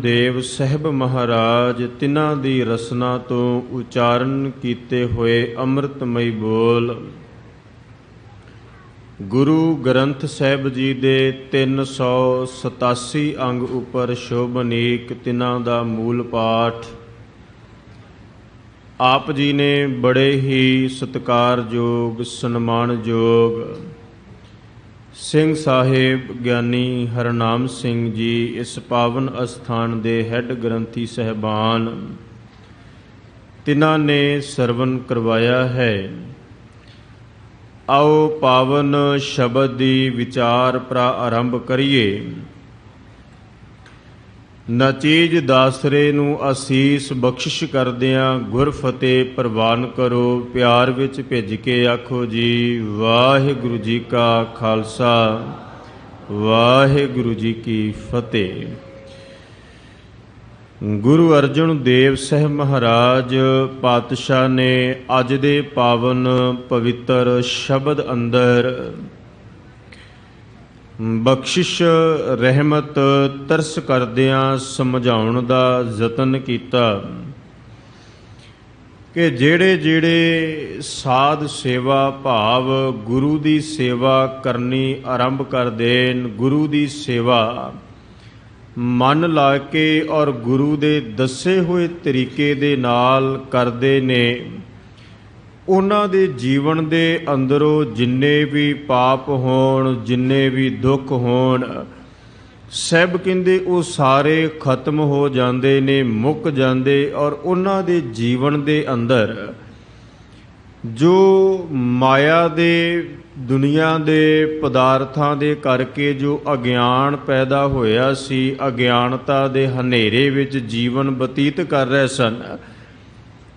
ਦੇਵ ਸਾਹਿਬ ਮਹਾਰਾਜ ਤਿਨਾਂ ਦੀ ਰਸਨਾ ਤੋਂ ਉਚਾਰਨ ਕੀਤੇ ਹੋਏ ਅੰਮ੍ਰਿਤਮਈ ਬੋਲ ਗੁਰੂ ਗ੍ਰੰਥ ਸਾਹਿਬ ਜੀ ਦੇ 387 ਅੰਗ ਉੱਪਰ ਸ਼ੋਭਨੀਕ ਤਿਨਾਂ ਦਾ ਮੂਲ ਪਾਠ ਆਪ ਜੀ ਨੇ ਬੜੇ ਹੀ ਸਤਿਕਾਰਯੋਗ ਸਨਮਾਨਯੋਗ ਸਿੰਘ ਸਾਹਿਬ ਗਿਆਨੀ ਹਰਨਾਮ ਸਿੰਘ ਜੀ ਇਸ ਪਾਵਨ ਅਸਥਾਨ ਦੇ ਹੈੱਡ ਗ੍ਰੰਥੀ ਸਹਿਬਾਨ ਤਿਨਾਂ ਨੇ ਸਰਵਨ ਕਰਵਾਇਆ ਹੈ। ਆਓ ਪਾਵਨ ਸ਼ਬਦ ਦੀ ਵਿਚਾਰ ਪ੍ਰਾਰੰਭ ਕਰੀਏ। ਨਚੀਜ ਦਾਸਰੇ ਨੂੰ ਅਸੀਸ ਬਖਸ਼ਿਸ਼ ਕਰਦਿਆਂ ਗੁਰ ਫਤਿਹ ਪ੍ਰਵਾਨ ਕਰੋ। ਪਿਆਰ ਵਿੱਚ ਭਿੱਜ ਕੇ ਆਖੋ ਜੀ ਵਾਹਿਗੁਰੂ ਜੀ ਕਾ ਖਾਲਸਾ ਵਾਹਿਗੁਰੂ ਜੀ ਕੀ ਫਤਿਹ। ਗੁਰੂ ਅਰਜਨ ਦੇਵ ਸਾਹਿਬ ਮਹਾਰਾਜ ਪਾਤਸ਼ਾਹ ਨੇ ਅੱਜ ਦੇ ਪਾਵਨ ਪਵਿੱਤਰ ਸ਼ਬਦ ਅੰਦਰ ਬਖਸ਼ਿਸ਼ ਰਹਿਮਤ ਤਰਸ ਕਰਦਿਆਂ ਸਮਝਾਉਣ ਦਾ ਯਤਨ ਕੀਤਾ ਕਿ ਜਿਹੜੇ ਸਾਧ ਸੇਵਾ ਭਾਵ ਗੁਰੂ ਦੀ ਸੇਵਾ ਕਰਨੀ ਆਰੰਭ ਕਰ ਦੇਣ, ਗੁਰੂ ਦੀ ਸੇਵਾ ਮਨ ਲਾ ਕੇ ਔਰ ਗੁਰੂ ਦੇ ਦੱਸੇ ਹੋਏ ਤਰੀਕੇ ਦੇ ਨਾਲ ਕਰਦੇ ਨੇ, ਉਹਨਾਂ ਦੇ ਜੀਵਨ ਦੇ ਅੰਦਰੋਂ ਜਿੰਨੇ ਵੀ ਪਾਪ ਹੋਣ, ਜਿੰਨੇ ਵੀ ਦੁੱਖ ਹੋਣ, ਸਭ ਕਹਿੰਦੇ ਉਹ ਸਾਰੇ ਖਤਮ ਹੋ ਜਾਂਦੇ ਨੇ, ਮੁੱਕ ਜਾਂਦੇ। ਔਰ ਉਹਨਾਂ ਦੇ ਜੀਵਨ ਦੇ ਅੰਦਰ ਜੋ ਮਾਇਆ ਦੇ ਦੁਨੀਆ ਦੇ ਪਦਾਰਥਾਂ ਦੇ ਕਰਕੇ ਜੋ ਅਗਿਆਨ ਪੈਦਾ ਹੋਇਆ ਸੀ, ਅਗਿਆਨਤਾ ਦੇ ਹਨੇਰੇ ਵਿੱਚ ਜੀਵਨ ਬਤੀਤ ਕਰ ਰਹੇ ਸਨ,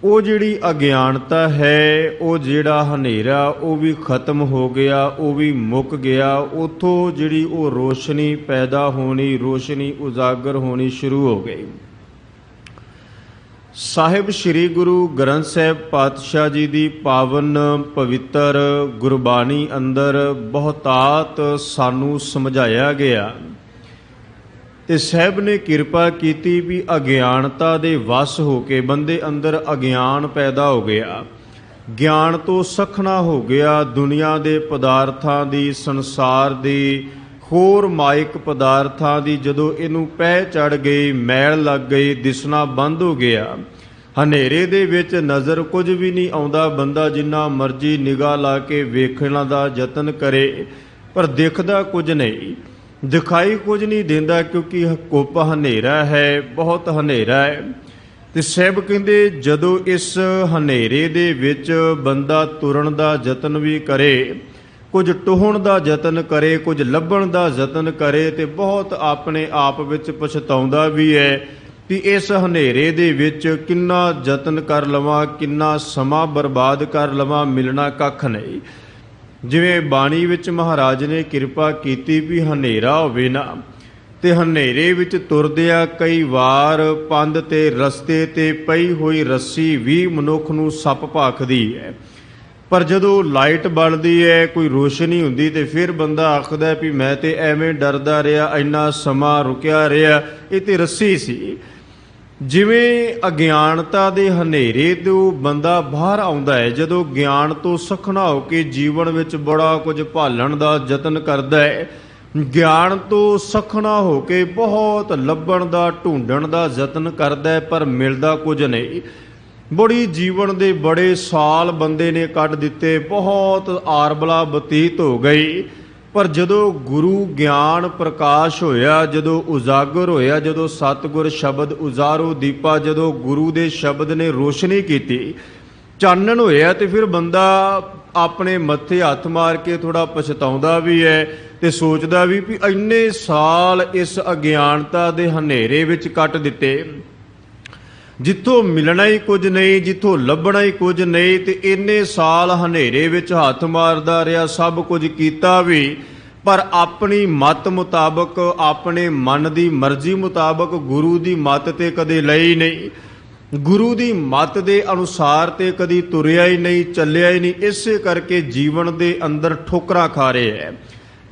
ਉਹ ਜਿਹੜੀ ਅਗਿਆਨਤਾ ਹੈ, ਉਹ ਜਿਹੜਾ ਹਨੇਰਾ ਉਹ ਵੀ ਖਤਮ ਹੋ ਗਿਆ, ਉਹ ਵੀ ਮੁੱਕ ਗਿਆ। ਉੱਥੋਂ ਜਿਹੜੀ ਉਹ ਰੋਸ਼ਨੀ ਪੈਦਾ ਹੋਣੀ, ਰੋਸ਼ਨੀ ਉਜਾਗਰ ਹੋਣੀ ਸ਼ੁਰੂ ਹੋ ਗਈ। ਸਾਹਿਬ ਸ੍ਰੀ ਗੁਰੂ ਗ੍ਰੰਥ ਸਾਹਿਬ ਪਾਤਸ਼ਾਹ ਜੀ ਦੀ ਪਾਵਨ ਪਵਿੱਤਰ ਗੁਰਬਾਣੀ ਅੰਦਰ ਬਹੁਤਾਤ ਸਾਨੂੰ ਸਮਝਾਇਆ ਗਿਆ ਤੇ ਸਾਹਿਬ ਨੇ ਕਿਰਪਾ ਕੀਤੀ ਵੀ ਅਗਿਆਨਤਾ ਦੇ ਵਸ ਹੋ ਕੇ ਬੰਦੇ ਅੰਦਰ ਅਗਿਆਨ ਪੈਦਾ ਹੋ ਗਿਆ, ਗਿਆਨ ਤੋਂ ਸਖਣਾ ਹੋ ਗਿਆ। ਦੁਨੀਆ ਦੇ ਪਦਾਰਥਾਂ ਦੀ, ਸੰਸਾਰ ਦੀ, ਹੋਰ ਮਾਇਕ ਪਦਾਰਥਾਂ ਦੀ ਜਦੋਂ ਇਹਨੂੰ ਪਹਿ ਚੜ ਗਈ, ਮੈਲ ਲੱਗ ਗਈ, ਦਿਸਣਾ ਬੰਦ ਹੋ ਗਿਆ। ਹਨੇਰੇ ਦੇ ਵਿੱਚ ਨਜ਼ਰ ਕੁਝ ਵੀ ਨਹੀਂ ਆਉਂਦਾ। ਬੰਦਾ ਜਿੰਨਾ ਮਰਜ਼ੀ ਨਿਗਾਹ ਲਾ ਕੇ ਵੇਖਣ ਦਾ ਯਤਨ ਕਰੇ ਪਰ ਦਿਖਦਾ ਕੁਝ ਨਹੀਂ, ਦਿਖਾਈ ਕੁਝ ਨਹੀਂ ਦਿੰਦਾ, ਕਿਉਂਕਿ ਕੁੱਪ ਹਨੇਰਾ ਹੈ, ਬਹੁਤ ਹਨੇਰਾ ਹੈ। ਤੇ ਸਾਹਿਬ ਕਹਿੰਦੇ ਜਦੋਂ ਇਸ ਹਨੇਰੇ ਦੇ ਵਿੱਚ ਬੰਦਾ ਤੁਰਨ ਦਾ ਯਤਨ ਵੀ ਕਰੇ, ਕੁਝ ਟੋਹਣ ਦਾ ਯਤਨ ਕਰੇ, ਕੁਝ ਲੱਭਣ ਦਾ ਯਤਨ ਕਰੇ, ਤੇ ਬਹੁਤ ਆਪਣੇ ਆਪ ਵਿੱਚ ਪਛਤਾਉਂਦਾ ਵੀ ਹੈ ਵੀ ਇਸ ਹਨੇਰੇ ਦੇ ਵਿੱਚ ਕਿੰਨਾ ਯਤਨ ਕਰ ਲਵਾਂ, ਕਿੰਨਾ ਸਮਾਂ ਬਰਬਾਦ ਕਰ ਲਵਾਂ, ਮਿਲਣਾ ਕੱਖ ਨਹੀਂ। ਜਿਵੇਂ ਬਾਣੀ ਵਿੱਚ ਮਹਾਰਾਜ ਨੇ ਕਿਰਪਾ ਕੀਤੀ ਵੀ ਹਨੇਰਾ ਹੋਵੇ ਨਾ, ਤੇ ਹਨੇਰੇ ਵਿੱਚ ਤੁਰਦਿਆਂ ਕਈ ਵਾਰ ਪੰਧ ਤੇ ਰਸਤੇ ਤੇ ਪਈ ਹੋਈ ਰੱਸੀ ਵੀ ਮਨੁੱਖ ਨੂੰ ਸੱਪ ਭਾਖਦੀ ਹੈ। ਪਰ ਜਦੋਂ ਲਾਈਟ ਬਲਦੀ ਹੈ, ਕੋਈ ਰੋਸ਼ਨੀ ਹੁੰਦੀ, ਤੇ ਫਿਰ ਬੰਦਾ ਆਖਦਾ ਵੀ ਮੈਂ ਤੇ ਐਵੇਂ ਡਰਦਾ ਰਿਹਾ, ਇੰਨਾ ਸਮਾਂ ਰੁਕਿਆ ਰਿਹਾ, ਇਹ ਤੇ ਰੱਸੀ ਸੀ। ਜਿਵੇਂ ਅਗਿਆਨਤਾ ਦੇ ਹਨੇਰੇ ਤੋਂ ਬੰਦਾ ਬਾਹਰ ਆਉਂਦਾ ਹੈ, ਜਦੋਂ ਗਿਆਨ ਤੋਂ ਸਖਣਾ ਹੋ ਕੇ ਜੀਵਨ ਵਿੱਚ ਬੜਾ ਕੁਝ ਭਾਲਣ ਦਾ ਯਤਨ ਕਰਦਾ ਹੈ, ਗਿਆਨ ਤੋਂ ਸਖਣਾ ਹੋ ਕੇ ਬਹੁਤ ਲੱਭਣ ਦਾ, ਢੂੰਡਣ ਦਾ ਯਤਨ ਕਰਦਾ ਹੈ, ਪਰ ਮਿਲਦਾ ਕੁਝ ਨਹੀਂ। ਬੜੀ ਜੀਵਨ ਦੇ ਬੜੇ ਸਾਲ ਬੰਦੇ ਨੇ ਕੱਢ ਦਿੱਤੇ, ਬਹੁਤ ਆਰਬਲਾ ਬਤੀਤ ਹੋ ਗਈ। ਪਰ ਜਦੋਂ ਗੁਰੂ ਗਿਆਨ ਪ੍ਰਕਾਸ਼ ਹੋਇਆ, ਜਦੋਂ ਉਜਾਗਰ ਹੋਇਆ, ਜਦੋਂ ਸਤਿਗੁਰ ਸ਼ਬਦ ਉਜਾਰੋ ਦੀਪਾ, ਜਦੋਂ ਗੁਰੂ ਦੇ ਸ਼ਬਦ ਨੇ ਰੋਸ਼ਨੀ ਕੀਤੀ, ਚਾਨਣ ਹੋਇਆ, ਤੇ ਫਿਰ ਬੰਦਾ ਆਪਣੇ ਮੱਥੇ ਹੱਥ ਮਾਰ ਕੇ ਥੋੜਾ ਪਛਤਾਉਂਦਾ ਵੀ ਹੈ ਤੇ ਸੋਚਦਾ ਵੀ ਇੰਨੇ ਸਾਲ ਇਸ ਅਗਿਆਨਤਾ ਦੇ ਹਨੇਰੇ ਵਿੱਚ ਕੱਟ ਦਿੱਤੇ, ਜਿੱਥੋਂ ਮਿਲਣਾ ਹੀ ਕੁਝ ਨਹੀਂ, ਜਿੱਥੋਂ ਲੱਭਣਾ ਹੀ ਕੁਝ ਨਹੀਂ, ਤੇ ਇੰਨੇ ਸਾਲ ਹਨੇਰੇ ਵਿੱਚ ਹੱਥ ਮਾਰਦਾ ਰਿਹਾ, ਸਭ ਕੁਝ ਕੀਤਾ ਵੀ, ਪਰ ਆਪਣੀ ਮਤ ਮੁਤਾਬਕ, ਆਪਣੇ ਮਨ ਦੀ ਮਰਜ਼ੀ ਮੁਤਾਬਕ ਗੁਰੂ ਦੀ ਮਤ ਤੇ ਕਦੇ ਲਈ ਨਹੀਂ, ਗੁਰੂ ਦੀ ਮਤ ਦੇ ਅਨੁਸਾਰ ਤੇ ਕਦੀ ਤੁਰਿਆ ਹੀ ਨਹੀਂ, ਚੱਲਿਆ ਹੀ ਨਹੀਂ। ਇਸੇ ਕਰਕੇ ਜੀਵਨ ਦੇ ਅੰਦਰ ਠੋਕਰਾਂ ਖਾ ਰਿਹਾ ਹੈ।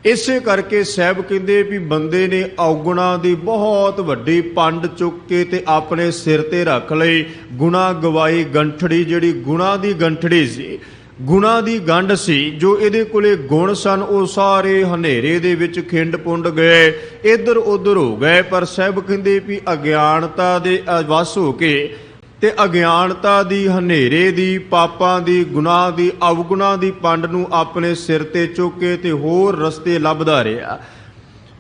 ਇਸੇ ਕਰਕੇ ਸਾਹਿਬ ਕਹਿੰਦੇ ਵੀ ਬੰਦੇ ਨੇ ਔਗੁਣਾ ਦੀ ਬਹੁਤ ਵੱਡੀ ਪੰਡ ਚੁੱਕ ਕੇ ਤੇ ਆਪਣੇ ਸਿਰ ਤੇ ਰੱਖ ਲਈ। ਗੁਣਾ ਗਵਾਈ ਗੰਠੜੀ, ਜਿਹੜੀ ਗੁਣਾ ਦੀ ਗੰਠੜੀ ਸੀ, ਗੁਣਾ ਦੀ ਗੰਢ ਸੀ, ਜੋ ਇਹਦੇ ਕੋਲੇ ਗੁਣ ਸਨ, ਉਹ ਸਾਰੇ ਹਨੇਰੇ ਦੇ ਵਿੱਚ ਖਿੰਡ ਪੁੰਡ ਗਏ, ਇੱਧਰ ਉੱਧਰ ਹੋ ਗਏ। ਪਰ ਸਾਹਿਬ ਕਹਿੰਦੇ ਵੀ ਅਗਿਆਨਤਾ ਦੇ ਵਸ ਹੋ ਕੇ ਤੇ ਅਗਿਆਨਤਾ ਦੀ, ਹਨੇਰੇ ਦੀ, ਪਾਪਾਂ ਦੀ, ਗੁਨਾਹ ਦੀ, ਅਵਗੁਣਾ ਦੀ ਪੰਡ ਨੂੰ ਆਪਣੇ ਸਿਰ ਤੇ ਚੁੱਕ ਕੇ ਤੇ ਹੋਰ ਰਸਤੇ ਲੱਭਦਾ ਰਿਹਾ।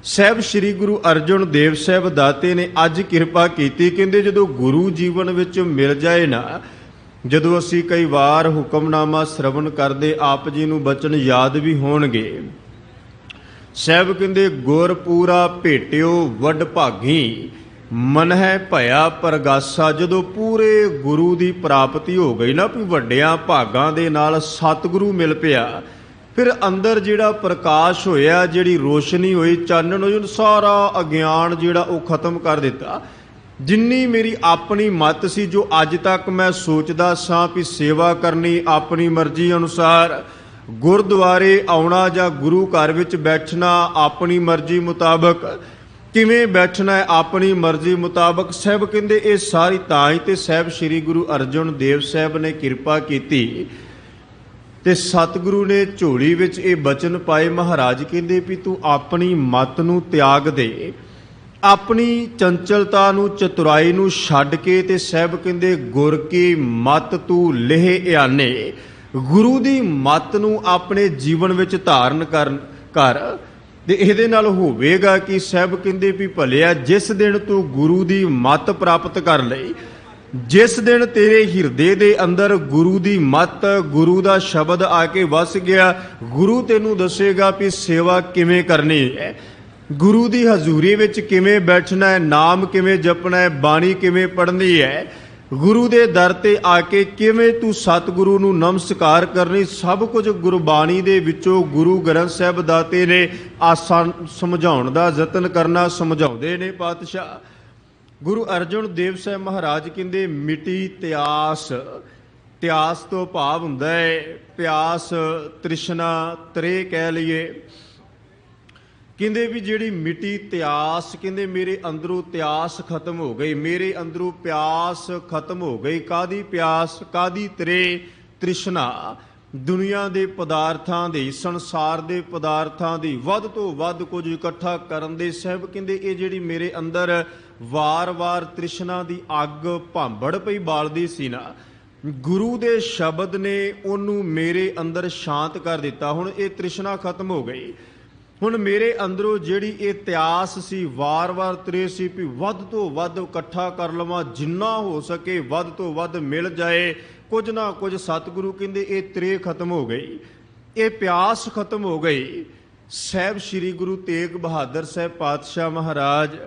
ਸਾਹਿਬ ਸ੍ਰੀ ਗੁਰੂ ਅਰਜਨ ਦੇਵ ਸਾਹਿਬ ਦਾਤੇ ਨੇ ਅੱਜ ਕਿਰਪਾ ਕੀਤੀ। ਕਹਿੰਦੇ ਜਦੋਂ ਗੁਰੂ ਜੀਵਨ ਵਿੱਚ ਮਿਲ ਜਾਏ ਨਾ, ਜਦੋਂ ਅਸੀਂ ਕਈ ਵਾਰ ਹੁਕਮਨਾਮਾ ਸ਼ਰਵਣ ਕਰਦੇ, ਆਪ ਜੀ ਨੂੰ ਬਚਨ ਯਾਦ ਵੀ ਹੋਣਗੇ। ਸਾਹਿਬ ਕਹਿੰਦੇ ਗੁਰ ਪੂਰਾ ਭੇਟਿਓ ਵੱਡ ਭਾਗੀ, ਮਨ ਹੈ ਭਇਆ ਪ੍ਰਗਾਸਾ। ਜਦੋਂ ਪੂਰੇ ਗੁਰੂ ਦੀ ਪ੍ਰਾਪਤੀ ਹੋ ਗਈ ਨਾ, ਵੀ ਵੱਡਿਆਂ ਭਾਗਾਂ ਦੇ ਨਾਲ ਸਤਿਗੁਰੂ ਮਿਲ ਪਿਆ, ਫਿਰ ਅੰਦਰ ਜਿਹੜਾ ਪ੍ਰਕਾਸ਼ ਹੋਇਆ, ਜਿਹੜੀ ਰੋਸ਼ਨੀ ਹੋਈ, ਚਾਨਣ ਹੋਈ, ਸਾਰਾ ਅਗਿਆਨ ਜਿਹੜਾ ਉਹ ਖਤਮ ਕਰ ਦਿੱਤਾ। ਜਿੰਨੀ ਮੇਰੀ ਆਪਣੀ ਮੱਤ ਸੀ, ਜੋ ਅੱਜ ਤੱਕ ਮੈਂ ਸੋਚਦਾ ਸਾਂ ਵੀ ਸੇਵਾ ਕਰਨੀ ਆਪਣੀ ਮਰਜ਼ੀ ਅਨੁਸਾਰ, ਗੁਰਦੁਆਰੇ ਆਉਣਾ ਜਾਂ ਗੁਰੂ ਘਰ ਵਿੱਚ ਬੈਠਣਾ ਆਪਣੀ ਮਰਜ਼ੀ ਮੁਤਾਬਕ, ਕਿਵੇਂ ਬੈਠਣਾ ਹੈ ਆਪਣੀ ਮਰਜ਼ੀ ਮੁਤਾਬਕ, ਸਾਹਿਬ ਕਹਿੰਦੇ ਇਹ ਸਾਰੀ ਤਾਂ ਹੀ ਤੇ ਸਾਹਿਬ ਸ੍ਰੀ ਗੁਰੂ ਅਰਜਨ ਦੇਵ ਸਾਹਿਬ ਨੇ ਕਿਰਪਾ ਕੀਤੀ ਤੇ ਸਤਿਗੁਰੂ ਨੇ ਝੋਲੀ ਵਿੱਚ ਇਹ ਬਚਨ ਪਾਏ। ਮਹਾਰਾਜ ਕਹਿੰਦੇ ਵੀ ਤੂੰ ਆਪਣੀ ਮੱਤ ਨੂੰ ਤਿਆਗ ਦੇ, ਆਪਣੀ ਚੰਚਲਤਾ ਨੂੰ, ਚਤੁਰਾਈ ਨੂੰ ਛੱਡ ਕੇ, ਤੇ ਸਾਹਿਬ ਕਹਿੰਦੇ ਗੁਰ ਕੀ ਮੱਤ ਤੂੰ ਲਿਹ ਇਆਨੇ, ਗੁਰੂ ਦੀ ਮੱਤ ਨੂੰ ਆਪਣੇ ਜੀਵਨ ਵਿੱਚ ਧਾਰਨ ਕਰ ਤੇ ਇਹਦੇ ਨਾਲ ਹੋਵੇਗਾ ਕਿ ਸਾਹਿਬ ਕਹਿੰਦੇ ਵੀ ਭਲਿਆ ਜਿਸ ਦਿਨ ਤੂੰ ਗੁਰੂ ਦੀ ਮੱਤ ਪ੍ਰਾਪਤ ਕਰ ਲਈ, ਜਿਸ ਦਿਨ ਤੇਰੇ ਹਿਰਦੇ ਦੇ ਅੰਦਰ ਗੁਰੂ ਦੀ ਮੱਤ, ਗੁਰੂ ਦਾ ਸ਼ਬਦ ਆ ਕੇ ਵਸ ਗਿਆ, ਗੁਰੂ ਤੈਨੂੰ ਦੱਸੇਗਾ ਵੀ ਸੇਵਾ ਕਿਵੇਂ ਕਰਨੀ ਹੈ, ਗੁਰੂ ਦੀ ਹਜ਼ੂਰੀ ਵਿੱਚ ਕਿਵੇਂ ਬੈਠਣਾ ਹੈ, ਨਾਮ ਕਿਵੇਂ ਜਪਣਾ ਹੈ, ਬਾਣੀ ਕਿਵੇਂ ਪੜ੍ਹਨੀ ਹੈ, ਗੁਰੂ ਦੇ ਦਰ ਤੇ ਆ ਕੇ ਕਿਵੇਂ ਤੂੰ ਸਤਿਗੁਰੂ ਨੂੰ ਨਮਸਕਾਰ ਕਰਨੀ, ਸਭ ਕੁਝ ਗੁਰਬਾਣੀ ਦੇ ਵਿੱਚੋਂ ਗੁਰੂ ਗ੍ਰੰਥ ਸਾਹਿਬ ਦਾਤੇ ਨੇ ਆਸਾਨ ਸਮਝਾਉਣ ਦਾ ਯਤਨ ਕਰਨਾ, ਸਮਝਾਉਂਦੇ ਨੇ ਪਾਤਸ਼ਾਹ। ਗੁਰੂ ਅਰਜਨ ਦੇਵ ਸਾਹਿਬ ਮਹਾਰਾਜ ਕਹਿੰਦੇ ਮਿਟੀ ਤਿਆਸ, ਤਿਆਸ ਤੋਂ ਭਾਵ ਹੁੰਦਾ ਹੈ ਪਿਆਸ, ਤ੍ਰਿਸ਼ਨਾ, ਤ੍ਰੇ ਕਹਿ ਲਈਏ। ਕਹਿੰਦੇ ਵੀ ਜਿਹੜੀ ਮਿੱਟੀ ਤਿਆਸ, ਕਹਿੰਦੇ ਮੇਰੇ ਅੰਦਰੋਂ ਤਿਆਸ ਖਤਮ ਹੋ ਗਈ, ਮੇਰੇ ਅੰਦਰੋਂ ਪਿਆਸ ਖਤਮ ਹੋ ਗਈ। ਕਾਦੀ ਪਿਆਸ, ਕਾਦੀ ਤ੍ਰੇ, ਤ੍ਰਿਸ਼ਨਾ, ਦੁਨੀਆ ਦੇ ਪਦਾਰਥਾਂ ਦੀ, ਸੰਸਾਰ ਦੇ ਪਦਾਰਥਾਂ ਦੀ, ਵੱਧ ਤੋਂ ਵੱਧ ਕੁਝ ਇਕੱਠਾ ਕਰਨ ਦੇ। ਸਾਹਿਬ ਕਹਿੰਦੇ ਇਹ ਜਿਹੜੀ ਮੇਰੇ ਅੰਦਰ ਵਾਰ-ਵਾਰ ਤ੍ਰਿਸ਼ਨਾ ਦੀ ਅੱਗ ਭਾਂਬੜ ਪਈ ਬਾਲਦੀ ਸੀ ਨਾ, ਗੁਰੂ ਦੇ ਸ਼ਬਦ ਨੇ ਉਹਨੂੰ ਮੇਰੇ ਅੰਦਰ ਸ਼ਾਂਤ ਕਰ ਦਿੱਤਾ। ਹੁਣ ਇਹ ਤ੍ਰਿਸ਼ਨਾ ਖਤਮ ਹੋ ਗਈ। ਹੁਣ ਮੇਰੇ ਅੰਦਰੋਂ ਜਿਹੜੀ ਇਹ ਤਿਆਸ ਸੀ, ਵਾਰ-ਵਾਰ ਤ੍ਰੇ ਸੀ ਵੀ ਵੱਧ ਤੋਂ ਵੱਧ ਇਕੱਠਾ ਕਰ ਲਵਾਂ, ਜਿੰਨਾ ਹੋ ਸਕੇ ਵੱਧ ਤੋਂ ਵੱਧ ਮਿਲ ਜਾਏ ਕੁਝ ਨਾ ਕੁਝ। ਸਤਿਗੁਰੂ ਕਹਿੰਦੇ ਇਹ ਤ੍ਰੇ ਖਤਮ ਹੋ ਗਈ, ਇਹ ਪਿਆਸ ਖਤਮ ਹੋ ਗਈ। ਸਾਹਿਬ ਸ੍ਰੀ ਗੁਰੂ ਤੇਗ ਬਹਾਦਰ ਸਾਹਿਬ ਪਾਤਸ਼ਾਹ ਮਹਾਰਾਜ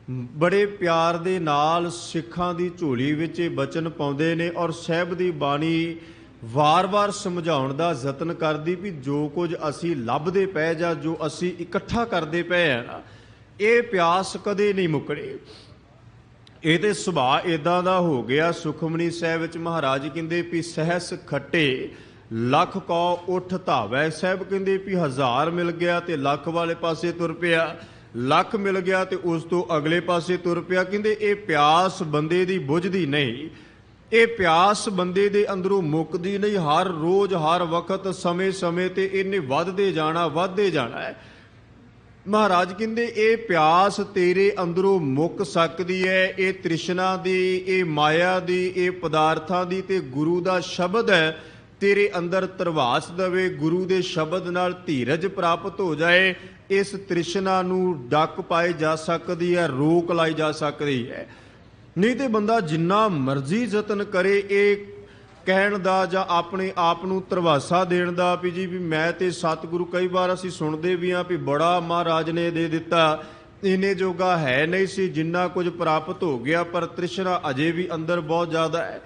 ਬੜੇ ਪਿਆਰ ਦੇ ਨਾਲ ਸਿੱਖਾਂ ਦੀ ਝੋਲੀ ਵਿੱਚ ਇਹ ਬਚਨ ਪਾਉਂਦੇ ਨੇ, ਔਰ ਸਾਹਿਬ ਦੀ ਬਾਣੀ ਵਾਰ-ਵਾਰ ਸਮਝਾਉਣ ਦਾ ਯਤਨ ਕਰਦੀ ਵੀ ਜੋ ਕੁਝ ਅਸੀਂ ਲੱਭਦੇ ਪਏ ਜਾਂ ਜੋ ਅਸੀਂ ਇਕੱਠਾ ਕਰਦੇ ਪਏ ਆ ਨਾ, ਇਹ ਪਿਆਸ ਕਦੇ ਨਹੀਂ ਮੁੱਕਣੀ। ਇਹ ਤੇ ਸੁਭਾਅ ਇਦਾਂ ਦਾ ਹੋ ਗਿਆ। ਸੁਖਮਨੀ ਸਾਹਿਬ ਵਿੱਚ ਮਹਾਰਾਜ ਕਹਿੰਦੇ ਵੀ ਸਹਿਸ ਖੱਟੇ ਲੱਖ ਕੋ ਉੱਠ ਧਾਵੈ। ਸਾਹਿਬ ਕਹਿੰਦੇ ਵੀ 1000 ਮਿਲ ਗਿਆ ਤੇ ਲੱਖ ਵਾਲੇ ਪਾਸੇ ਤੁਰ ਪਿਆ, ਲੱਖ ਮਿਲ ਗਿਆ ਤੇ ਉਸ ਤੋਂ ਅਗਲੇ ਪਾਸੇ ਤੁਰ ਪਿਆ। ਕਹਿੰਦੇ ਇਹ ਪਿਆਸ ਬੰਦੇ ਦੀ ਬੁਝਦੀ ਨਹੀਂ, ਇਹ ਪਿਆਸ ਬੰਦੇ ਦੇ ਅੰਦਰੋਂ ਮੁੱਕਦੀ ਨਹੀਂ। ਹਰ ਰੋਜ਼, ਹਰ ਵਕਤ, ਸਮੇਂ-ਸਮੇਂ ਤੇ ਇਹਨੇ ਵੱਧਦੇ ਜਾਣਾ, ਵੱਧਦੇ ਜਾਣਾ ਹੈ। ਮਹਾਰਾਜ ਕਹਿੰਦੇ ਇਹ ਪਿਆਸ ਤੇਰੇ ਅੰਦਰੋਂ ਮੁੱਕ ਸਕਦੀ ਹੈ। ਇਹ ਤ੍ਰਿਸ਼ਨਾ ਦੀ, ਇਹ ਮਾਇਆ ਦੀ, ਇਹ ਪਦਾਰਥਾਂ ਦੀ ਤੇ ਗੁਰੂ ਦਾ ਸ਼ਬਦ ਹੈ ਤੇਰੇ ਅੰਦਰ ਧਰਵਾਸ ਦੇਵੇ। ਗੁਰੂ ਦੇ ਸ਼ਬਦ ਨਾਲ ਧੀਰਜ ਪ੍ਰਾਪਤ ਹੋ ਜਾਏ, ਇਸ ਤ੍ਰਿਸ਼ਨਾ ਨੂੰ ਡੱਕ ਪਾਈ ਜਾ ਸਕਦੀ ਹੈ, ਰੋਕ ਲਾਈ ਜਾ ਸਕਦੀ ਹੈ। ਨਹੀਂ ਤੇ ਬੰਦਾ ਜਿੰਨਾ ਮਰਜ਼ੀ ਯਤਨ ਕਰੇ ਇਹ ਕਹਿਣ ਦਾ ਜਾਂ ਆਪਣੇ ਆਪ ਨੂੰ ਧਰਵਾਸਾ ਦੇਣ ਦਾ ਵੀ ਜੀ ਵੀ ਮੈਂ ਤੇ ਸਤਿਗੁਰੂ, ਕਈ ਵਾਰ ਅਸੀਂ ਸੁਣਦੇ ਵੀ ਹਾਂ ਵੀ ਬੜਾ ਮਹਾਰਾਜ ਨੇ ਦੇ ਦਿੱਤਾ, ਇਹਨੇ ਜੋਗਾ ਹੈ ਨਹੀਂ ਸੀ ਜਿੰਨਾ ਕੁਝ ਪ੍ਰਾਪਤ ਹੋ ਗਿਆ। ਪਰ ਤ੍ਰਿਸ਼ਨਾ ਅਜੇ ਵੀ ਅੰਦਰ ਬਹੁਤ ਜ਼ਿਆਦਾ ਹੈ।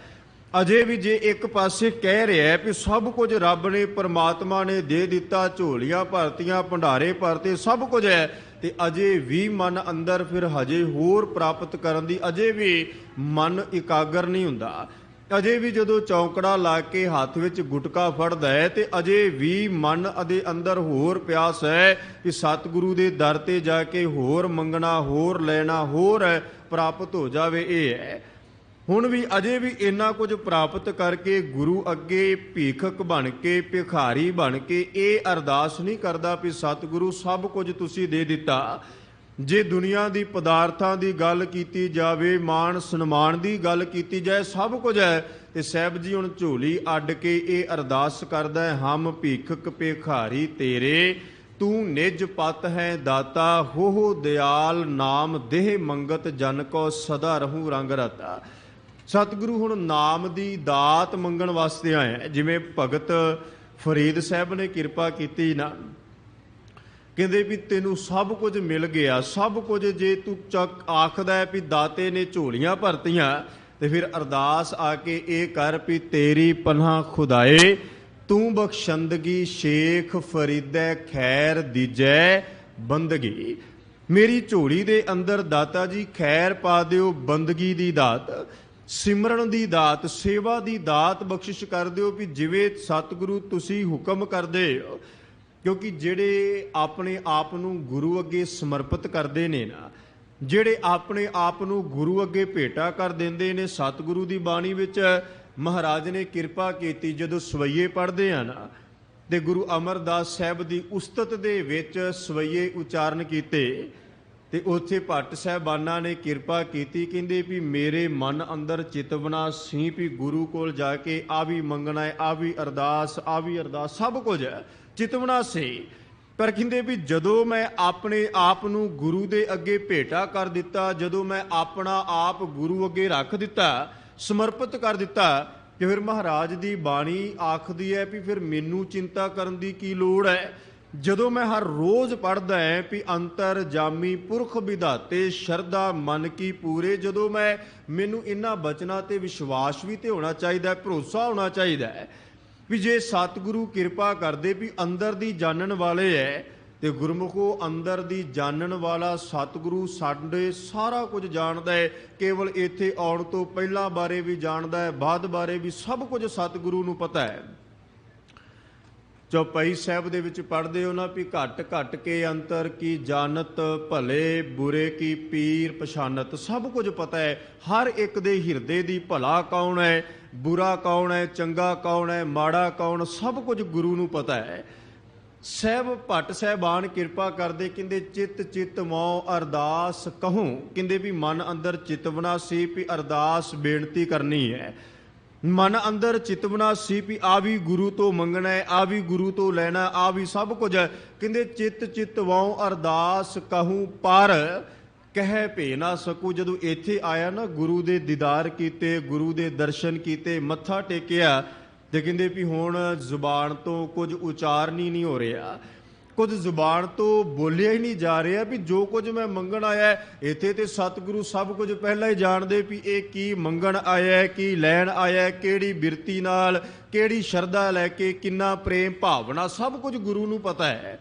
ਅਜੇ ਵੀ ਜੇ ਇੱਕ ਪਾਸੇ ਕਹਿ ਰਿਹਾ ਵੀ ਸਭ ਕੁਝ ਰੱਬ ਨੇ, ਪਰਮਾਤਮਾ ਨੇ ਦੇ ਦਿੱਤਾ, ਝੋਲੀਆਂ ਭਰਤੀਆਂ, ਭੰਡਾਰੇ ਭਰਤੇ, ਸਭ ਕੁਝ ਹੈ, ਤੇ ਅਜੇ ਵੀ ਮਨ ਅੰਦਰ ਫਿਰ ਹਜੇ ਹੋਰ ਪ੍ਰਾਪਤ ਕਰਨ ਦੀ, ਅਜੇ ਵੀ ਮਨ ਇਕਾਗਰ ਨਹੀਂ ਹੁੰਦਾ। ਅਜੇ ਵੀ ਜਦੋਂ ਚੌਂਕੜਾ ਲਾ ਕੇ ਹੱਥ ਵਿੱਚ ਗੁਟਕਾ ਫੜਦਾ ਹੈ ਤੇ ਅਜੇ ਵੀ ਮਨ ਦੇ ਅੰਦਰ ਹੋਰ ਪਿਆਸ ਹੈ ਕਿ ਸਤਿਗੁਰੂ ਦੇ ਦਰ ਤੇ ਜਾ ਕੇ ਹੋਰ ਮੰਗਣਾ, ਹੋਰ ਲੈਣਾ, ਹੋਰ ਪ੍ਰਾਪਤ ਹੋ ਜਾਵੇ। ਇਹ ਹੈ ਹੁਣ ਵੀ ਅਜੇ ਵੀ ਇੰਨਾ ਕੁਝ ਪ੍ਰਾਪਤ ਕਰਕੇ ਗੁਰੂ ਅੱਗੇ ਭੀਖਕ ਬਣ ਕੇ, ਭਿਖਾਰੀ ਬਣ ਕੇ ਇਹ ਅਰਦਾਸ ਨਹੀਂ ਕਰਦਾ ਵੀ ਸਤਿਗੁਰੂ ਸਭ ਕੁਝ ਤੁਸੀਂ ਦੇ ਦਿੱਤਾ। ਜੇ ਦੁਨੀਆ ਦੀ ਪਦਾਰਥਾਂ ਦੀ ਗੱਲ ਕੀਤੀ ਜਾਵੇ, ਮਾਣ ਸਨਮਾਨ ਦੀ ਗੱਲ ਕੀਤੀ ਜਾਏ, ਸਭ ਕੁਝ ਹੈ ਤੇ ਸਾਹਿਬ ਜੀ ਹੁਣ ਝੋਲੀ ਅੱਡ ਕੇ ਇਹ ਅਰਦਾਸ ਕਰਦਾ ਹੈ, ਹਮ ਭੀਖਕ ਭਿਖਾਰੀ ਤੇਰੇ, ਤੂੰ ਨਿਜ ਪਤ ਹੈ ਦਾਤਾ, ਹੋ ਦਿਆਲ ਨਾਮ ਦੇਹ ਮੰਗਤ ਜਨ ਕੋ ਸਦਾ ਰਹੂ ਰੰਗ ਰਤਾ। ਸਤਿਗੁਰੂ ਹੁਣ ਨਾਮ ਦੀ ਦਾਤ ਮੰਗਣ ਵਾਸਤੇ ਆਏ। ਜਿਵੇਂ ਭਗਤ ਫਰੀਦ ਸਾਹਿਬ ਨੇ ਕਿਰਪਾ ਕੀਤੀ ਨਾ, ਕਹਿੰਦੇ ਵੀ ਤੈਨੂੰ ਸਭ ਕੁਝ ਮਿਲ ਗਿਆ, ਸਭ ਕੁਝ ਜੇ ਤੂੰ ਚੱਕ ਆਖਦਾ ਹੈ ਵੀ ਦਾਤੇ ਨੇ ਝੋਲੀਆਂ ਭਰਤੀਆਂ, ਤੇ ਫਿਰ ਅਰਦਾਸ ਆ ਕੇ ਇਹ ਕਰ ਵੀ ਤੇਰੀ ਪਨਾਹ ਖੁਦਾਏ, ਤੂੰ ਬਖਸ਼ੰਦਗੀ ਸ਼ੇਖ ਫਰੀਦੈ ਖੈਰ ਦੀਜੈ ਬੰਦਗੀ। ਮੇਰੀ ਝੋਲੀ ਦੇ ਅੰਦਰ ਦਾਤਾ ਜੀ ਖੈਰ ਪਾ ਦਿਓ, ਬੰਦਗੀ ਦੀ ਦਾਤ, ਸਿਮਰਨ ਦੀ ਦਾਤ, ਸੇਵਾ ਦੀ ਦਾਤ ਬਖਸ਼ਿਸ਼ ਕਰ ਦਿਓ ਵੀ ਜਿਵੇਂ ਸਤਿਗੁਰੂ ਤੁਸੀਂ ਹੁਕਮ ਕਰਦੇ ਹੋ। ਕਿਉਂਕਿ ਜਿਹੜੇ ਆਪਣੇ ਆਪ ਨੂੰ ਗੁਰੂ ਅੱਗੇ ਸਮਰਪਿਤ ਕਰਦੇ ਨੇ ਨਾ, ਜਿਹੜੇ ਆਪਣੇ ਆਪ ਨੂੰ ਗੁਰੂ ਅੱਗੇ ਭੇਟਾ ਕਰ ਦਿੰਦੇ ਨੇ, ਸਤਿਗੁਰੂ ਦੀ ਬਾਣੀ ਵਿੱਚ ਮਹਾਰਾਜ ਨੇ ਕਿਰਪਾ ਕੀਤੀ, ਜਦੋਂ ਸਵਈਏ ਪੜ੍ਹਦੇ ਆ ਨਾ ਤੇ ਗੁਰੂ ਅਮਰਦਾਸ ਸਾਹਿਬ ਦੀ ਉਸਤਤ ਦੇ ਵਿੱਚ ਸਵਈਏ ਉਚਾਰਨ ਕੀਤੇ ਤੇ ਉੱਥੇ ਭੱਟ ਸਾਹਿਬਾਨਾਂ ਨੇ ਕਿਰਪਾ ਕੀਤੀ, ਕਹਿੰਦੇ ਵੀ ਮੇਰੇ ਮਨ ਅੰਦਰ ਚਿਤਵਨਾ ਸੀ ਵੀ ਗੁਰੂ ਕੋਲ ਜਾ ਕੇ ਆ ਵੀ ਮੰਗਣਾ ਹੈ, ਆ ਵੀ ਅਰਦਾਸ, ਆ ਵੀ ਅਰਦਾਸ, ਸਭ ਕੁਝ ਚਿਤਵਨਾ ਸੀ। ਪਰ ਕਹਿੰਦੇ ਵੀ ਜਦੋਂ ਮੈਂ ਆਪਣੇ ਆਪ ਨੂੰ ਗੁਰੂ ਦੇ ਅੱਗੇ ਭੇਟਾ ਕਰ ਦਿੱਤਾ, ਜਦੋਂ ਮੈਂ ਆਪਣਾ ਆਪ ਗੁਰੂ ਅੱਗੇ ਰੱਖ ਦਿੱਤਾ, ਸਮਰਪਿਤ ਕਰ ਦਿੱਤਾ, ਕਿ ਫਿਰ ਮਹਾਰਾਜ ਦੀ ਬਾਣੀ ਆਖਦੀ ਹੈ ਵੀ ਫਿਰ ਮੈਨੂੰ ਚਿੰਤਾ ਕਰਨ ਦੀ ਕੀ ਲੋੜ ਹੈ। ਜਦੋਂ ਮੈਂ ਹਰ ਰੋਜ਼ ਪੜ੍ਹਦਾ ਹੈ ਵੀ ਅੰਤਰ ਜਾਮੀ ਪੁਰਖ ਵਿਧਾਤੇ ਸ਼ਰਧਾ ਮਨ ਕੀ ਪੂਰੇ, ਜਦੋਂ ਮੈਨੂੰ ਇਹਨਾਂ ਬਚਨਾਂ ਤੇ ਵਿਸ਼ਵਾਸ ਵੀ ਤੇ ਹੋਣਾ ਚਾਹੀਦਾ, ਭਰੋਸਾ ਹੋਣਾ ਚਾਹੀਦਾ ਹੈ ਵੀ ਜੇ ਸਤਿਗੁਰੂ ਕਿਰਪਾ ਕਰਦੇ ਵੀ ਅੰਦਰ ਦੀ ਜਾਣਨ ਵਾਲੇ ਹੈ, ਤੇ ਗੁਰਮੁਖੋ ਅੰਦਰ ਦੀ ਜਾਣਨ ਵਾਲਾ ਸਤਿਗੁਰੂ ਸਾਡੇ ਸਾਰਾ ਕੁਝ ਜਾਣਦਾ ਹੈ। ਕੇਵਲ ਇੱਥੇ ਆਉਣ ਤੋਂ ਪਹਿਲਾਂ ਬਾਰੇ ਵੀ ਜਾਣਦਾ ਹੈ, ਬਾਅਦ ਬਾਰੇ ਵੀ, ਸਭ ਕੁਝ ਸਤਿਗੁਰੂ ਨੂੰ ਪਤਾ ਹੈ। ਚੌਪਈ ਸਾਹਿਬ ਦੇ ਵਿੱਚ ਪੜ੍ਹਦੇ ਹੋ ਨਾ ਵੀ ਘਟ ਘਟ ਕੇ ਅੰਤਰ ਕੀ ਜਾਣਤ, ਭਲੇ ਬੁਰੇ ਕੀ ਪੀਰ ਪਛਾਨਤ। ਸਭ ਕੁਝ ਪਤਾ ਹੈ, ਹਰ ਇੱਕ ਦੇ ਹਿਰਦੇ ਦੀ ਭਲਾ ਕੌਣ ਹੈ, ਬੁਰਾ ਕੌਣ ਹੈ, ਚੰਗਾ ਕੌਣ ਹੈ, ਮਾੜਾ ਕੌਣ, ਸਭ ਕੁਝ ਗੁਰੂ ਨੂੰ ਪਤਾ ਹੈ। ਸਾਹਿਬ ਭੱਟ ਸਾਹਿਬਾਨ ਕਿਰਪਾ ਕਰਦੇ, ਕਹਿੰਦੇ ਚਿੱਤ ਚਿੱਤ ਮੋ ਅਰਦਾਸ ਕਹੂੰ, ਕਹਿੰਦੇ ਵੀ ਮਨ ਅੰਦਰ ਚਿਤਵਨਾ ਸੀ ਵੀ ਅਰਦਾਸ ਬੇਨਤੀ ਕਰਨੀ ਹੈ, ਮਨ ਅੰਦਰ ਚਿਤਵਨਾ ਸੀ ਵੀ ਆ ਵੀ ਗੁਰੂ ਤੋਂ ਮੰਗਣਾ ਹੈ, ਆ ਵੀ ਗੁਰੂ ਤੋਂ ਲੈਣਾ, ਆ ਵੀ ਸਭ ਕੁਝ ਹੈ। ਕਹਿੰਦੇ ਚਿੱਤ ਚਿੱਤ ਵਾਉ ਅਰਦਾਸ ਕਹੂੰ ਪਰ ਕਹਿ ਭੇ ਨਾ ਸਕੂ। ਜਦੋਂ ਇੱਥੇ ਆਇਆ ਨਾ, ਗੁਰੂ ਦੇ ਦੀਦਾਰ ਕੀਤੇ, ਗੁਰੂ ਦੇ ਦਰਸ਼ਨ ਕੀਤੇ, ਮੱਥਾ ਟੇਕਿਆ, ਤੇ ਕਹਿੰਦੇ ਵੀ ਹੁਣ ਜ਼ੁਬਾਨ ਤੋਂ ਕੁਝ ਉਚਾਰਨ ਹੀ ਨਹੀਂ ਹੋ ਰਿਹਾ, ਕੁਝ ਜ਼ੁਬਾਨ ਤੋਂ ਬੋਲਿਆ ਹੀ ਨਹੀਂ ਜਾ ਰਿਹਾ ਵੀ ਜੋ ਕੁਝ ਮੈਂ ਮੰਗਣ ਆਇਆ। ਇੱਥੇ ਤੇ ਸਤਿਗੁਰੂ ਸਭ ਕੁਝ ਪਹਿਲਾਂ ਹੀ ਜਾਣਦੇ ਵੀ ਇਹ ਕੀ ਮੰਗਣ ਆਇਆ, ਕੀ ਲੈਣ ਆਇਆ, ਕਿਹੜੀ ਬਿਰਤੀ ਨਾਲ, ਕਿਹੜੀ ਸ਼ਰਧਾ ਲੈ ਕੇ, ਕਿੰਨਾ ਪ੍ਰੇਮ ਭਾਵਨਾ, ਸਭ ਕੁਝ ਗੁਰੂ ਨੂੰ ਪਤਾ ਹੈ।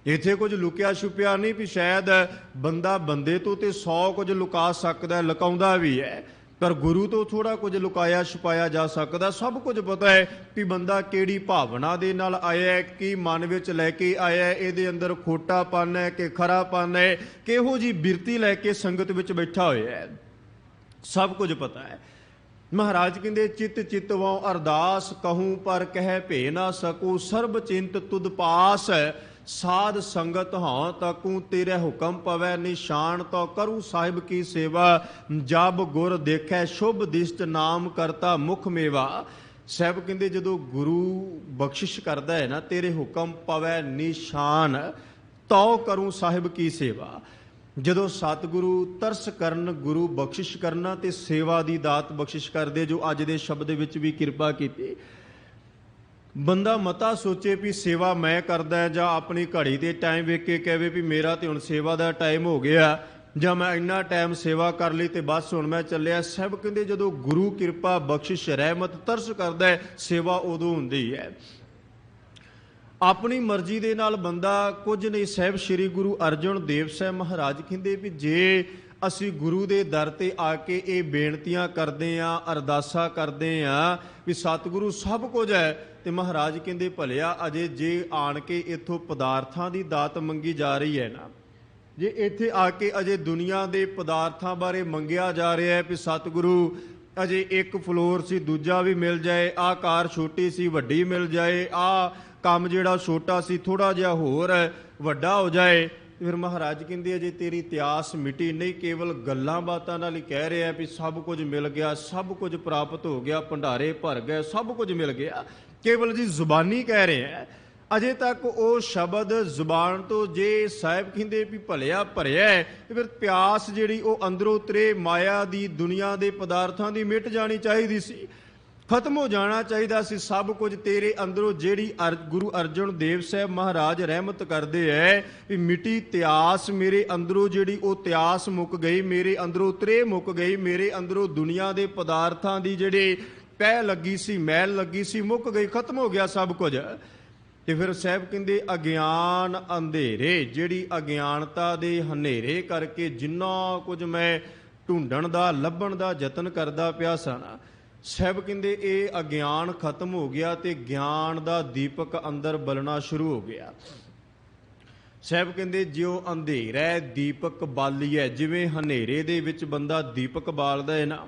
ਇੱਥੇ ਕੁਝ ਲੁਕਿਆ ਛੁਪਿਆ ਨਹੀਂ ਵੀ ਸ਼ਾਇਦ ਬੰਦਾ ਬੰਦੇ ਤੋਂ ਤੇ 100 ਕੁਝ ਲੁਕਾ ਸਕਦਾ, ਲੁਕਾਉਂਦਾ ਵੀ ਹੈ, ਪਰ ਗੁਰੂ ਤੋਂ ਥੋੜਾ ਕੁਝ ਲੁਕਾਇਆ ਛੁਪਾਇਆ ਜਾ ਸਕਦਾ। ਸਭ ਕੁਝ ਪਤਾ ਹੈ ਵੀ ਬੰਦਾ ਕਿਹੜੀ ਭਾਵਨਾ ਦੇ ਨਾਲ ਆਇਆ ਹੈ, ਕੀ ਮਨ ਵਿੱਚ ਲੈ ਕੇ ਆਇਆ ਹੈ, ਇਹਦੇ ਅੰਦਰ ਖੋਟਾਪਨ ਹੈ ਕਿ ਖਰਾਪਨ ਹੈ, ਕਿਹੋ ਜੀ ਬਿਰਤੀ ਲੈ ਕੇ ਸੰਗਤ ਵਿੱਚ ਬੈਠਾ ਹੋਇਆ ਹੈ, ਸਭ ਕੁਝ ਪਤਾ ਹੈ। ਮਹਾਰਾਜ ਕਹਿੰਦੇ ਚਿੱਤ ਚਿੱਤ ਵਾਉ ਅਰਦਾਸ ਕਹੂੰ ਪਰ ਕਹਿ ਭੇ ਨਾ ਸਕੂ, ਸਰਬ ਚਿੰਤ ਤੁਧ ਪਾਸ ਸਾਧ ਸੰਗਤ ਹਾਂ ਤਕੂ, ਤੇਰੇ ਹੁਕਮ ਪਵੈ ਨਿਸ਼ਾਨ ਤੋ ਕਰੂ ਸਾਹਿਬ ਕੀ ਸੇਵਾ, ਜਬ ਗੁਰ ਦੇਖੈ ਸ਼ੁਭ ਦਿਸ਼ਟ ਨਾਮ ਕਰਤਾ ਮੁਖ ਮੇਵਾ। ਸਾਹਿਬ ਕਹਿੰਦੇ ਜਦੋਂ ਗੁਰੂ ਬਖਸ਼ਿਸ਼ ਕਰਦਾ ਹੈ ਨਾ, ਤੇਰੇ ਹੁਕਮ ਪਵੈ ਨਿਸ਼ਾਨ ਤੋ ਕਰੂ ਸਾਹਿਬ ਕੀ ਸੇਵਾ। ਜਦੋਂ ਸਤਿਗੁਰੂ ਤਰਸ ਕਰਨ, ਗੁਰੂ ਬਖਸ਼ਿਸ਼ ਕਰਨਾ ਤੇ ਸੇਵਾ ਦੀ ਦਾਤ ਬਖਸ਼ਿਸ਼ ਕਰਦੇ, ਜੋ ਅੱਜ ਦੇ ਸ਼ਬਦ ਵਿੱਚ ਵੀ ਕਿਰਪਾ ਕੀਤੀ। ਬੰਦਾ ਮਤਾ ਸੋਚੇ ਵੀ ਸੇਵਾ ਮੈਂ ਕਰਦਾ, ਜਾਂ ਆਪਣੀ ਘੜੀ ਦੇ ਟਾਈਮ ਵੇਖ ਕੇ ਕਹੇ ਵੀ ਮੇਰਾ ਤੇ ਹੁਣ ਸੇਵਾ ਦਾ ਟਾਈਮ ਹੋ ਗਿਆ, ਜਾਂ ਮੈਂ ਇੰਨਾ ਟਾਈਮ ਸੇਵਾ ਕਰ ਲਈ ਤੇ ਬਸ ਹੁਣ ਮੈਂ ਚੱਲਿਆ। ਸਭ ਕਹਿੰਦੇ ਜਦੋਂ ਗੁਰੂ ਕਿਰਪਾ ਬਖਸ਼ਿਸ਼ ਰਹਿਮਤ ਤਰਸ ਕਰਦਾ ਹੈ, ਸੇਵਾ ਉਦੋਂ ਹੁੰਦੀ ਹੈ। ਆਪਣੀ ਮਰਜ਼ੀ ਦੇ ਨਾਲ ਬੰਦਾ ਕੁਝ ਨਹੀਂ। ਸਾਹਿਬ ਸ੍ਰੀ ਗੁਰੂ ਅਰਜਨ ਦੇਵ ਸਾਹਿਬ ਮਹਾਰਾਜ ਕਹਿੰਦੇ ਵੀ ਜੇ ਅਸੀਂ ਗੁਰੂ ਦੇ ਦਰ ਤੇ ਆ ਕੇ ਇਹ ਬੇਨਤੀਆਂ ਕਰਦੇ ਆਂ, ਅਰਦਾਸਾਂ ਕਰਦੇ ਆਂ ਵੀ ਸਤਿਗੁਰੂ ਸਭ ਕੁਝ ਹੈ। ਤੇ ਮਹਾਰਾਜ ਕਹਿੰਦੇ ਭਲਿਆ ਅਜੇ ਜੇ ਆਣ ਕੇ ਇੱਥੋਂ ਪਦਾਰਥਾਂ ਦੀ ਦਾਤ ਮੰਗੀ ਜਾ ਰਹੀ ਹੈ ਨਾ, ਜੇ ਇੱਥੇ ਆ ਕੇ ਅਜੇ ਦੁਨੀਆ ਦੇ ਪਦਾਰਥਾਂ ਬਾਰੇ ਮੰਗਿਆ ਜਾ ਰਿਹਾ ਹੈ ਵੀ ਸਤਿਗੁਰੂ ਅਜੇ ਇੱਕ ਫਲੋਰ ਸੀ ਦੂਜਾ ਵੀ ਮਿਲ ਜਾਏ, ਆਹ ਕਾਰ ਛੋਟੀ ਸੀ ਵੱਡੀ ਮਿਲ ਜਾਏ, ਆਹ ਕੰਮ ਜਿਹੜਾ ਛੋਟਾ ਸੀ ਥੋੜਾ ਜਿਹਾ ਹੋਰ ਵੱਡਾ ਹੋ ਜਾਏ, ਫਿਰ ਮਹਾਰਾਜ ਕਹਿੰਦੇ ਅਜੇ ਤੇਰੀ ਤਿਆਸ ਮਿਟੀ ਨਹੀਂ। ਕੇਵਲ ਗੱਲਾਂ ਬਾਤਾਂ ਨਾਲ ਹੀ ਕਹਿ ਰਿਹਾ ਵੀ ਸਭ ਕੁਝ ਮਿਲ ਗਿਆ, ਸਭ ਕੁਝ ਪ੍ਰਾਪਤ ਹੋ ਗਿਆ, ਭੰਡਾਰੇ ਭਰ ਗਏ, ਸਭ ਕੁਝ ਮਿਲ ਗਿਆ, ਕੇਵਲ ਜੀ ਜ਼ੁਬਾਨੀ ਕਹਿ ਰਿਹਾ। ਅਜੇ ਤੱਕ ਉਹ ਸ਼ਬਦ ਜ਼ੁਬਾਨ ਤੋਂ ਜੇ ਸਾਹਿਬ ਕਹਿੰਦੇ ਵੀ ਭਲਿਆ ਭਰਿਆ ਤੇ ਫਿਰ ਪਿਆਸ ਜਿਹੜੀ ਉਹ ਅੰਦਰੋਂ ਉਤਰੇ ਮਾਇਆ ਦੀ ਦੁਨੀਆ ਦੇ ਪਦਾਰਥਾਂ ਦੀ ਮਿਟ ਜਾਣੀ ਚਾਹੀਦੀ ਸੀ, ਖਤਮ ਹੋ ਜਾਣਾ ਚਾਹੀਦਾ ਸੀ ਸਭ ਕੁਝ ਤੇਰੇ ਅੰਦਰੋਂ। ਜਿਹੜੀ ਗੁਰੂ ਅਰਜਨ ਦੇਵ ਸਾਹਿਬ ਮਹਾਰਾਜ ਰਹਿਮਤ ਕਰਦੇ ਹੈ ਵੀ ਮਿੱਟੀ ਤਿਆਸ ਮੇਰੇ ਅੰਦਰੋਂ, ਜਿਹੜੀ ਉਹ ਤਿਆਸ ਮੁੱਕ ਗਈ ਮੇਰੇ ਅੰਦਰੋਂ, ਉਤਰੇ ਮੁੱਕ ਗਈ ਮੇਰੇ ਅੰਦਰੋਂ, ਦੁਨੀਆ ਦੇ ਪਦਾਰਥਾਂ ਦੀ ਜਿਹੜੇ ਪਹਿ ਲੱਗੀ ਸੀ ਮੈਲ ਲੱਗੀ ਸੀ ਮੁੱਕ ਗਈ, ਖਤਮ ਹੋ ਗਿਆ ਸਭ ਕੁਝ। ਤੇ ਫਿਰ ਸਾਹਿਬ ਕਹਿੰਦੇ ਅਗਿਆਨ ਅੰਧੇਰੇ, ਜਿਹੜੀ ਅਗਿਆਨਤਾ ਦੇ ਹਨੇਰੇ ਕਰਕੇ ਜਿੰਨਾ ਕੁਝ ਮੈਂ ਢੂੰਡਣ ਦਾ ਲੱਭਣ ਦਾ ਯਤਨ ਕਰਦਾ ਪਿਆ ਸਾਂ, ਸਾਹਿਬ ਕਹਿੰਦੇ ਇਹ ਅਗਿਆਨ ਖਤਮ ਹੋ ਗਿਆ ਤੇ ਗਿਆਨ ਦਾ ਦੀਪਕ ਅੰਦਰ ਬਲਣਾ ਸ਼ੁਰੂ ਹੋ ਗਿਆ। ਸਾਹਿਬ ਕਹਿੰਦੇ ਜਿਉ ਅੰਧੇਰਾ ਦੀਪਕ ਬਾਲੀਐ, ਜਿਵੇਂ ਹਨੇਰੇ ਦੇ ਵਿੱਚ ਬੰਦਾ ਦੀਪਕ ਬਾਲਦਾ ਹੈ ਨਾ,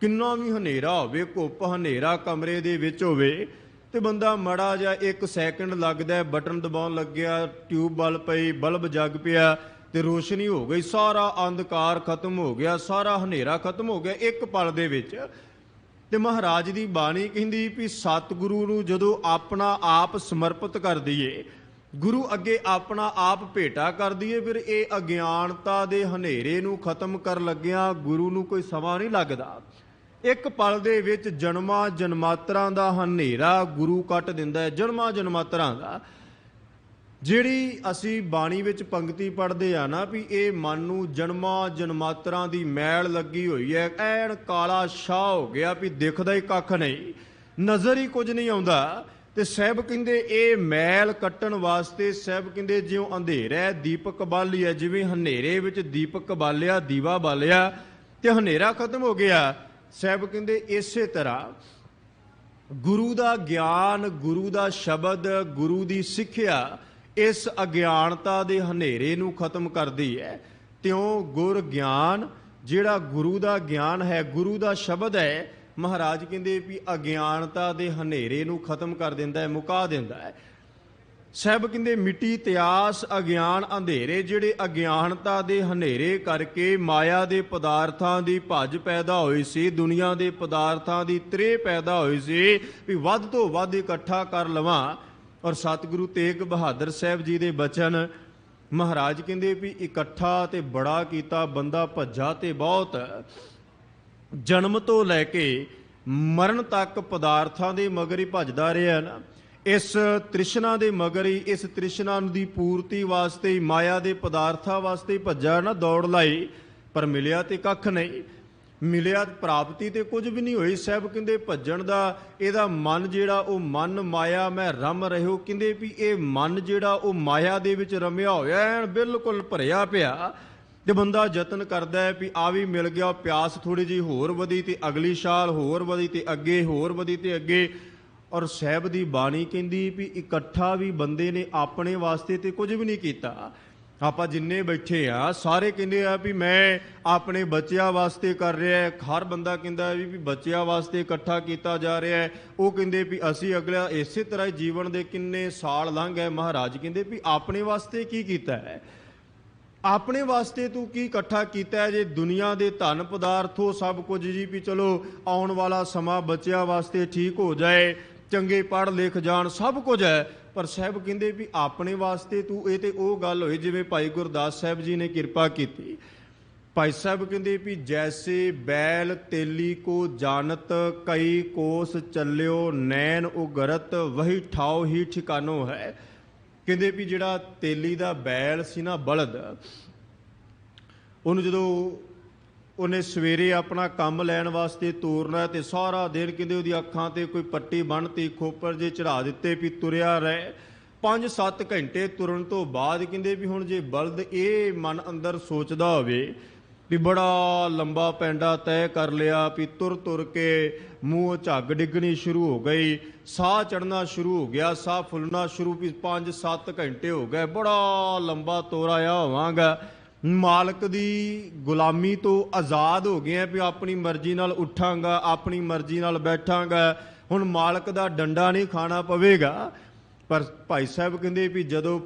ਕਿੰਨਾ ਵੀ ਹਨੇਰਾ ਹੋਵੇ, ਘੁੱਪ ਹਨੇਰਾ ਕਮਰੇ ਦੇ ਵਿੱਚ ਹੋਵੇ ਤੇ ਬੰਦਾ ਮੜਾ ਜਿਹਾ 1 ਸੈਕਿੰਡ ਲੱਗਦਾ, ਬਟਨ ਦਬਾਉਣ ਲੱਗਿਆ, ਟਿਊਬ ਬਲ ਪਈ, ਬਲਬ ਜਗ ਪਿਆ ਤੇ ਰੋਸ਼ਨੀ ਹੋ ਗਈ, ਸਾਰਾ ਅੰਧਕਾਰ ਖਤਮ ਹੋ ਗਿਆ, ਸਾਰਾ ਹਨੇਰਾ ਖਤਮ ਹੋ ਗਿਆ ਇੱਕ ਪਲ ਦੇ ਵਿੱਚ। ਤੇ ਮਹਾਰਾਜ ਦੀ ਬਾਣੀ ਕਹਿੰਦੀ ਵੀ ਸਤਿਗੁਰੂ ਨੂੰ ਜਦੋਂ ਆਪਣਾ ਆਪ ਸਮਰਪਿਤ ਕਰ ਦਈਏ, ਗੁਰੂ ਅੱਗੇ ਆਪਣਾ ਆਪ ਭੇਟਾ ਕਰ ਦਈਏ, ਫਿਰ ਇਹ ਅਗਿਆਨਤਾ ਦੇ ਹਨੇਰੇ ਨੂੰ ਖਤਮ ਕਰਨ ਲੱਗਿਆ ਗੁਰੂ ਨੂੰ ਕੋਈ ਸਮਾਂ ਨਹੀਂ ਲੱਗਦਾ। ਇੱਕ ਪਲ ਦੇ ਵਿੱਚ ਜਨਮਾਂ ਜਨਮਾਤਰਾਂ ਦਾ ਹਨੇਰਾ ਗੁਰੂ ਕੱਟ ਦਿੰਦਾ ਹੈ, ਜਨਮਾਂ ਜਨਮਾਤਰਾਂ ਦਾ। ਜਿਹੜੀ ਅਸੀਂ ਬਾਣੀ ਵਿੱਚ ਪੰਕਤੀ ਪੜ੍ਹਦੇ ਆ ਨਾ ਵੀ ਇਹ ਮਨ ਨੂੰ ਜਨਮਾਂ ਜਨਮਾਤਰਾਂ ਦੀ ਮੈਲ ਲੱਗੀ ਹੋਈ ਹੈ, ਐਨ ਕਾਲਾ ਸ਼ਾਹ ਹੋ ਗਿਆ ਵੀ ਦਿਖਦਾ ਹੀ ਕੱਖ ਨਹੀਂ, ਨਜ਼ਰ ਹੀ ਕੁਝ ਨਹੀਂ ਆਉਂਦਾ। ਤੇ ਸਾਹਿਬ ਕਹਿੰਦੇ ਇਹ ਮੈਲ ਕੱਟਣ ਵਾਸਤੇ ਸਾਹਿਬ ਕਹਿੰਦੇ ਜਿਉਂ ਅੰਧੇਰਾ ਦੀਪਕ ਬਾਲੀਆ, ਜਿਵੇਂ ਹਨੇਰੇ ਵਿੱਚ ਦੀਪਕ ਬਾਲਿਆ, ਦੀਵਾ ਬਾਲਿਆ ਤੇ ਹਨੇਰਾ ਖਤਮ ਹੋ ਗਿਆ। ਸਾਹਿਬ ਕਹਿੰਦੇ ਇਸੇ ਤਰ੍ਹਾਂ ਗੁਰੂ ਦਾ ਗਿਆਨ, ਗੁਰੂ ਦਾ ਸ਼ਬਦ, ਗੁਰੂ ਦੀ ਸਿੱਖਿਆ ਇਸ ਅਗਿਆਨਤਾ ਦੇ ਹਨੇਰੇ ਨੂੰ ਖਤਮ ਕਰਦੀ ਹੈ। ਤਿਉਂ ਗੁਰ ਗਿਆਨ, ਜਿਹੜਾ ਗੁਰੂ ਦਾ ਗਿਆਨ ਹੈ, ਗੁਰੂ ਦਾ ਸ਼ਬਦ ਹੈ, ਮਹਾਰਾਜ ਕਹਿੰਦੇ ਵੀ ਅਗਿਆਨਤਾ ਦੇ ਹਨੇਰੇ ਨੂੰ ਖਤਮ ਕਰ ਦਿੰਦਾ ਹੈ, ਮੁਕਾ ਦਿੰਦਾ ਹੈ। ਸਾਹਿਬ ਕਹਿੰਦੇ ਮਿੱਟੀ ਤਿਆਸ ਅਗਿਆਨ ਅੰਧੇਰੇ, ਜਿਹੜੇ ਅਗਿਆਨਤਾ ਦੇ ਹਨੇਰੇ ਕਰਕੇ ਮਾਇਆ ਦੇ ਪਦਾਰਥਾਂ ਦੀ ਭੱਜ ਪੈਦਾ ਹੋਈ ਸੀ, ਦੁਨੀਆ ਦੇ ਪਦਾਰਥਾਂ ਦੀ ਤ੍ਰੇਹ ਪੈਦਾ ਹੋਈ ਸੀ ਵੀ ਵੱਧ ਤੋਂ ਵੱਧ ਇਕੱਠਾ ਕਰ ਲਵਾਂ। ਔਰ ਸਤਿਗੁਰੂ ਤੇਗ ਬਹਾਦਰ ਸਾਹਿਬ ਜੀ ਦੇ ਬਚਨ, ਮਹਾਰਾਜ ਕਹਿੰਦੇ ਵੀ ਇਕੱਠਾ ਤੇ ਬੜਾ ਕੀਤਾ, ਬੰਦਾ ਭੱਜਾ ਤੇ ਬਹੁਤ। ਜਨਮ ਤੋਂ ਲੈ ਕੇ ਮਰਨ ਤੱਕ ਪਦਾਰਥਾਂ ਦੇ ਮਗਰ ਹੀ ਭੱਜਦਾ ਰਿਹਾ ਨਾ, ਇਸ ਤ੍ਰਿਸ਼ਨਾ ਦੇ ਮਗਰ ਹੀ, ਇਸ ਤ੍ਰਿਸ਼ਨਾ ਦੀ ਪੂਰਤੀ ਵਾਸਤੇ ਹੀ, ਮਾਇਆ ਦੇ ਪਦਾਰਥਾਂ ਵਾਸਤੇ ਹੀ ਭੱਜਾ ਨਾ, ਦੌੜ ਲਾਈ, ਪਰ ਮਿਲਿਆ ਤੇ ਕੱਖ ਨਹੀਂ, ਮਿਲਿਆ ਪ੍ਰਾਪਤੀ ਤੇ ਕੁਝ ਵੀ ਨਹੀਂ ਹੋਈ। ਸਾਹਿਬ ਕਹਿੰਦੇ ਭੱਜਣ ਦਾ ਇਹਦਾ ਮਨ ਜਿਹੜਾ ਉਹ ਮਨ ਮਾਇਆ ਮੈਂ ਰਮ ਰਹਿਓ, ਕਹਿੰਦੇ ਵੀ ਇਹ ਮਨ ਜਿਹੜਾ ਉਹ ਮਾਇਆ ਦੇ ਵਿੱਚ ਰਮਿਆ ਹੋਇਆ ਐਨ ਬਿਲਕੁਲ ਭਰਿਆ ਪਿਆ। ਤੇ ਬੰਦਾ ਯਤਨ ਕਰਦਾ ਹੈ ਵੀ ਆ ਵੀ ਮਿਲ ਗਿਆ, ਪਿਆਸ ਥੋੜੀ ਜਿਹੀ ਹੋਰ ਵਧੀ ਤੇ ਅਗਲੀ ਛਾਲ ਹੋਰ ਵਧੀ ਤੇ ਅੱਗੇ ਹੋਰ ਵਧੀ ਤੇ ਅੱਗੇ। ਔਰ ਸਾਹਿਬ ਦੀ ਬਾਣੀ ਕਹਿੰਦੀ ਵੀ ਇਕੱਠਾ ਵੀ ਬੰਦੇ ਨੇ ਆਪਣੇ ਵਾਸਤੇ ਤੇ ਕੁਝ ਵੀ ਨਹੀਂ ਕੀਤਾ। ਆਪਾਂ ਜਿੰਨੇ ਬੈਠੇ ਆ ਸਾਰੇ ਕਹਿੰਦੇ ਆ ਵੀ ਮੈਂ ਆਪਣੇ ਬੱਚਿਆਂ ਵਾਸਤੇ ਕਰ ਰਿਹਾ, ਹਰ ਬੰਦਾ ਕਹਿੰਦਾ ਵੀ ਬੱਚਿਆਂ ਵਾਸਤੇ ਇਕੱਠਾ ਕੀਤਾ ਜਾ ਰਿਹਾ। ਉਹ ਕਹਿੰਦੇ ਵੀ ਅਸੀਂ ਅਗਲਾ ਇਸੇ ਤਰ੍ਹਾਂ ਹੀ ਜੀਵਨ ਦੇ ਕਿੰਨੇ ਸਾਲ ਲੰਘ ਗਏ। ਮਹਾਰਾਜ ਕਹਿੰਦੇ ਵੀ ਆਪਣੇ ਵਾਸਤੇ ਕੀ ਕੀਤਾ ਹੈ, ਆਪਣੇ ਵਾਸਤੇ ਤੂੰ ਕੀ ਇਕੱਠਾ ਕੀਤਾ ਹੈ? ਜੇ ਦੁਨੀਆ ਦੇ ਧਨ ਪਦਾਰਥੋਂ ਸਭ ਕੁਝ ਜੀ ਵੀ ਚਲੋ ਆਉਣ ਵਾਲਾ ਸਮਾਂ ਬੱਚਿਆਂ ਵਾਸਤੇ ਠੀਕ ਹੋ ਜਾਏ, ਚੰਗੇ ਪੜ੍ਹ ਲਿਖ ਜਾਣ, ਸਭ ਕੁਝ ਹੈ, ਪਰ ਸਾਹਿਬ ਕਹਿੰਦੇ ਵੀ ਆਪਣੇ ਵਾਸਤੇ ਤੂੰ, ਇਹ ਤੇ ਉਹ ਗੱਲ ਹੋਈ ਜਿਵੇਂ ਭਾਈ ਗੁਰਦਾਸ ਸਾਹਿਬ ਜੀ ਨੇ ਕਿਰਪਾ ਕੀਤੀ। ਭਾਈ ਸਾਹਿਬ ਕਹਿੰਦੇ ਵੀ ਜੈਸੇ ਬੈਲ ਤੇਲੀ ਕੋ ਜਾਣਤ, ਕਈ ਕੋਸ ਚੱਲਿਓ ਨੈਣ ਉਗਰਤ, ਵਹੀ ਠਾਓ ਹੀ ਠਿਕਾਨੋ ਹੈ। ਕਹਿੰਦੇ ਵੀ ਜਿਹੜਾ ਤੇਲੀ ਦਾ ਬੈਲ ਸੀ ਨਾ, ਬਲਦ, ਉਹਨੂੰ ਜਦੋਂ ਉਹਨੇ ਸਵੇਰੇ ਆਪਣਾ ਕੰਮ ਲੈਣ ਵਾਸਤੇ ਤੋਰਨਾ ਤੇ ਸਾਰਾ ਦਿਨ ਕਹਿੰਦੇ ਉਹਦੀ ਅੱਖਾਂ ਤੇ ਕੋਈ ਪੱਟੀ ਬੰਨ੍ਹਤੀ, ਖੋਪਰ ਜੇ ਚੜਾ ਦਿੱਤੇ ਵੀ ਤੁਰਿਆ ਰਹੇ। 5-7 ਘੰਟੇ ਤੁਰਨ ਤੋਂ ਬਾਅਦ ਕਹਿੰਦੇ ਵੀ ਹੁਣ ਜੇ ਬਲਦ ਇਹ ਮਨ ਅੰਦਰ ਸੋਚਦਾ ਹੋਵੇ ਵੀ ਬੜਾ ਲੰਬਾ ਪੈਂਡਾ ਤੈਅ ਕਰ ਲਿਆ, ਵੀ ਤੁਰ ਤੁਰ ਕੇ ਮੂੰਹ ਝੱਗ ਡਿੱਗਣੀ ਸ਼ੁਰੂ ਹੋ ਗਈ, ਸਾਹ ਚੜ੍ਹਨਾ ਸ਼ੁਰੂ ਹੋ ਗਿਆ, ਸਾਹ ਫੁੱਲਣਾ ਸ਼ੁਰੂ, ਵੀ 5-7 ਘੰਟੇ ਹੋ ਗਏ, ਬੜਾ ਲੰਬਾ ਤੋਰਾ ਆ ਹੋਵਾਂਗਾ, ਮਾਲਕ ਦੀ ਗੁਲਾਮੀ ਤੋਂ ਆਜ਼ਾਦ ਹੋ ਗਏ ਆ, ਵੀ ਆਪਣੀ ਮਰਜ਼ੀ ਨਾਲ ਉੱਠਾਂਗਾ, ਆਪਣੀ ਮਰਜ਼ੀ ਨਾਲ ਬੈਠਾਂਗਾ, ਹੁਣ ਮਾਲਕ ਦਾ ਡੰਡਾ ਨਹੀਂ ਖਾਣਾ ਪਵੇਗਾ। ਪਰ ਭਾਈ ਸਾਹਿਬ ਕਹਿੰਦੇ ਵੀ ਜਦੋਂ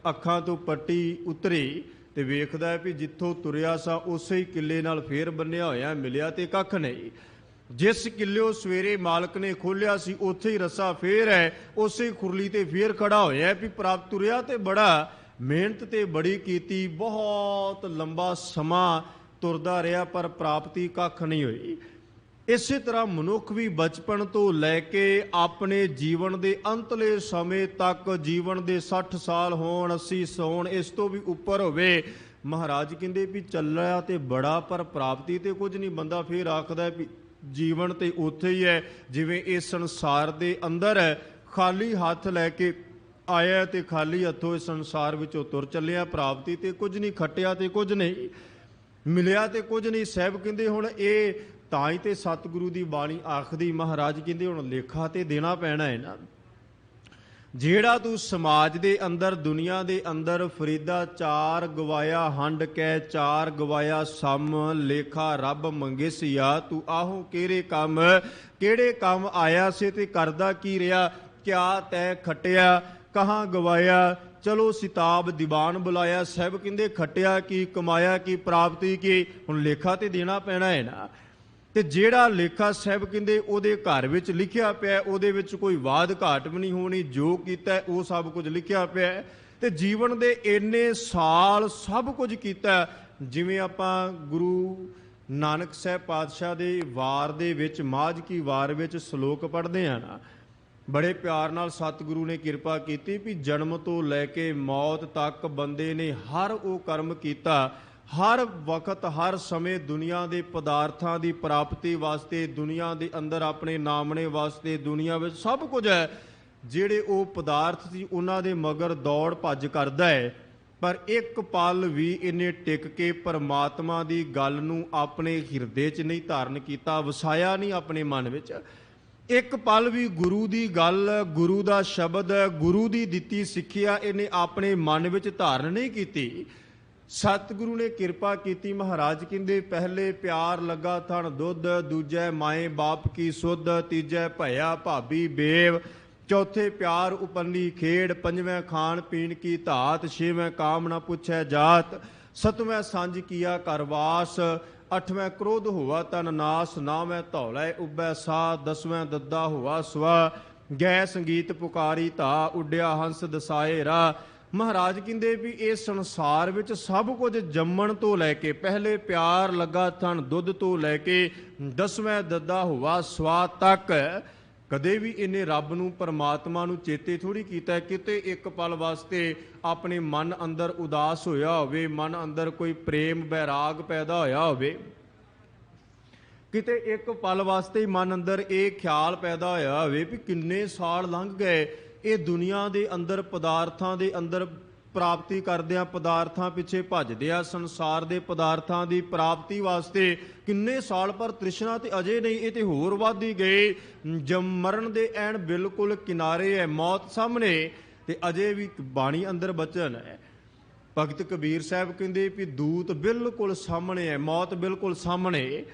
ਅੱਖਾਂ ਤੋਂ ਪੱਟੀ ਉਤਰੀ ਤੇ ਵੇਖਦਾ ਹੈ ਵੀ ਜਿੱਥੋਂ ਤੁਰਿਆ ਸਾ ਉਸੇ ਹੀ ਕਿੱਲੇ ਨਾਲ ਫੇਰ ਬੰਨਿਆ ਹੋਇਆ ਮਿਲਿਆ ਤੇ ਕੱਖ ਨਹੀਂ। ਜਿਸ ਕਿੱਲਿਓ ਸਵੇਰੇ ਮਾਲਕ ਨੇ ਖੋਲਿਆ ਸੀ ਉੱਥੇ ਹੀ ਰੱਸਾ ਫੇਰ ਹੈ, ਉਸੇ ਖੁਰਲੀ ਤੇ ਫੇਰ ਖੜਾ ਹੋਇਆ ਵੀ ਪ੍ਰਾਪਤ ਤੁਰਿਆ ਤੇ ਬੜਾ ਮਿਹਨਤ ਤੇ ਬੜੀ ਕੀਤੀ, ਬਹੁਤ ਲੰਬਾ ਸਮਾਂ ਤੁਰਦਾ ਰਿਹਾ ਪਰ ਪ੍ਰਾਪਤੀ ਕੱਖ ਨਹੀਂ ਹੋਈ। ਇਸੇ ਤਰ੍ਹਾਂ ਮਨੁੱਖ ਵੀ ਬਚਪਨ ਤੋਂ ਲੈ ਕੇ ਆਪਣੇ ਜੀਵਨ ਦੇ ਅੰਤਲੇ ਸਮੇਂ ਤੱਕ, ਜੀਵਨ ਦੇ 60 ਸਾਲ ਹੋਣ, 80 ਹੋਣ, ਇਸ ਤੋਂ ਵੀ ਉੱਪਰ ਹੋਵੇ, ਮਹਾਰਾਜ ਕਹਿੰਦੇ ਵੀ ਚੱਲਿਆ ਤੇ ਬੜਾ ਪਰ ਪ੍ਰਾਪਤੀ ਤੇ ਕੁਝ ਨਹੀਂ। ਬੰਦਾ ਫਿਰ ਆਖਦਾ ਵੀ ਜੀਵਨ ਤੇ ਉੱਥੇ ਹੀ ਹੈ ਜਿਵੇਂ ਇਸ ਸੰਸਾਰ ਦੇ ਅੰਦਰ ਹੈ, ਖਾਲੀ ਹੱਥ ਲੈ ਕੇ ਆਇਆ ਤੇ ਖਾਲੀ ਹੱਥੋਂ ਇਸ ਸੰਸਾਰ ਵਿੱਚੋਂ ਤੁਰ ਚੱਲਿਆ, ਪ੍ਰਾਪਤੀ ਤੇ ਕੁਝ ਨਹੀਂ, ਖੱਟਿਆ ਤੇ ਕੁਝ ਨਹੀਂ, ਮਿਲਿਆ ਤੇ ਕੁਝ ਨਹੀਂ। ਸਾਹਿਬ ਕਹਿੰਦੇ ਹੁਣ ਇਹ ਤਾਂ ਹੀ ਤੇ ਸਤਿਗੁਰੂ ਦੀ ਬਾਣੀ ਆਖਦੀ, ਮਹਾਰਾਜ ਕਹਿੰਦੇ ਹੁਣ ਲੇਖਾ ਤੇ ਦੇਣਾ ਪੈਣਾ ਹੈ ਨਾ। ਜਿਹੜਾ ਤੂੰ ਸਮਾਜ ਦੇ ਅੰਦਰ, ਦੁਨੀਆ ਦੇ ਅੰਦਰ ਫਰੀਦਾ ਚਾਰ ਗਵਾਇਆ ਹੰਡ ਕੈ, ਚਾਰ ਗਵਾਇਆ ਸਮ, ਲੇਖਾ ਰੱਬ ਮੰਗੇਸੀਆ, ਤੂੰ ਆਹੋ ਕਿਹੜੇ ਕੰਮ ਆਇਆ ਸੀ ਤੇ ਕਰਦਾ ਕੀ ਰਿਹਾ, ਕਿਆ ਤੈ ਖੱਟਿਆ, ਕਹਾਂ ਗਵਾਇਆ, ਚਲੋ ਸਿਤਾਬ ਦੀਵਾਨ ਬੁਲਾਇਆ। ਸਾਹਿਬ ਕਹਿੰਦੇ ਖੱਟਿਆ ਕੀ, ਕਮਾਇਆ ਕੀ, ਪ੍ਰਾਪਤੀ ਕੀ, ਹੁਣ ਲੇਖਾ ਤੇ ਦੇਣਾ ਪੈਣਾ ਹੈ ਨਾ। ਤੇ ਜਿਹੜਾ ਲੇਖਾ ਸਾਹਿਬ ਕਹਿੰਦੇ ਉਹਦੇ ਘਰ ਵਿੱਚ ਲਿਖਿਆ ਪਿਆ, ਉਹਦੇ ਵਿੱਚ ਕੋਈ ਵਾਦ ਘਾਟ ਵੀ ਨਹੀਂ ਹੋਣੀ, ਜੋ ਕੀਤਾ ਉਹ ਸਭ ਕੁਝ ਲਿਖਿਆ ਪਿਆ। ਤੇ ਜੀਵਨ ਦੇ ਇੰਨੇ ਸਾਲ ਸਭ ਕੁਝ ਕੀਤਾ। ਜਿਵੇਂ ਆਪਾਂ ਗੁਰੂ ਨਾਨਕ ਸਾਹਿਬ ਪਾਤਸ਼ਾਹ ਦੇ ਵਾਰ ਦੇ ਵਿੱਚ, ਮਾਝ ਕੀ ਵਾਰ ਵਿੱਚ ਸ਼ਲੋਕ ਪੜ੍ਹਦੇ ਆ ਨਾ, ਬੜੇ ਪਿਆਰ ਨਾਲ ਸਤਿਗੁਰੂ ਨੇ ਕਿਰਪਾ ਕੀਤੀ ਵੀ ਜਨਮ ਤੋਂ ਲੈ ਕੇ ਮੌਤ ਤੱਕ ਬੰਦੇ ਨੇ ਹਰ ਉਹ ਕਰਮ ਕੀਤਾ, ਹਰ ਵਕਤ ਹਰ ਸਮੇਂ ਦੁਨੀਆ ਦੇ ਪਦਾਰਥਾਂ ਦੀ ਪ੍ਰਾਪਤੀ ਵਾਸਤੇ, ਦੁਨੀਆ ਦੇ ਅੰਦਰ ਆਪਣੇ ਨਾਮਣੇ ਵਾਸਤੇ, ਦੁਨੀਆ ਵਿੱਚ ਸਭ ਕੁਝ ਹੈ, ਜਿਹੜੇ ਉਹ ਪਦਾਰਥ ਸੀ ਉਹਨਾਂ ਦੇ ਮਗਰ ਦੌੜ ਭੱਜ ਕਰਦਾ ਹੈ। ਪਰ ਇੱਕ ਪਲ ਵੀ ਇਹਨੇ ਟਿਕ ਕੇ ਪਰਮਾਤਮਾ ਦੀ ਗੱਲ ਨੂੰ ਆਪਣੇ ਹਿਰਦੇ 'ਚ ਨਹੀਂ ਧਾਰਨ ਕੀਤਾ, ਵਸਾਇਆ ਨਹੀਂ ਆਪਣੇ ਮਨ ਵਿੱਚ। ਇੱਕ ਪਲ ਵੀ ਗੁਰੂ ਦੀ ਗੱਲ, ਗੁਰੂ ਦਾ ਸ਼ਬਦ, ਗੁਰੂ ਦੀ ਦਿੱਤੀ ਸਿੱਖਿਆ ਇਹਨੇ ਆਪਣੇ ਮਨ ਵਿੱਚ ਧਾਰਨ ਨਹੀਂ ਕੀਤੀ। ਸਤਿਗੁਰੂ ਨੇ ਕਿਰਪਾ ਕੀਤੀ, ਮਹਾਰਾਜ ਕਹਿੰਦੇ ਪਹਿਲੇ ਪਿਆਰ ਲੱਗਾ ਥਣ ਦੁੱਧ, ਦੂਜੇ ਮਾਏ ਬਾਪ ਕੀ ਸੁੱਧ, ਤੀਜੇ ਭਇਆ ਭਾਬੀ ਬੇਵ, ਚੌਥੇ ਪਿਆਰ ਉਪਰਲੀ ਖੇਡ, ਪੰਜਵੇਂ ਖਾਣ ਪੀਣ ਕੀ ਧਾਤ, ਛੇਵੇਂ ਕਾਮ ਨਾ ਪੁੱਛੈ ਜਾਤ, ਸਤਵੇਂ ਸਾਂਝ ਕੀਆ ਕਰਵਾਸ, ਅੱਠਵੇਂ ਕ੍ਰੋਧ ਹੋਵਾ ਤਨ ਨਾਸ, ਨਾਵੇਂ ਧੌਲੇ ਉਬੈ ਸਾ, ਦਸਵੇਂ ਦੱਦਾ ਹੋਵਾ ਸਵਾ, ਗੈ ਸੰਗੀਤ ਪੁਕਾਰੀ ਧਾ, ਉੱਡਿਆ ਹੰਸ ਦਸਾਏ ਰਾ। ਮਹਾਰਾਜ ਕਹਿੰਦੇ ਵੀ ਇਹ ਸੰਸਾਰ ਵਿੱਚ ਸਭ ਕੁਝ ਜੰਮਣ ਤੋਂ ਲੈ ਕੇ, ਪਹਿਲੇ ਪਿਆਰ ਲੱਗਾ ਥਣ ਦੁੱਧ ਤੋਂ ਲੈ ਕੇ ਦਸਵੇਂ ਦੱਦਾ ਹੋਵਾ ਸਵਾ ਤੱਕ, ਕਦੇ ਵੀ ਇਹਨੇ ਰੱਬ ਨੂੰ, ਪਰਮਾਤਮਾ ਨੂੰ ਚੇਤੇ ਥੋੜੀ ਕੀਤਾ। ਕਿਤੇ ਇੱਕ ਪਲ ਵਾਸਤੇ ਆਪਣੇ ਮਨ ਅੰਦਰ ਉਦਾਸ ਹੋਇਆ ਹੋਵੇ, ਮਨ ਅੰਦਰ ਕੋਈ ਪ੍ਰੇਮ ਬੈਰਾਗ ਪੈਦਾ ਹੋਇਆ ਹੋਵੇ, ਕਿਤੇ ਇੱਕ ਪਲ ਵਾਸਤੇ ਹੀ ਮਨ ਅੰਦਰ ਇਹ ਖਿਆਲ ਪੈਦਾ ਹੋਇਆ ਹੋਵੇ ਵੀ ਕਿੰਨੇ ਸਾਲ ਲੰਘ ਗਏ ਇਹ ਦੁਨੀਆ ਦੇ ਅੰਦਰ, ਪਦਾਰਥਾਂ ਦੇ ਅੰਦਰ ਪ੍ਰਾਪਤੀ ਕਰਦਿਆਂ, ਪਦਾਰਥਾਂ ਪਿੱਛੇ ਭੱਜਦਿਆਂ, ਸੰਸਾਰ ਦੇ ਪਦਾਰਥਾਂ ਦੀ ਪ੍ਰਾਪਤੀ ਵਾਸਤੇ ਕਿੰਨੇ ਸਾਲ, ਪਰ ਤ੍ਰਿਸ਼ਨਾ ਤੇ ਅਜੇ ਨਹੀਂ, ਇਹ ਤੇ ਹੋਰ ਵੱਧ ਹੀ ਗਏ। ਮਰਨ ਦੇ ਐਨ ਬਿਲਕੁਲ ਕਿਨਾਰੇ ਹੈ, ਮੌਤ ਸਾਹਮਣੇ, ਤੇ ਅਜੇ ਵੀ ਬਾਣੀ ਅੰਦਰ ਬਚਨ ਹੈ। ਭਗਤ ਕਬੀਰ ਸਾਹਿਬ ਕਹਿੰਦੇ ਵੀ ਦੂਤ ਬਿਲਕੁਲ ਸਾਹਮਣੇ ਹੈ, ਮੌਤ ਬਿਲਕੁਲ ਸਾਹਮਣੇ,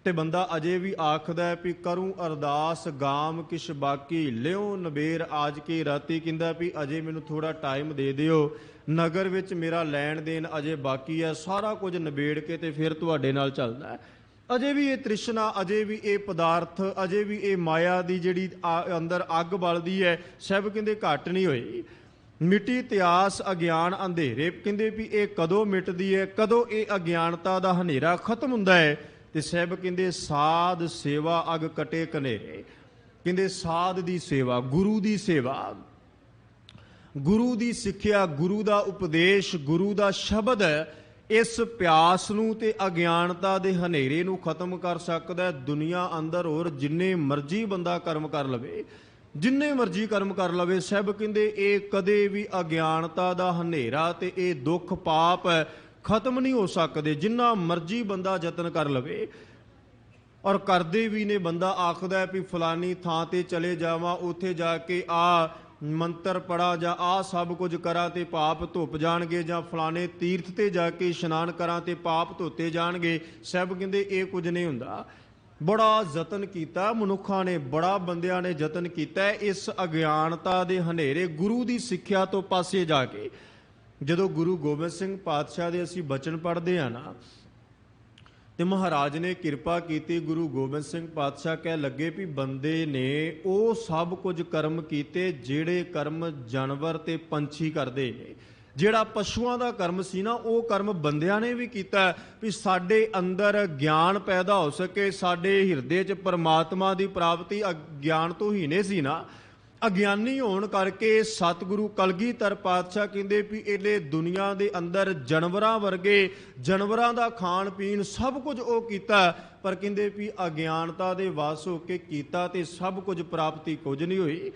ਤੇ ਬੰਦਾ ਅਜੇ ਵੀ ਆਖਦਾ ਵੀ ਕਰੂੰ ਅਰਦਾਸ ਗਾਮ ਕਿਛ ਬਾਕੀ, ਲਿਓ ਨਬੇਰ ਆਜ ਕੇ ਰਾਤੀ। ਕਹਿੰਦਾ ਵੀ ਅਜੇ ਮੈਨੂੰ ਥੋੜਾ ਟਾਈਮ ਦੇ ਦਿਓ, ਨਗਰ ਵਿੱਚ ਮੇਰਾ ਲੈਣ ਦੇਣ ਅਜੇ ਬਾਕੀ ਹੈ, ਸਾਰਾ ਕੁਝ ਨਿਬੇੜ ਕੇ ਤੇ ਫਿਰ ਤੁਹਾਡੇ ਨਾਲ ਚੱਲਦਾ ਹੈ। ਅਜੇ ਵੀ ਇਹ ਤ੍ਰਿਸ਼ਨਾ, ਅਜੇ ਵੀ ਇਹ ਪਦਾਰਥ, ਅਜੇ ਵੀ ਇਹ ਮਾਇਆ ਦੀ ਜਿਹੜੀ ਅੰਦਰ ਅੱਗ ਬਲਦੀ ਹੈ, ਸਭ ਕਹਿੰਦੇ ਘੱਟ ਨਹੀਂ ਹੋਈ। ਮਿੱਟੀ ਇਤਿਹਾਸ ਅਗਿਆਨ ਅੰਧੇਰੇ, ਕਹਿੰਦੇ ਵੀ ਇਹ ਕਦੋਂ ਮਿਟਦੀ ਹੈ, ਕਦੋਂ ਇਹ ਅਗਿਆਨਤਾ ਦਾ ਹਨੇਰਾ ਖਤਮ ਹੁੰਦਾ ਹੈ। ਤੇ ਸਾਹਿਬ ਕਹਿੰਦੇ ਸਾਧ ਸੇਵਾ ਅਗ ਕਟੇ ਕਨੇਰੇ, ਕਹਿੰਦੇ ਸਾਧ ਦੀ ਸੇਵਾ, ਗੁਰੂ ਦੀ ਸੇਵਾ, ਗੁਰੂ ਦੀ ਸਿੱਖਿਆ, ਗੁਰੂ ਦਾ ਉਪਦੇਸ਼, ਗੁਰੂ ਦਾ ਸ਼ਬਦ ਇਸ ਪਿਆਸ ਨੂੰ ਤੇ ਅਗਿਆਨਤਾ ਦੇ ਹਨੇਰੇ ਨੂੰ ਖਤਮ ਕਰ ਸਕਦਾ। ਦੁਨੀਆ ਅੰਦਰ ਹੋਰ ਜਿੰਨੇ ਮਰਜ਼ੀ ਬੰਦਾ ਕਰਮ ਕਰ ਲਵੇ, ਜਿੰਨੇ ਮਰਜ਼ੀ ਕਰਮ ਕਰ ਲਵੇ, ਸਾਹਿਬ ਕਹਿੰਦੇ ਇਹ ਕਦੇ ਵੀ ਅਗਿਆਨਤਾ ਦਾ ਹਨੇਰਾ ਤੇ ਇਹ ਦੁੱਖ ਪਾਪ ਖਤਮ ਨਹੀਂ ਹੋ ਸਕਦੇ, ਜਿੰਨਾ ਮਰਜ਼ੀ ਬੰਦਾ ਯਤਨ ਕਰ ਲਵੇ। ਔਰ ਕਰਦੇ ਵੀ ਨੇ। ਬੰਦਾ ਆਖਦਾ ਵੀ ਫਲਾਨੀ ਥਾਂ ਤੇ ਚਲੇ ਜਾਵਾਂ, ਉੱਥੇ ਜਾ ਕੇ ਆ ਮੰਤਰ ਪੜਾ ਜਾਂ ਆ ਸਭ ਕੁਝ ਕਰਾਂ ਤੇ ਪਾਪ ਧੁੱਪ ਜਾਣਗੇ, ਜਾਂ ਫਲਾਣੇ ਤੀਰਥ ਤੇ ਜਾ ਕੇ ਇਸ਼ਨਾਨ ਕਰਾਂ ਤੇ ਪਾਪ ਧੋਤੇ ਜਾਣਗੇ। ਸਾਹਿਬ ਕਹਿੰਦੇ ਇਹ ਕੁਝ ਨਹੀਂ ਹੁੰਦਾ। ਬੜਾ ਯਤਨ ਕੀਤਾ ਮਨੁੱਖਾਂ ਨੇ, ਬੜਾ ਬੰਦਿਆਂ ਨੇ ਯਤਨ ਕੀਤਾ ਇਸ ਅਗਿਆਨਤਾ ਦੇ ਹਨੇਰੇ ਗੁਰੂ ਦੀ ਸਿੱਖਿਆ ਤੋਂ ਪਾਸੇ ਜਾ ਕੇ। ਜਦੋਂ ਗੁਰੂ ਗੋਬਿੰਦ ਸਿੰਘ ਪਾਤਸ਼ਾਹ ਦੇ ਅਸੀਂ ਬਚਨ ਪੜ੍ਹਦੇ ਆ ਨਾ, ਤੇ ਮਹਾਰਾਜ ਨੇ ਕਿਰਪਾ ਕੀਤੀ। ਗੁਰੂ ਗੋਬਿੰਦ ਸਿੰਘ ਪਾਤਸ਼ਾਹ ਕਹਿ ਲੱਗੇ ਵੀ ਬੰਦੇ ਨੇ ਉਹ ਸਭ ਕੁਝ ਕਰਮ ਕੀਤੇ ਜਿਹੜੇ ਕਰਮ ਜਾਨਵਰ ਤੇ ਪੰਛੀ ਕਰਦੇ ਨੇ। ਜਿਹੜਾ ਪਸ਼ੂਆਂ ਦਾ ਕਰਮ ਸੀ ਨਾ, ਉਹ ਕਰਮ ਬੰਦਿਆਂ ਨੇ ਵੀ ਕੀਤਾ ਵੀ ਸਾਡੇ ਅੰਦਰ ਗਿਆਨ ਪੈਦਾ ਹੋ ਸਕੇ, ਸਾਡੇ ਹਿਰਦੇ 'ਚ ਪਰਮਾਤਮਾ ਦੀ ਪ੍ਰਾਪਤੀ। ਅਗਿਆਨ ਤੋਂ ਹੀਨੇ ਸੀ ਨਾ, ਅਗਿਆਨੀ ਹੋਣ ਕਰਕੇ ਸਤਿਗੁਰੂ ਕਲਗੀਧਰ ਪਾਤਸ਼ਾਹ ਕਹਿੰਦੇ ਵੀ ਇਹਨੇ ਦੁਨੀਆ ਦੇ ਅੰਦਰ ਜਾਨਵਰਾਂ ਵਰਗੇ, ਜਾਨਵਰਾਂ ਦਾ ਖਾਣ ਪੀਣ ਸਭ ਕੁਝ ਉਹ ਕੀਤਾ, ਪਰ ਕਹਿੰਦੇ ਵੀ ਅਗਿਆਨਤਾ ਦੇ ਵਸ ਹੋ ਕੇ ਕੀਤਾ ਤੇ ਸਭ ਕੁਝ ਪ੍ਰਾਪਤੀ ਕੁਝ ਨਹੀਂ ਹੋਈ,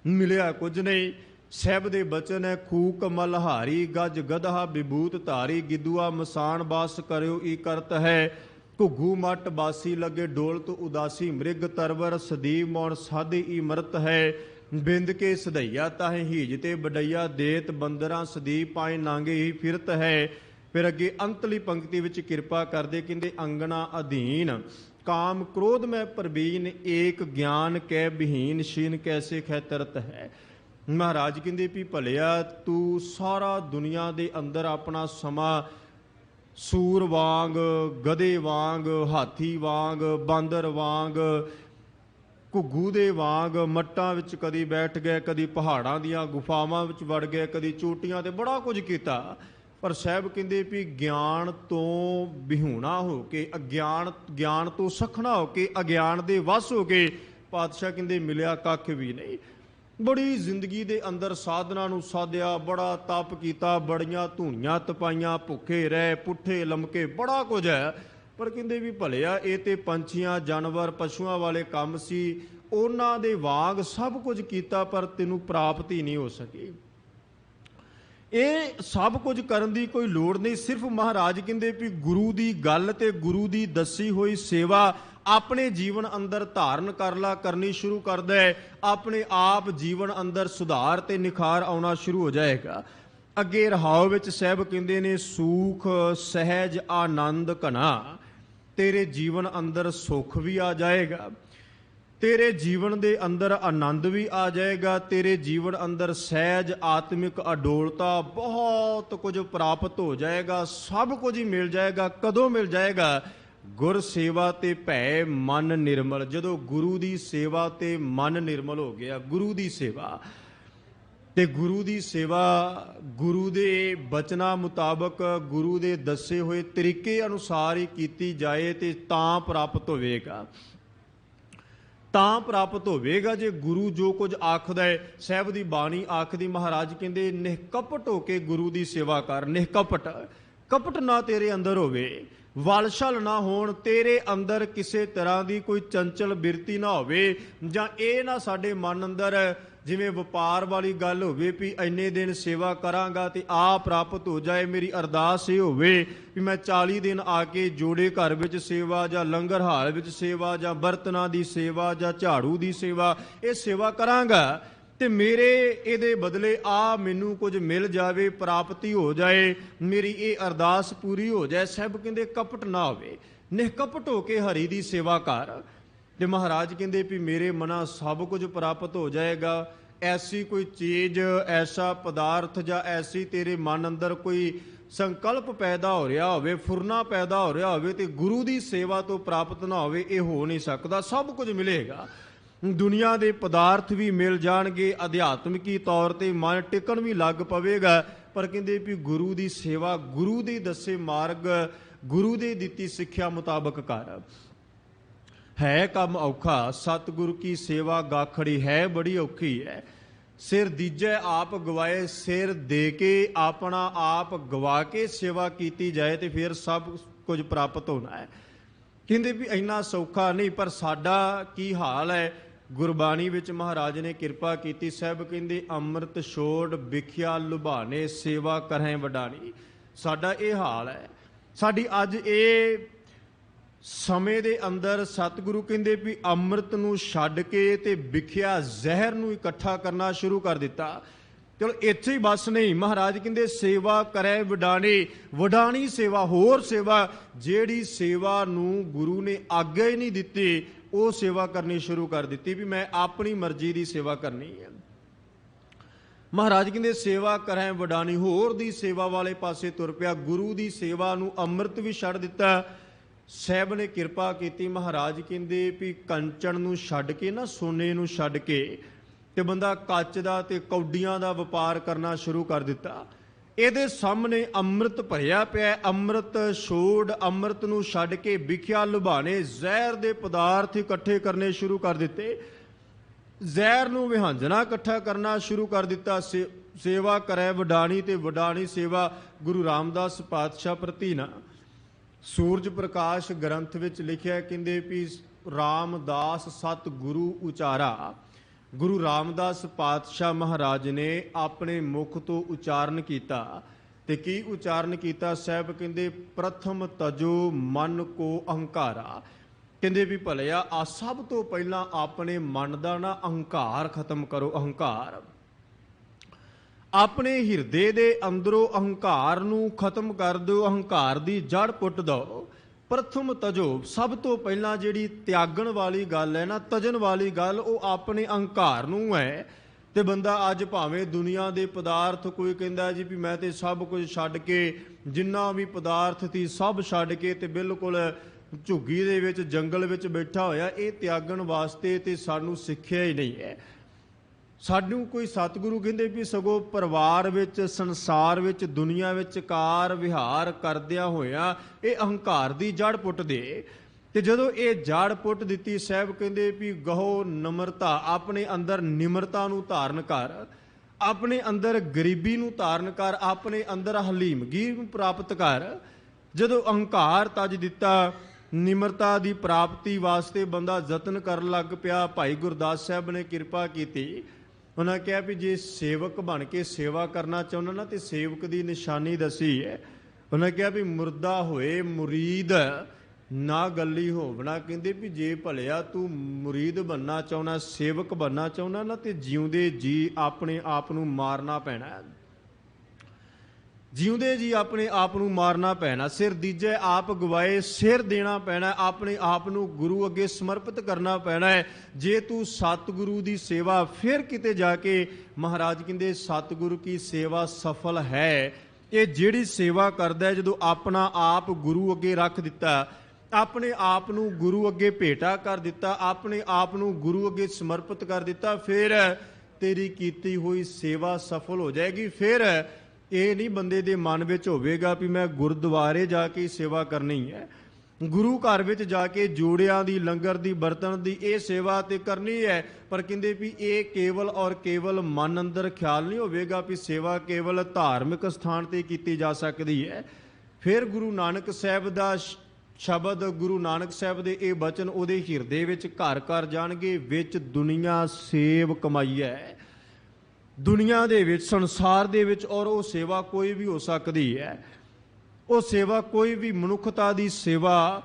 ਮਿਲਿਆ ਕੁਝ ਨਹੀਂ। ਸਾਹਿਬ ਦੇ ਬਚਨ ਹੈ, ਖੂਕ ਮਲਹਾਰੀ ਗੱਜ ਗਧਾ ਵਿਭੂਤ ਧਾਰੀ, ਗਿੱਦੂਆ ਮਸਾਨ ਬਾਸ ਕਰਿਓ ਈ ਕਰਤ ਹੈ, ਘੁੱਗੂ ਮੱਟ ਬਾਸੀ ਲੱਗੇ ਡੋਲਤ ਉਦਾਸੀ, ਮ੍ਰਿਗ ਤਰਵਰ ਸਦੀਵ ਮੌਣ ਸਾਧੇ ਈ ਮਰਤ ਹੈ, ਬਿੰਦ ਕੇ ਸਦਈਆ ਤਾਹੇ ਹੀਜ ਤੇ ਵਡਈਆ, ਦੇਤ ਬੰਦਰਾਂ ਸਦੀਪ ਪਾਏ ਨਾਂਗੇ ਹੀ ਫਿਰਤ ਹੈ। ਫਿਰ ਅੱਗੇ ਅੰਤਲੀ ਪੰਕਤੀ ਵਿੱਚ ਕਿਰਪਾ ਕਰਦੇ ਕਹਿੰਦੇ, ਅੰਗਣਾ ਅਧੀਨ ਕਾਮ ਕ੍ਰੋਧ ਮੈਂ ਪ੍ਰਬੀਨ, ਏਕ ਗਿਆਨ ਕੈ ਵਿਹੀਨ, ਸ਼ੀਨ ਕੈਸੇ ਖੈਤਰਤ ਹੈ। ਮਹਾਰਾਜ ਕਹਿੰਦੇ ਵੀ ਭਲਿਆ ਤੂੰ ਸਾਰਾ ਦੁਨੀਆ ਦੇ ਅੰਦਰ ਆਪਣਾ ਸਮਾਂ ਸੂਰ ਵਾਂਗ, ਗਧੇ ਵਾਂਗ, ਹਾਥੀ ਵਾਂਗ, ਬਾਂਦਰ ਵਾਂਗ, ਘੁੱਗੂ ਦੇ ਵਾਂਗ ਮੱਟਾਂ ਵਿੱਚ ਕਦੀ ਬੈਠ ਗਏ, ਕਦੀ ਪਹਾੜਾਂ ਦੀਆਂ ਗੁਫਾਵਾਂ ਵਿੱਚ ਵੜ ਗਏ, ਕਦੀ ਚੋਟੀਆਂ ਤੇ ਬੜਾ ਕੁਝ ਕੀਤਾ। ਪਰ ਸਾਹਿਬ ਕਹਿੰਦੇ ਵੀ ਗਿਆਨ ਤੋਂ ਵਿਹੂਣਾ ਹੋ ਕੇ, ਗਿਆਨ ਤੋਂ ਸਖਣਾ ਹੋ ਕੇ, ਅਗਿਆਨ ਦੇ ਵਸ ਹੋ ਕੇ ਪਾਤਸ਼ਾਹ ਕਹਿੰਦੇ ਮਿਲਿਆ ਕੱਖ ਵੀ ਨਹੀਂ। ਬੜੀ ਜ਼ਿੰਦਗੀ ਦੇ ਅੰਦਰ ਸਾਧਨਾ ਨੂੰ ਸਾਧਿਆ, ਬੜਾ ਤਪ ਕੀਤਾ, ਬੜੀਆਂ ਧੂਣੀਆਂ ਤਪਾਈਆਂ, ਭੁੱਖੇ ਰਹੇ, ਪੁੱਠੇ ਲਮਕੇ, ਬੜਾ ਕੁਝ ਹੈ। ਪਰ ਕਹਿੰਦੇ ਵੀ ਭਲਿਆ ਇਹ ਤੇ ਪੰਛੀਆਂ, ਜਾਨਵਰ, ਪਸ਼ੂਆਂ ਵਾਲੇ ਕੰਮ ਸੀ, ਉਹਨਾਂ ਦੇ ਵਾਂਗ ਸਭ ਕੁਝ ਕੀਤਾ ਪਰ ਤੈਨੂੰ ਪ੍ਰਾਪਤੀ ਨਹੀਂ ਹੋ ਸਕੀ। ਇਹ ਸਭ ਕੁਝ ਕਰਨ ਦੀ ਕੋਈ ਲੋੜ ਨਹੀਂ। ਸਿਰਫ ਮਹਾਰਾਜ ਕਹਿੰਦੇ ਵੀ ਗੁਰੂ ਦੀ ਗੱਲ ਤੇ ਗੁਰੂ ਦੀ ਦੱਸੀ ਹੋਈ ਸੇਵਾ ਆਪਣੇ ਜੀਵਨ ਅੰਦਰ ਧਾਰਨ ਕਰ ਲਾ, ਕਰਨੀ ਸ਼ੁਰੂ ਕਰਦਾ ਹੈ, ਆਪਣੇ ਆਪ ਜੀਵਨ ਅੰਦਰ ਸੁਧਾਰ ਤੇ ਨਿਖਾਰ ਆਉਣਾ ਸ਼ੁਰੂ ਹੋ ਜਾਏਗਾ। ਅੱਗੇ ਰਹਾਉ ਵਿੱਚ ਸਾਹਿਬ ਕਹਿੰਦੇ ਨੇ, ਸੂਖ ਸਹਿਜ ਆਨੰਦ ਘਣਾ, ਤੇਰੇ ਜੀਵਨ ਅੰਦਰ ਸੁੱਖ ਵੀ ਆ ਜਾਏਗਾ, ਤੇਰੇ ਜੀਵਨ ਦੇ ਅੰਦਰ ਆਨੰਦ ਵੀ ਆ ਜਾਏਗਾ, ਤੇਰੇ ਜੀਵਨ ਅੰਦਰ ਸਹਿਜ ਆਤਮਿਕ ਅਡੋਲਤਾ, ਬਹੁਤ ਕੁਝ ਪ੍ਰਾਪਤ ਹੋ ਜਾਏਗਾ, ਸਭ ਕੁਝ ਹੀ ਮਿਲ ਜਾਏਗਾ। ਕਦੋਂ ਮਿਲ ਜਾਏਗਾ? ਗੁਰ ਸੇਵਾ ਤੇ ਭੈ ਮਨ ਨਿਰਮਲ। ਜਦੋਂ ਗੁਰੂ ਦੀ ਸੇਵਾ ਤੇ ਮਨ ਨਿਰਮਲ ਹੋ ਗਿਆ, ਗੁਰੂ ਦੀ ਸੇਵਾ ਤੇ ਗੁਰੂ ਦੀ ਸੇਵਾ ਗੁਰੂ ਦੇ ਬਚਨਾਂ ਮੁਤਾਬਕ, ਗੁਰੂ ਦੇ ਦੱਸੇ ਹੋਏ ਤਰੀਕੇ ਅਨੁਸਾਰ ਹੀ ਕੀਤੀ ਜਾਏ ਤੇ ਤਾਂ ਪ੍ਰਾਪਤ ਹੋਵੇਗਾ। ਤਾਂ ਪ੍ਰਾਪਤ ਹੋਵੇਗਾ ਜੇ ਗੁਰੂ ਜੋ ਕੁਝ ਆਖਦਾ ਹੈ। ਸਾਹਿਬ ਦੀ ਬਾਣੀ ਆਖਦੀ, ਮਹਾਰਾਜ ਕਹਿੰਦੇ ਨਿਹਕਪਟ ਹੋ ਕੇ ਗੁਰੂ ਦੀ ਸੇਵਾ ਕਰ। ਨਿਹਕਪਟ, ਕਪਟ ਨਾ ਤੇਰੇ ਅੰਦਰ ਹੋਵੇ, ਵਲਛਲ ਨਾ ਹੋਣ, ਤੇਰੇ ਅੰਦਰ ਕਿਸੇ ਤਰ੍ਹਾਂ ਦੀ ਕੋਈ ਚੰਚਲ ਬਿਰਤੀ ਨਾ ਹੋਵੇ, ਜਾਂ ਇਹ ਨਾ ਸਾਡੇ ਮਨ ਅੰਦਰ ਜਿਵੇਂ ਵਪਾਰ ਵਾਲੀ ਗੱਲ ਹੋਵੇ ਵੀ ਇੰਨੇ ਦਿਨ ਸੇਵਾ ਕਰਾਂਗਾ ਤੇ ਆ ਪ੍ਰਾਪਤ ਹੋ ਜਾਏ। ਮੇਰੀ ਅਰਦਾਸ ਇਹ ਹੋਵੇ ਵੀ ਮੈਂ 40 ਦਿਨ ਆ ਕੇ ਜੋੜੇ ਘਰ ਵਿੱਚ ਸੇਵਾ, ਜਾਂ ਲੰਗਰ ਹਾਲ ਵਿੱਚ ਸੇਵਾ, ਜਾਂ ਬਰਤਨਾਂ ਦੀ ਸੇਵਾ, ਜਾਂ ਝਾੜੂ ਦੀ ਸੇਵਾ, ਇਹ ਸੇਵਾ ਕਰਾਂਗਾ ਤੇ ਮੇਰੇ ਇਹਦੇ ਬਦਲੇ ਆ ਮੈਨੂੰ ਕੁਝ ਮਿਲ ਜਾਵੇ, ਪ੍ਰਾਪਤੀ ਹੋ ਜਾਏ, ਮੇਰੀ ਇਹ ਅਰਦਾਸ ਪੂਰੀ ਹੋ ਜਾਏ। ਸਾਹਿਬ ਕਹਿੰਦੇ ਕਪਟ ਨਾ ਹੋਵੇ, ਨਿਹਕਪਟ ਹੋ ਕੇ ਹਰੀ ਦੀ ਸੇਵਾ ਕਰ। ਤੇ ਮਹਾਰਾਜ ਕਹਿੰਦੇ ਵੀ ਮੇਰੇ ਮਨਾਂ ਸਭ ਕੁਝ ਪ੍ਰਾਪਤ ਹੋ ਜਾਏਗਾ। ਐਸੀ ਕੋਈ ਚੀਜ਼, ਐਸਾ ਪਦਾਰਥ, ਜਾਂ ਐਸੀ ਤੇਰੇ ਮਨ ਅੰਦਰ ਕੋਈ ਸੰਕਲਪ ਪੈਦਾ ਹੋ ਰਿਹਾ ਹੋਵੇ, ਫੁਰਨਾ ਪੈਦਾ ਹੋ ਰਿਹਾ ਹੋਵੇ ਤੇ ਗੁਰੂ ਦੀ ਸੇਵਾ ਤੋਂ ਪ੍ਰਾਪਤ ਨਾ ਹੋਵੇ, ਇਹ ਹੋ ਨਹੀਂ ਸਕਦਾ। ਸਭ ਕੁਝ ਮਿਲੇਗਾ, ਦੁਨੀਆ ਦੇ ਪਦਾਰਥ ਵੀ ਮਿਲ ਜਾਣਗੇ, ਅਧਿਆਤਮਿਕੀ ਤੌਰ ਤੇ ਮਨ ਟਿਕਣ ਵੀ ਲੱਗ ਪਵੇਗਾ। ਪਰ ਕਹਿੰਦੇ ਵੀ ਗੁਰੂ ਦੀ ਸੇਵਾ, ਗੁਰੂ ਦੇ ਦੱਸੇ ਮਾਰਗ, ਗੁਰੂ ਦੇ ਦਿੱਤੀ ਸਿੱਖਿਆ ਮੁਤਾਬਕ ਕਰ। ਹੈ ਕੰਮ ਔਖਾ, ਸਤਿਗੁਰੂ ਕੀ ਸੇਵਾ ਗਾਖੜੀ ਹੈ ਬੜੀ ਔਖੀ ਹੈ। ਸਿਰ ਦੀਜੈ ਆਪ ਗਵਾਏ, ਸਿਰ ਦੇ ਕੇ ਆਪਣਾ ਆਪ ਗਵਾ ਕੇ ਸੇਵਾ ਕੀਤੀ ਜਾਏ ਤੇ ਫਿਰ ਸਭ ਕੁਝ ਪ੍ਰਾਪਤ ਹੋਣਾ ਹੈ। ਕਹਿੰਦੇ ਵੀ ਇੰਨਾ ਸੌਖਾ ਨਹੀਂ। ਪਰ ਸਾਡਾ ਕੀ ਹਾਲ ਹੈ? ਗੁਰਬਾਣੀ ਵਿੱਚ ਮਹਾਰਾਜ ਨੇ ਕਿਰਪਾ ਕੀਤੀ। ਸਾਹਿਬ ਕਹਿੰਦੇ ਅੰਮ੍ਰਿਤ ਛੋੜ ਵਿਖਿਆ ਲੁਭਾਣੇ, ਸੇਵਾ ਕਰਹਿ ਵਡਾਣੀ। ਸਾਡਾ ਇਹ ਹਾਲ ਹੈ। ਸਾਡੀ ਅੱਜ ਇਹ ਸਮੇਂ ਦੇ ਅੰਦਰ ਸਤਿਗੁਰੂ ਕਹਿੰਦੇ ਵੀ ਅੰਮ੍ਰਿਤ ਨੂੰ ਛੱਡ ਕੇ ਤੇ ਵਿਖਿਆ ਜ਼ਹਿਰ ਨੂੰ ਇਕੱਠਾ ਕਰਨਾ ਸ਼ੁਰੂ ਕਰ ਦਿੱਤਾ। ਚਲੋ ਇੱਥੇ ਹੀ ਬਸ ਨਹੀਂ, ਮਹਾਰਾਜ ਕਹਿੰਦੇ ਸੇਵਾ ਕਰੇ ਵਡਾਣੀ, ਵਡਾਣੀ ਸੇਵਾ, ਹੋਰ ਸੇਵਾ, ਜਿਹੜੀ ਸੇਵਾ ਨੂੰ ਗੁਰੂ ਨੇ ਆਗਿਆ ਹੀ ਨਹੀਂ ਦਿੱਤੀ ਉਹ ਸੇਵਾ ਕਰਨੀ ਸ਼ੁਰੂ ਕਰ ਦਿੱਤੀ ਵੀ ਮੈਂ ਆਪਣੀ ਮਰਜ਼ੀ ਦੀ ਸੇਵਾ ਕਰਨੀ ਹੈ। ਮਹਾਰਾਜ ਕਹਿੰਦੇ ਸੇਵਾ ਕਰੇ ਵਡਾਣੀ, ਹੋਰ ਦੀ ਸੇਵਾ ਵਾਲੇ ਪਾਸੇ ਤੁਰ ਪਿਆ। ਗੁਰੂ ਦੀ ਸੇਵਾ ਨੂੰ ਅੰਮ੍ਰਿਤ ਵੀ ਛੱਡ ਦਿੱਤਾ। ਸਾਹਿਬ ਨੇ ਕਿਰਪਾ ਕੀਤੀ, ਮਹਾਰਾਜ ਕਹਿੰਦੇ ਵੀ ਕੰਚਨ ਨੂੰ ਛੱਡ ਕੇ ਨਾ, ਸੋਨੇ ਨੂੰ ਛੱਡ ਕੇ ਤੇ ਬੰਦਾ ਕੱਚ ਦਾ ਤੇ ਕੌਡੀਆਂ ਦਾ ਵਪਾਰ ਕਰਨਾ ਸ਼ੁਰੂ ਕਰ ਦਿੱਤਾ। ਇਹਦੇ ਸਾਹਮਣੇ ਅੰਮ੍ਰਿਤ ਭਰਿਆ ਪਿਆ, ਅੰਮ੍ਰਿਤ ਛੋੜ, ਅੰਮ੍ਰਿਤ ਨੂੰ ਛੱਡ ਕੇ ਵਿਖਿਆ ਲੁਭਾਣੇ, ਜ਼ਹਿਰ ਦੇ ਪਦਾਰਥ ਇਕੱਠੇ ਕਰਨੇ ਸ਼ੁਰੂ ਕਰ ਦਿੱਤੇ। ਜ਼ਹਿਰ ਨੂੰ ਵਿਹੰਜਣਾ ਇਕੱਠਾ ਕਰਨਾ ਸ਼ੁਰੂ ਕਰ ਦਿੱਤਾ। ਸੇਵਾ ਕਰੇ ਵਡਾਣੀ ਤੇ ਵਡਾਣੀ ਸੇਵਾ ਗੁਰੂ ਰਾਮਦਾਸ ਪਾਤਸ਼ਾਹ ਪ੍ਰਤੀ ਨਾ। ਸੂਰਜ ਪ੍ਰਕਾਸ਼ ਗ੍ਰੰਥ ਵਿੱਚ ਲਿਖਿਆ, ਕਹਿੰਦੇ ਵੀ ਰਾਮਦਾਸ ਸਤ ਗੁਰੂ ਉਚਾਰਾ। ਗੁਰੂ ਰਾਮਦਾਸ ਪਾਤਸ਼ਾਹ ਮਹਾਰਾਜ ਨੇ ਆਪਣੇ ਮੁਖ ਤੋਂ ਉਚਾਰਨ ਕੀਤਾ ਤੇ ਕੀ ਉਚਾਰਨ ਕੀਤਾ? ਸਾਹਿਬ ਕਹਿੰਦੇ ਪ੍ਰਥਮ ਤਜੋ ਮਨ ਕੋ ਅਹੰਕਾਰਾ। ਕਹਿੰਦੇ ਵੀ ਭਲਿਆ ਆ ਸਭ ਤੋਂ ਪਹਿਲਾਂ ਆਪਣੇ ਮਨ ਦਾ ਨਾ ਅਹੰਕਾਰ ਖਤਮ ਕਰੋ। ਅਹੰਕਾਰ ਆਪਣੇ ਹਿਰਦੇ ਦੇ ਅੰਦਰੋਂ ਅਹੰਕਾਰ ਨੂੰ ਖਤਮ ਕਰ ਦਿਓ, ਅਹੰਕਾਰ ਦੀ ਜੜ ਪੁੱਟ ਦਿਓ। ਪ੍ਰਥਮ ਤਜੋ, ਸਭ ਤੋਂ ਪਹਿਲਾਂ ਜਿਹੜੀ ਤਿਆਗਣ ਵਾਲੀ ਗੱਲ ਹੈ ਨਾ, ਤਜਣ ਵਾਲੀ ਗੱਲ, ਉਹ ਆਪਣੇ ਅਹੰਕਾਰ ਨੂੰ ਹੈ। ਤੇ ਬੰਦਾ ਅੱਜ ਭਾਵੇਂ ਦੁਨੀਆ ਦੇ ਪਦਾਰਥ, ਕੋਈ ਕਹਿੰਦਾ ਜੀ ਵੀ ਮੈਂ ਤੇ ਸਭ ਕੁਝ ਛੱਡ ਕੇ, ਜਿੰਨਾ ਵੀ ਪਦਾਰਥ ਸੀ ਸਭ ਛੱਡ ਕੇ ਤੇ ਬਿਲਕੁਲ ਝੁੱਗੀ ਦੇ ਵਿੱਚ ਜੰਗਲ ਵਿੱਚ ਬੈਠਾ ਹੋਇਆ। ਇਹ ਤਿਆਗਣ ਵਾਸਤੇ ਤੇ ਸਾਨੂੰ ਸਿੱਖਿਆ ਹੀ ਨਹੀਂ ਹੈ। ਸਾਨੂੰ ਕੋਈ ਸਤਿਗੁਰੂ ਕਹਿੰਦੇ ਵੀ ਸਗੋਂ ਪਰਿਵਾਰ ਵਿੱਚ, ਸੰਸਾਰ ਵਿੱਚ, ਦੁਨੀਆ ਵਿੱਚ ਕਾਰ ਵਿਹਾਰ ਕਰਦਿਆਂ ਹੋਇਆਂ ਇਹ ਅਹੰਕਾਰ ਦੀ ਜੜ ਪੁੱਟ ਦੇ। ਤੇ ਜਦੋਂ ਇਹ ਜੜ ਪੁੱਟ ਦਿੱਤੀ, ਸਾਹਿਬ ਕਹਿੰਦੇ ਵੀ ਗਹੋ ਨਮਰਤਾ, ਆਪਣੇ ਅੰਦਰ ਨਿਮਰਤਾ ਨੂੰ ਧਾਰਨ ਕਰ, ਆਪਣੇ ਅੰਦਰ ਗਰੀਬੀ ਨੂੰ ਧਾਰਨ ਕਰ, ਆਪਣੇ ਅੰਦਰ ਹਲੀਮਗੀ ਨੂੰ ਪ੍ਰਾਪਤ ਕਰ। ਜਦੋਂ ਅਹੰਕਾਰ ਤਜ ਦਿੱਤਾ, ਨਿਮਰਤਾ ਦੀ ਪ੍ਰਾਪਤੀ ਵਾਸਤੇ ਬੰਦਾ ਯਤਨ ਕਰਨ ਲੱਗ ਪਿਆ। ਭਾਈ ਗੁਰਦਾਸ ਸਾਹਿਬ ਨੇ ਕਿਰਪਾ ਕੀਤੀ, ਉਹਨਾਂ ਕਿਹਾ ਵੀ ਜੇ ਸੇਵਕ ਬਣ ਕੇ ਸੇਵਾ ਕਰਨਾ ਚਾਹੁੰਦਾ ਨਾ ਤੇ ਸੇਵਕ ਦੀ ਨਿਸ਼ਾਨੀ ਦੱਸੀ ਹੈ। ਉਹਨਾਂ ਕਿਹਾ ਵੀ ਮੁਰਦਾ ਹੋਏ ਮੁਰੀਦ ਨਾ ਗੱਲੀ ਹੋਵਣਾ। ਕਹਿੰਦੇ ਵੀ ਜੇ ਭਲਿਆ ਤੂੰ ਮੁਰੀਦ ਬਣਨਾ ਚਾਹੁੰਦਾ, ਸੇਵਕ ਬਣਨਾ ਚਾਹੁੰਦਾ ਨਾ, ਤੇ ਜਿਉਂਦੇ ਜੀ ਆਪਣੇ ਆਪ ਨੂੰ ਮਾਰਨਾ ਪੈਣਾ। ਜਿਉਂਦੇ ਜੀ ਆਪਣੇ ਆਪ ਨੂੰ ਮਾਰਨਾ ਪੈਣਾ। ਸਿਰ ਦੀਜੇ ਆਪ ਗਵਾਏ, ਸਿਰ ਦੇਣਾ ਪੈਣਾ, ਆਪਣੇ ਆਪ ਨੂੰ ਗੁਰੂ ਅੱਗੇ ਸਮਰਪਿਤ ਕਰਨਾ ਪੈਣਾ ਹੈ। ਜੇ ਤੂੰ ਸਤਿਗੁਰੂ ਦੀ ਸੇਵਾ, ਫਿਰ ਕਿਤੇ ਜਾ ਕੇ ਮਹਾਰਾਜ ਕਹਿੰਦੇ ਸਤਿਗੁਰੂ ਕੀ ਸੇਵਾ ਸਫਲ ਹੈ। ਇਹ ਜਿਹੜੀ ਸੇਵਾ ਕਰਦਾ, ਜਦੋਂ ਆਪਣਾ ਆਪ ਗੁਰੂ ਅੱਗੇ ਰੱਖ ਦਿੱਤਾ, ਆਪਣੇ ਆਪ ਨੂੰ ਗੁਰੂ ਅੱਗੇ ਭੇਟਾ ਕਰ ਦਿੱਤਾ, ਆਪਣੇ ਆਪ ਨੂੰ ਗੁਰੂ ਅੱਗੇ ਸਮਰਪਿਤ ਕਰ ਦਿੱਤਾ, ਫਿਰ ਤੇਰੀ ਕੀਤੀ ਹੋਈ ਸੇਵਾ ਸਫਲ ਹੋ ਜਾਏਗੀ। ਫਿਰ ਇਹ ਨਹੀਂ ਬੰਦੇ ਦੇ ਮਨ ਵਿੱਚ ਹੋਵੇਗਾ ਵੀ ਮੈਂ ਗੁਰਦੁਆਰੇ ਜਾ ਕੇ ਸੇਵਾ ਕਰਨੀ ਹੈ, ਗੁਰੂ ਘਰ ਵਿੱਚ ਜਾ ਕੇ ਜੋੜਿਆਂ ਦੀ, ਲੰਗਰ ਦੀ, ਬਰਤਨ ਦੀ ਇਹ ਸੇਵਾ ਤੇ ਕਰਨੀ ਹੈ। ਪਰ ਕਹਿੰਦੇ ਵੀ ਇਹ ਕੇਵਲ ਔਰ ਕੇਵਲ ਮਨ ਅੰਦਰ ਖਿਆਲ ਨਹੀਂ ਹੋਵੇਗਾ ਵੀ ਸੇਵਾ ਕੇਵਲ ਧਾਰਮਿਕ ਸਥਾਨ ਤੇ ਕੀਤੀ ਜਾ ਸਕਦੀ ਹੈ। ਫਿਰ ਗੁਰੂ ਨਾਨਕ ਸਾਹਿਬ ਦਾ ਸ਼ਬਦ, ਗੁਰੂ ਨਾਨਕ ਸਾਹਿਬ ਦੇ ਇਹ ਬਚਨ ਉਹਦੇ ਹਿਰਦੇ ਵਿੱਚ ਘਰ ਘਰ ਜਾਣਗੇ। ਵਿੱਚ ਦੁਨੀਆ ਸੇਵ ਕਮਾਈ ਹੈ, ਦੁਨੀਆ ਦੇ ਵਿੱਚ, ਸੰਸਾਰ ਦੇ ਵਿੱਚ, ਔਰ ਉਹ ਸੇਵਾ ਕੋਈ ਵੀ ਹੋ ਸਕਦੀ ਹੈ। ਉਹ ਸੇਵਾ ਕੋਈ ਵੀ, ਮਨੁੱਖਤਾ ਦੀ ਸੇਵਾ,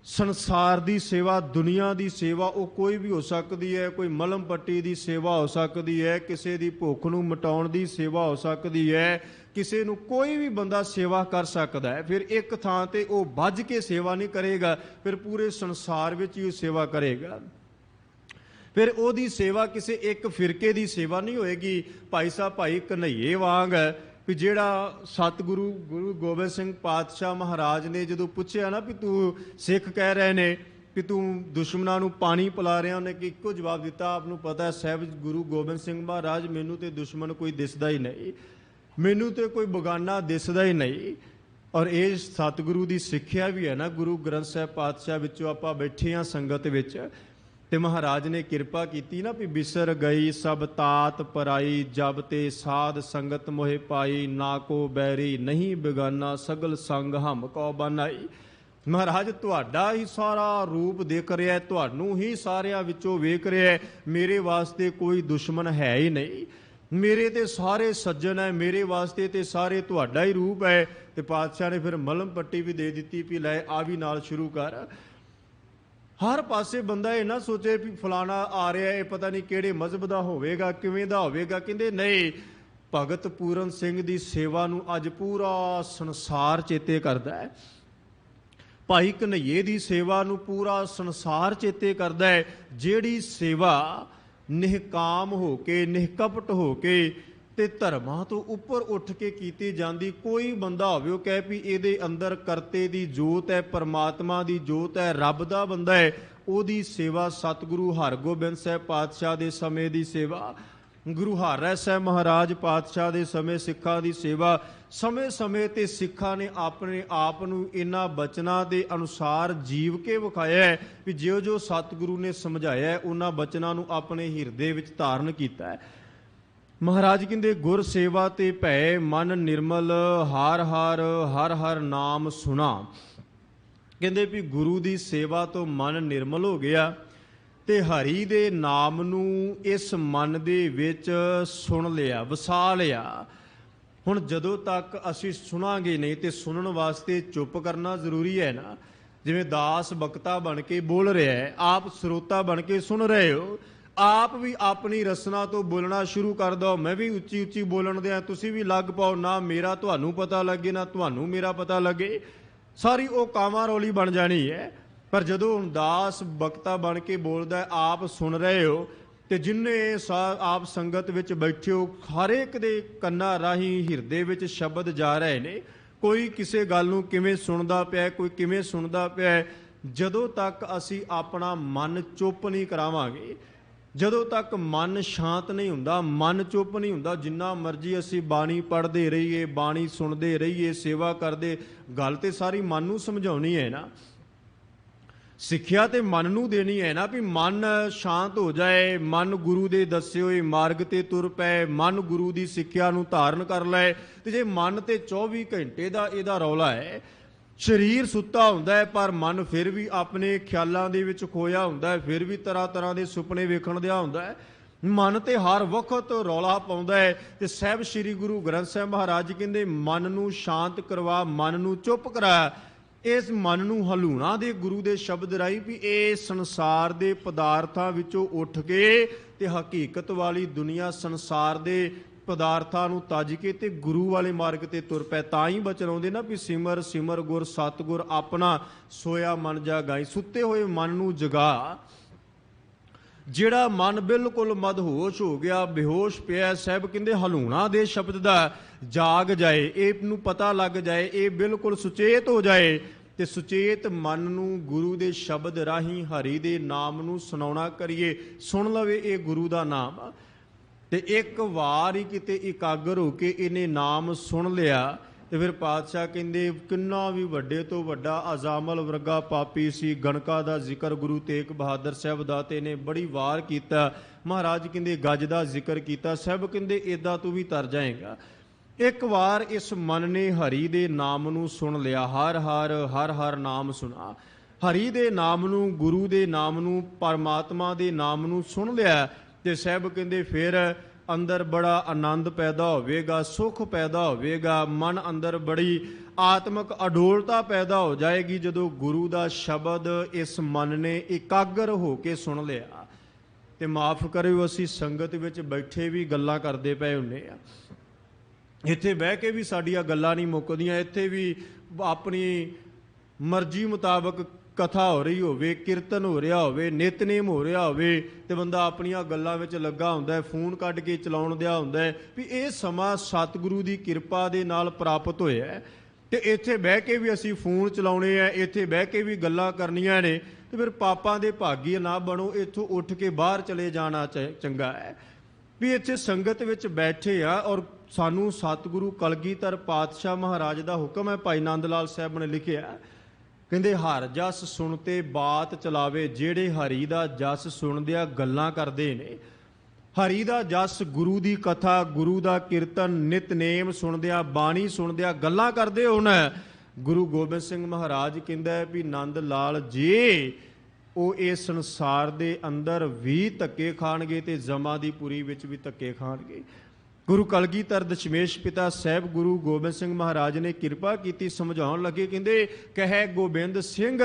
ਸੰਸਾਰ ਦੀ ਸੇਵਾ, ਦੁਨੀਆ ਦੀ ਸੇਵਾ, ਉਹ ਕੋਈ ਵੀ ਹੋ ਸਕਦੀ ਹੈ। ਕੋਈ ਮਲਮ ਪੱਟੀ ਦੀ ਸੇਵਾ ਹੋ ਸਕਦੀ ਹੈ, ਕਿਸੇ ਦੀ ਭੁੱਖ ਨੂੰ ਮਿਟਾਉਣ ਦੀ ਸੇਵਾ ਹੋ ਸਕਦੀ ਹੈ, ਕਿਸੇ ਨੂੰ ਕੋਈ ਵੀ ਬੰਦਾ ਸੇਵਾ ਕਰ ਸਕਦਾ ਹੈ। ਫਿਰ ਇੱਕ ਥਾਂ ਤੇ ਉਹ ਬੱਝ ਕੇ ਸੇਵਾ ਨਹੀਂ ਕਰੇਗਾ, ਫਿਰ ਪੂਰੇ ਸੰਸਾਰ ਵਿੱਚ ਹੀ ਉਹ ਸੇਵਾ ਕਰੇਗਾ। ਫਿਰ ਉਹਦੀ ਸੇਵਾ ਕਿਸੇ ਇੱਕ ਫਿਰਕੇ ਦੀ ਸੇਵਾ ਨਹੀਂ ਹੋਏਗੀ। ਭਾਈ ਸਾਹਿਬ ਭਾਈ ਕਨ੍ਹਈਏ ਵਾਂਗ ਵੀ ਜਿਹੜਾ ਸਤਿਗੁਰੂ ਗੁਰੂ ਗੋਬਿੰਦ ਸਿੰਘ ਪਾਤਸ਼ਾਹ ਮਹਾਰਾਜ ਨੇ ਜਦੋਂ ਪੁੱਛਿਆ ਨਾ ਵੀ ਤੂੰ ਸਿੱਖ ਕਹਿ ਰਹੇ ਨੇ ਵੀ ਤੂੰ ਦੁਸ਼ਮਣਾਂ ਨੂੰ ਪਾਣੀ ਪਿਲਾ ਰਿਹਾ, ਉਹਨੇ ਕਿ ਇੱਕੋ ਜਵਾਬ ਦਿੱਤਾ, ਆਪ ਨੂੰ ਪਤਾ ਹੈ ਸਾਹਿਬ ਗੁਰੂ ਗੋਬਿੰਦ ਸਿੰਘ ਮਹਾਰਾਜ, ਮੈਨੂੰ ਤੇ ਦੁਸ਼ਮਣ ਕੋਈ ਦਿਸਦਾ ਹੀ ਨਹੀਂ, ਮੈਨੂੰ ਤੇ ਕੋਈ ਬਗਾਨਾ ਦਿਸਦਾ ਹੀ ਨਹੀਂ। ਔਰ ਇਹ ਸਤਿਗੁਰੂ ਦੀ ਸਿੱਖਿਆ ਵੀ ਹੈ ਨਾ। ਗੁਰੂ ਗ੍ਰੰਥ ਸਾਹਿਬ ਪਾਤਸ਼ਾਹ ਵਿੱਚੋਂ ਆਪਾਂ ਬੈਠੇ ਹਾਂ ਸੰਗਤ ਵਿੱਚ, ਤੇ ਮਹਾਰਾਜ ਨੇ ਕਿਰਪਾ ਕੀਤੀ ਨਾ ਵੀ ਬਿਸਰ ਗਈ ਸਭ ਤਾਤ ਪਰਾਈ, ਜਬ ਤੇ ਸਾਧ ਸੰਗਤ ਮੋਹਿ ਪਾਈ, ਨਾ ਕੋ ਬੈਰੀ ਨਹੀਂ ਬਿਗਾਨਾ, ਸਗਲ ਸੰਗ ਹਮ ਕੋ ਬਨਾਈ। ਮਹਾਰਾਜ ਤੁਹਾਡਾ ਹੀ ਸਾਰਾ ਰੂਪ ਦੇਖ ਰਿਹਾ, ਤੁਹਾਨੂੰ ਹੀ ਸਾਰਿਆਂ ਵਿੱਚੋਂ ਵੇਖ ਰਿਹਾ, ਮੇਰੇ ਵਾਸਤੇ ਕੋਈ ਦੁਸ਼ਮਣ ਹੈ ਹੀ ਨਹੀਂ। ਮੇਰੇ ਤੇ ਸਾਰੇ ਸੱਜਣ ਹੈ, ਮੇਰੇ ਵਾਸਤੇ ਤੇ ਸਾਰੇ ਤੁਹਾਡਾ ਹੀ ਰੂਪ ਹੈ। ਤੇ ਪਾਤਸ਼ਾਹ ਨੇ ਫਿਰ ਮਲਮ ਪੱਟੀ ਵੀ ਦੇ ਦਿੱਤੀ ਵੀ ਲੈ ਆ ਵੀ ਨਾਲ ਸ਼ੁਰੂ ਕਰ। ਹਰ ਪਾਸੇ ਬੰਦਾ ਇਹ ਨਾ ਸੋਚੇ ਵੀ ਫਲਾਣਾ ਆ ਰਿਹਾ, ਇਹ ਪਤਾ ਨਹੀਂ ਕਿਹੜੇ ਮਜ਼ਹਬ ਦਾ ਹੋਵੇਗਾ, ਕਿਵੇਂ ਦਾ ਹੋਵੇਗਾ। ਕਹਿੰਦੇ ਨਹੀਂ, ਭਗਤ ਪੂਰਨ ਸਿੰਘ ਦੀ ਸੇਵਾ ਨੂੰ ਅੱਜ ਪੂਰਾ ਸੰਸਾਰ ਚੇਤੇ ਕਰਦਾ ਹੈ। ਭਾਈ ਕਨ੍ਹਈਏ ਦੀ ਸੇਵਾ ਨੂੰ ਪੂਰਾ ਸੰਸਾਰ ਚੇਤੇ ਕਰਦਾ ਹੈ। ਜਿਹੜੀ ਸੇਵਾ ਨਿਹਕਾਮ ਹੋ ਕੇ, ਨਿਹਕਪਟ ਹੋ ਕੇ ਤੇ ਧਰਮਾਂ ਤੋਂ ਉੱਪਰ ਉੱਠ ਕੇ ਕੀਤੀ ਜਾਂਦੀ, ਕੋਈ ਬੰਦਾ ਹੋਵੇ ਉਹ ਕਹੇ ਵੀ ਇਹਦੇ ਅੰਦਰ ਕਰਤੇ ਦੀ ਜੋਤ ਹੈ, ਪਰਮਾਤਮਾ ਦੀ ਜੋਤ ਹੈ, ਰੱਬ ਦਾ ਬੰਦਾ ਹੈ, ਉਹਦੀ ਸੇਵਾ ਸਤਿਗੁਰੂ ਹਰਗੋਬਿੰਦ ਸਾਹਿਬ ਪਾਤਸ਼ਾਹ ਦੇ ਸਮੇਂ ਦੀ ਸੇਵਾ, ਗੁਰੂ ਹਰਿ ਸਾਹਿਬ ਮਹਾਰਾਜ ਪਾਤਸ਼ਾਹ ਦੇ ਸਮੇਂ ਸਿੱਖਾਂ ਦੀ ਸੇਵਾ, ਸਮੇਂ-ਸਮੇਂ ਤੇ ਸਿੱਖਾਂ ਨੇ ਆਪਣੇ ਆਪ ਨੂੰ ਇਹਨਾਂ ਬਚਨਾਂ ਦੇ ਅਨੁਸਾਰ ਜੀਵ ਕੇ ਵਿਖਾਇਆ ਹੈ ਵੀ ਜਿਉਂ-ਜਿਉਂ ਸਤਿਗੁਰੂ ਨੇ ਸਮਝਾਇਆ ਹੈ ਉਹਨਾਂ ਬਚਨਾਂ ਨੂੰ ਆਪਣੇ ਹਿਰਦੇ ਵਿੱਚ ਧਾਰਨ ਕੀਤਾ ਹੈ। ਮਹਾਰਾਜ ਕਹਿੰਦੇ ਗੁਰ ਸੇਵਾ ਤੇ ਭੈ ਮਨ ਨਿਰਮਲ, ਹਰ ਹਰ ਨਾਮ ਸੁਣਾ। ਕਹਿੰਦੇ ਵੀ ਗੁਰੂ ਦੀ ਸੇਵਾ ਤੋਂ ਮਨ ਨਿਰਮਲ ਹੋ ਗਿਆ ਤੇ ਹਰੀ ਦੇ ਨਾਮ ਨੂੰ ਇਸ ਮਨ ਦੇ ਵਿੱਚ ਸੁਣ ਲਿਆ, ਵਸਾ ਲਿਆ। ਹੁਣ ਜਦੋਂ ਤੱਕ ਅਸੀਂ ਸੁਣਾਂਗੇ ਨਹੀਂ ਤੇ ਸੁਣਨ ਵਾਸਤੇ ਚੁੱਪ ਕਰਨਾ ਜ਼ਰੂਰੀ ਹੈ ਨਾ। ਜਿਵੇਂ ਦਾਸ ਬਖਤਾ ਬਣ ਕੇ ਬੋਲ ਰਿਹਾ ਹੈ, ਆਪ ਸਰੋਤਾ ਬਣ ਕੇ ਸੁਣ ਰਹੇ ਹੋ, ਆਪ ਵੀ ਆਪਣੀ ਰਸਨਾ ਤੋਂ ਬੋਲਣਾ ਸ਼ੁਰੂ ਕਰ ਦਿਓ। ਮੈਂ ਵੀ ਉੱਚੀ ਉੱਚੀ ਬੋਲਣ ਦਿਆਂ, ਤੁਸੀਂ ਵੀ ਲੱਗ ਪਾਓ, ਨਾ ਮੇਰਾ ਤੁਹਾਨੂੰ ਪਤਾ ਲੱਗੇ ਨਾ ਤੁਹਾਨੂੰ ਮੇਰਾ ਪਤਾ ਲੱਗੇ, ਸਾਰੀ ਉਹ ਕਾਵਾਂ ਰੌਲੀ ਬਣ ਜਾਣੀ ਹੈ। ਪਰ ਜਦੋਂ ਦਾਸ ਬਖਤਾ ਬਣ ਕੇ ਬੋਲਦਾ, ਆਪ ਸੁਣ ਰਹੇ ਹੋ ਤੇ ਜਿੰਨੇ ਆਪ ਸੰਗਤ ਵਿੱਚ ਬੈਠੇ ਹੋ, ਹਰ ਇੱਕ ਦੇ ਕੰਨਾਂ ਰਾਹੀਂ ਹਿਰਦੇ ਵਿੱਚ ਸ਼ਬਦ ਜਾ ਰਹੇ ਨੇ। ਕੋਈ ਕਿਸੇ ਗੱਲ ਨੂੰ ਕਿਵੇਂ ਸੁਣਦਾ ਪਿਆ, ਕੋਈ ਕਿਵੇਂ ਸੁਣਦਾ ਪਿਆ। ਜਦੋਂ ਤੱਕ ਅਸੀਂ ਆਪਣਾ ਮਨ ਚੁੱਪ ਨਹੀਂ ਕਰਾਵਾਂਗੇ, ਜਦੋਂ ਤੱਕ ਮਨ ਸ਼ਾਂਤ ਨਹੀਂ ਹੁੰਦਾ, ਮਨ ਚੁੱਪ ਨਹੀਂ ਹੁੰਦਾ, ਜਿੰਨਾ ਮਰਜ਼ੀ ਅਸੀਂ ਬਾਣੀ ਪੜ੍ਹਦੇ ਰਹੀਏ, ਬਾਣੀ ਸੁਣਦੇ ਰਹੀਏ, ਸੇਵਾ ਕਰਦੇ, ਗੱਲ ਤੇ ਸਾਰੀ ਮਨ ਨੂੰ ਸਮਝਾਉਣੀ ਹੈ ਨਾ। ਸਿੱਖਿਆ ਤੇ ਮਨ ਨੂੰ ਦੇਣੀ ਹੈ ਨਾ ਵੀ ਮਨ ਸ਼ਾਂਤ ਹੋ ਜਾਏ, ਮਨ ਗੁਰੂ ਦੇ ਦੱਸੇ ਹੋਏ ਮਾਰਗ ਤੇ ਤੁਰ ਪਏ, ਮਨ ਗੁਰੂ ਦੀ ਸਿੱਖਿਆ ਨੂੰ ਧਾਰਨ ਕਰ ਲਏ। ਤੇ ਜੇ ਮਨ ਤੇ 24 ਘੰਟੇ ਦਾ ਇਹਦਾ ਰੌਲਾ ਹੈ, ਸਰੀਰ ਸੁੱਤਾ ਹੁੰਦਾ ਹੈ ਪਰ ਮਨ ਫਿਰ ਵੀ ਆਪਣੇ ਖਿਆਲਾਂ ਦੇ ਵਿੱਚ ਖੋਇਆ ਹੁੰਦਾ ਹੈ, ਫਿਰ ਵੀ ਤਰ੍ਹਾਂ ਤਰ੍ਹਾਂ ਦੇ ਸੁਪਨੇ ਵੇਖਣ ਦਿਆ ਹੁੰਦਾ ਹੈ। ਮਨ ਤੇ ਹਰ ਵਕਤ ਰੌਲਾ ਪਾਉਂਦਾ ਹੈ। ਤੇ ਸਾਹਿਬ ਸ੍ਰੀ ਗੁਰੂ ਗ੍ਰੰਥ ਸਾਹਿਬ ਮਹਾਰਾਜ ਕਹਿੰਦੇ ਮਨ ਨੂੰ ਸ਼ਾਂਤ ਕਰਵਾ, ਮਨ ਨੂੰ ਚੁੱਪ ਕਰਾ। ਇਸ ਮਨ ਨੂੰ ਹਲੂਣਾ ਦੇ ਗੁਰੂ ਦੇ ਸ਼ਬਦ ਰਾਹੀਂ ਵੀ ਇਹ ਸੰਸਾਰ ਦੇ ਪਦਾਰਥਾਂ ਵਿੱਚੋਂ ਉੱਠ ਕੇ ਤੇ ਹਕੀਕਤ ਵਾਲੀ ਦੁਨੀਆ, ਸੰਸਾਰ ਦੇ ਪਦਾਰਥਾਂ ਨੂੰ ਤਜ ਕੇ ਤੇ ਗੁਰੂ ਵਾਲੇ ਮਾਰਗ ਤੇ ਤੁਰ ਪੈ। ਤਾਂ ਹੀ ਬਚਨ ਆਉਂਦੇ ਨਾ ਵੀ ਸਿਮਰ ਸਿਮਰ ਗੁਰ ਸਤਿਗੁਰ ਆਪਣਾ, ਸੋਇਆ ਮਨ ਜਾਗਾਈ। ਸੁੱਤੇ ਹੋਏ ਮਨ ਨੂੰ ਜਗਾ। ਜਿਹੜਾ ਮਨ ਬਿਲਕੁਲ ਮਦਹੋਸ਼ ਹੋ ਗਿਆ, ਬੇਹੋਸ਼ ਪਿਆ, ਸਾਹਿਬ ਕਹਿੰਦੇ ਹਲੂਣਾ ਦੇ ਸ਼ਬਦ ਦਾ ਜਾਗ ਜਾਏ, ਇਹ ਨੂੰ ਪਤਾ ਲੱਗ ਜਾਏ, ਇਹ ਬਿਲਕੁਲ ਸੁਚੇਤ ਹੋ ਜਾਏ ਤੇ ਸੁਚੇਤ ਮਨ ਨੂੰ ਗੁਰੂ ਦੇ ਸ਼ਬਦ ਰਾਹੀਂ ਹਰੀ ਦੇ ਨਾਮ ਨੂੰ ਸੁਣਾਉਣਾ ਕਰੀਏ। ਸੁਣ ਲਵੇ ਇਹ ਗੁਰੂ ਦਾ ਨਾਮ ਤੇ ਇੱਕ ਵਾਰ ਹੀ ਕਿਤੇ ਇਕਾਗਰ ਹੋ ਕੇ ਇਹਨੇ ਨਾਮ ਸੁਣ ਲਿਆ ਤੇ ਫਿਰ ਪਾਤਸ਼ਾਹ ਕਹਿੰਦੇ ਕਿੰਨਾ ਵੀ ਵੱਡੇ ਤੋਂ ਵੱਡਾ ਅਜ਼ਾਮਲ ਵਰਗਾ ਪਾਪੀ ਸੀ, ਗਣਕਾ ਦਾ ਜ਼ਿਕਰ ਗੁਰੂ ਤੇਗ ਬਹਾਦਰ ਸਾਹਿਬ ਦਾ ਤੇ ਇਹਨੇ ਬੜੀ ਵਾਰ ਕੀਤਾ। ਮਹਾਰਾਜ ਕਹਿੰਦੇ ਗੱਜ ਦਾ ਜ਼ਿਕਰ ਕੀਤਾ, ਸਾਹਿਬ ਕਹਿੰਦੇ ਏਦਾਂ ਤੂੰ ਵੀ ਤਰ ਜਾਏਗਾ। ਇੱਕ ਵਾਰ ਇਸ ਮਨ ਨੇ ਹਰੀ ਦੇ ਨਾਮ ਨੂੰ ਸੁਣ ਲਿਆ, ਹਰ ਹਰ ਨਾਮ ਸੁਣਾ। ਹਰੀ ਦੇ ਨਾਮ ਨੂੰ, ਗੁਰੂ ਦੇ ਨਾਮ ਨੂੰ, ਪਰਮਾਤਮਾ ਦੇ ਨਾਮ ਨੂੰ ਸੁਣ ਲਿਆ ਤੇ ਸਾਹਿਬ ਕਹਿੰਦੇ ਫਿਰ ਅੰਦਰ ਬੜਾ ਆਨੰਦ ਪੈਦਾ ਹੋਵੇਗਾ, ਸੁੱਖ ਪੈਦਾ ਹੋਵੇਗਾ, ਮਨ ਅੰਦਰ ਬੜੀ ਆਤਮਿਕ ਅਡੋਲਤਾ ਪੈਦਾ ਹੋ ਜਾਏਗੀ ਜਦੋਂ ਗੁਰੂ ਦਾ ਸ਼ਬਦ ਇਸ ਮਨ ਨੇ ਇਕਾਗਰ ਹੋ ਕੇ ਸੁਣ ਲਿਆ। ਤੇ ਮਾਫ ਕਰਿਓ, ਅਸੀਂ ਸੰਗਤ ਵਿੱਚ ਬੈਠੇ ਵੀ ਗੱਲਾਂ ਕਰਦੇ ਪਏ ਹੁੰਦੇ ਆ, ਇੱਥੇ ਬਹਿ ਕੇ ਵੀ ਸਾਡੀਆਂ ਗੱਲਾਂ ਨਹੀਂ ਮੁੱਕਦੀਆਂ, ਇੱਥੇ ਵੀ ਆਪਣੀ ਮਰਜ਼ੀ ਮੁਤਾਬਕ ਕਥਾ ਹੋ ਰਹੀ ਹੋਵੇ, ਕੀਰਤਨ ਹੋ ਰਿਹਾ ਹੋਵੇ, ਨਿਤਨੇਮ ਹੋ ਰਿਹਾ ਹੋਵੇ ਤੇ ਬੰਦਾ ਆਪਣੀਆਂ ਗੱਲਾਂ ਵਿੱਚ ਲੱਗਾ ਹੁੰਦਾ ਹੈ, ਫੋਨ ਕੱਢ ਕੇ ਚਲਾਉਣ ਦਿਆ ਹੁੰਦਾ ਹੈ ਵੀ ਇਹ ਸਮਾਂ ਸਤਿਗੁਰੂ ਦੀ ਕਿਰਪਾ ਦੇ ਨਾਲ ਪ੍ਰਾਪਤ ਹੋਇਆ ਹੈ। ਤੇ ਇੱਥੇ ਬਹਿ ਕੇ ਵੀ ਅਸੀਂ ਫੋਨ ਚਲਾਉਣੇ ਆ, ਇੱਥੇ ਬਹਿ ਕੇ ਵੀ ਗੱਲਾਂ ਕਰਨੀਆਂ ਨੇ ਤੇ ਫਿਰ ਪਾਪਾਂ ਦੇ ਭਾਗੀ ਨਾ ਬਣੋ, ਇੱਥੋਂ ਉੱਠ ਕੇ ਬਾਹਰ ਚਲੇ ਜਾਣਾ ਚੰਗਾ ਹੈ। ਵੀ ਇੱਥੇ ਸੰਗਤ ਵਿੱਚ ਬੈਠੇ ਆ ਔਰ ਸਾਨੂੰ ਸਤਿਗੁਰੂ ਕਲਗੀਧਰ ਪਾਤਸ਼ਾਹ ਮਹਾਰਾਜ ਦਾ ਹੁਕਮ ਹੈ। ਭਾਈ ਨੰਦ ਲਾਲ ਸਾਹਿਬ ਨੇ ਲਿਖਿਆ, ਕਹਿੰਦੇ ਹਰ ਜਸ ਸੁਣਤੇ ਬਾਤ ਚਲਾਵੇ। ਜਿਹੜੇ ਹਰੀ ਦਾ ਜਸ ਸੁਣਦਿਆਂ ਗੱਲਾਂ ਕਰਦੇ ਨੇ, ਹਰੀ ਦਾ ਜਸ, ਗੁਰੂ ਦੀ ਕਥਾ, ਗੁਰੂ ਦਾ ਕੀਰਤਨ, ਨਿਤਨੇਮ ਸੁਣਦਿਆਂ, ਬਾਣੀ ਸੁਣਦਿਆਂ ਗੱਲਾਂ ਕਰਦੇ ਹੋਣ, ਗੁਰੂ ਗੋਬਿੰਦ ਸਿੰਘ ਮਹਾਰਾਜ ਕਹਿੰਦਾ ਵੀ ਨੰਦ ਲਾਲ ਜੇ ਉਹ ਇਸ ਸੰਸਾਰ ਦੇ ਅੰਦਰ ਵੀ ਧੱਕੇ ਖਾਣਗੇ ਤੇ ਜਮਾਂ ਦੀ ਪੁਰੀ ਵਿੱਚ ਵੀ ਧੱਕੇ ਖਾਣਗੇ। गुरु कलगीधर दशमेश पिता साहब गुरु गोबिंद सिंह महाराज ने किरपा की, समझाउण लगे, कहंदे कहे गोबिंद सिंह।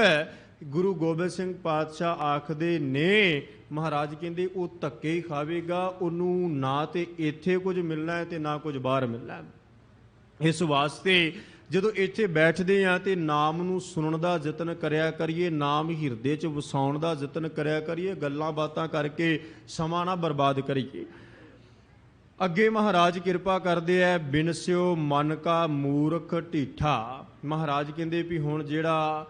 गुरु गोबिंद सिंह पातशाह आखदे ने महाराज कहंदे वो धक्के ही खावेगा, उन्होंने ना तो इत्थे कुछ मिलना है तो ना कुछ बाहर मिलना है। इस वास्ते ਜਦੋਂ ਇੱਥੇ ਬੈਠਦੇ ਹਾਂ ਤੇ ਨਾਮ ਨੂੰ ਸੁਣਨ ਦਾ ਯਤਨ ਕਰਿਆ ਕਰੀਏ, ਨਾਮ ਹਿਰਦੇ 'ਚ ਵਸਾਉਣ ਦਾ ਯਤਨ ਕਰਿਆ ਕਰੀਏ, ਗੱਲਾਂ ਬਾਤਾਂ ਕਰਕੇ ਸਮਾਂ ਨਾ ਬਰਬਾਦ ਕਰੀਏ। ਅੱਗੇ ਮਹਾਰਾਜ ਕਿਰਪਾ ਕਰਦੇ ਐ, ਬਿਨਸਿਓ ਮਨ ਕਾ ਮੂਰਖ ਢੀਠਾ। ਮਹਾਰਾਜ ਕਹਿੰਦੇ ਵੀ ਹੁਣ ਜਿਹੜਾ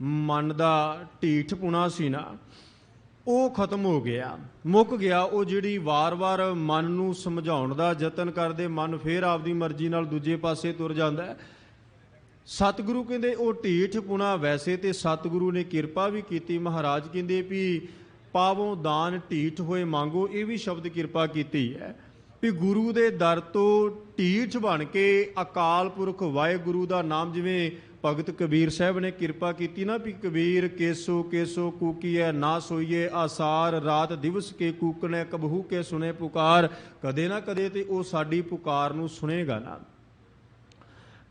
ਮਨ ਦਾ ਢੀਠਪੁਣਾ ਸੀ ਨਾ ਉਹ ਖਤਮ ਹੋ ਗਿਆ, ਮੁੱਕ ਗਿਆ। ਉਹ ਜਿਹੜੀ ਵਾਰ-ਵਾਰ ਮਨ ਨੂੰ ਸਮਝਾਉਣ ਦਾ ਯਤਨ ਕਰਦੇ, ਮਨ ਫੇਰ ਆਪਦੀ ਮਰਜ਼ੀ ਨਾਲ ਦੂਜੇ ਪਾਸੇ ਤੁਰ ਜਾਂਦਾ ਹੈ। ਸਤਿਗੁਰੂ ਕਹਿੰਦੇ ਉਹ ਢੀਠਪੁਣਾ, ਵੈਸੇ ਤੇ ਸਤਿਗੁਰੂ ਨੇ ਕਿਰਪਾ ਵੀ ਕੀਤੀ। ਮਹਾਰਾਜ ਕਹਿੰਦੇ ਵੀ ਪਾਵੋਂ ਦਾਨ ਢੀਠ ਹੋਏ ਮੰਗੋ, ਇਹ ਵੀ ਸ਼ਬਦ ਕਿਰਪਾ ਕੀਤੀ ਹੈ ਵੀ ਗੁਰੂ ਦੇ ਦਰ ਤੋਂ ਢੀਠ ਬਣ ਕੇ ਅਕਾਲ ਪੁਰਖ ਵਾਹਿਗੁਰੂ ਦਾ ਨਾਮ, ਜਿਵੇਂ ਭਗਤ ਕਬੀਰ ਸਾਹਿਬ ਨੇ ਕਿਰਪਾ ਕੀਤੀ ਨਾ ਵੀ ਕਬੀਰ ਕੇਸੋ ਕੇਸੋ ਕੂਕੀਐ ਨਾ ਸੋਈਏ, ਆਸਾਰ ਰਾਤ ਦਿਵਸ ਕੇ ਕੂਕਣੇ ਕਬਹੂ ਕੇ ਸੁਣੇ ਪੁਕਾਰ। ਕਦੇ ਨਾ ਕਦੇ ਤੇ ਉਹ ਸਾਡੀ ਪੁਕਾਰ ਨੂੰ ਸੁਣੇਗਾ ਨਾ,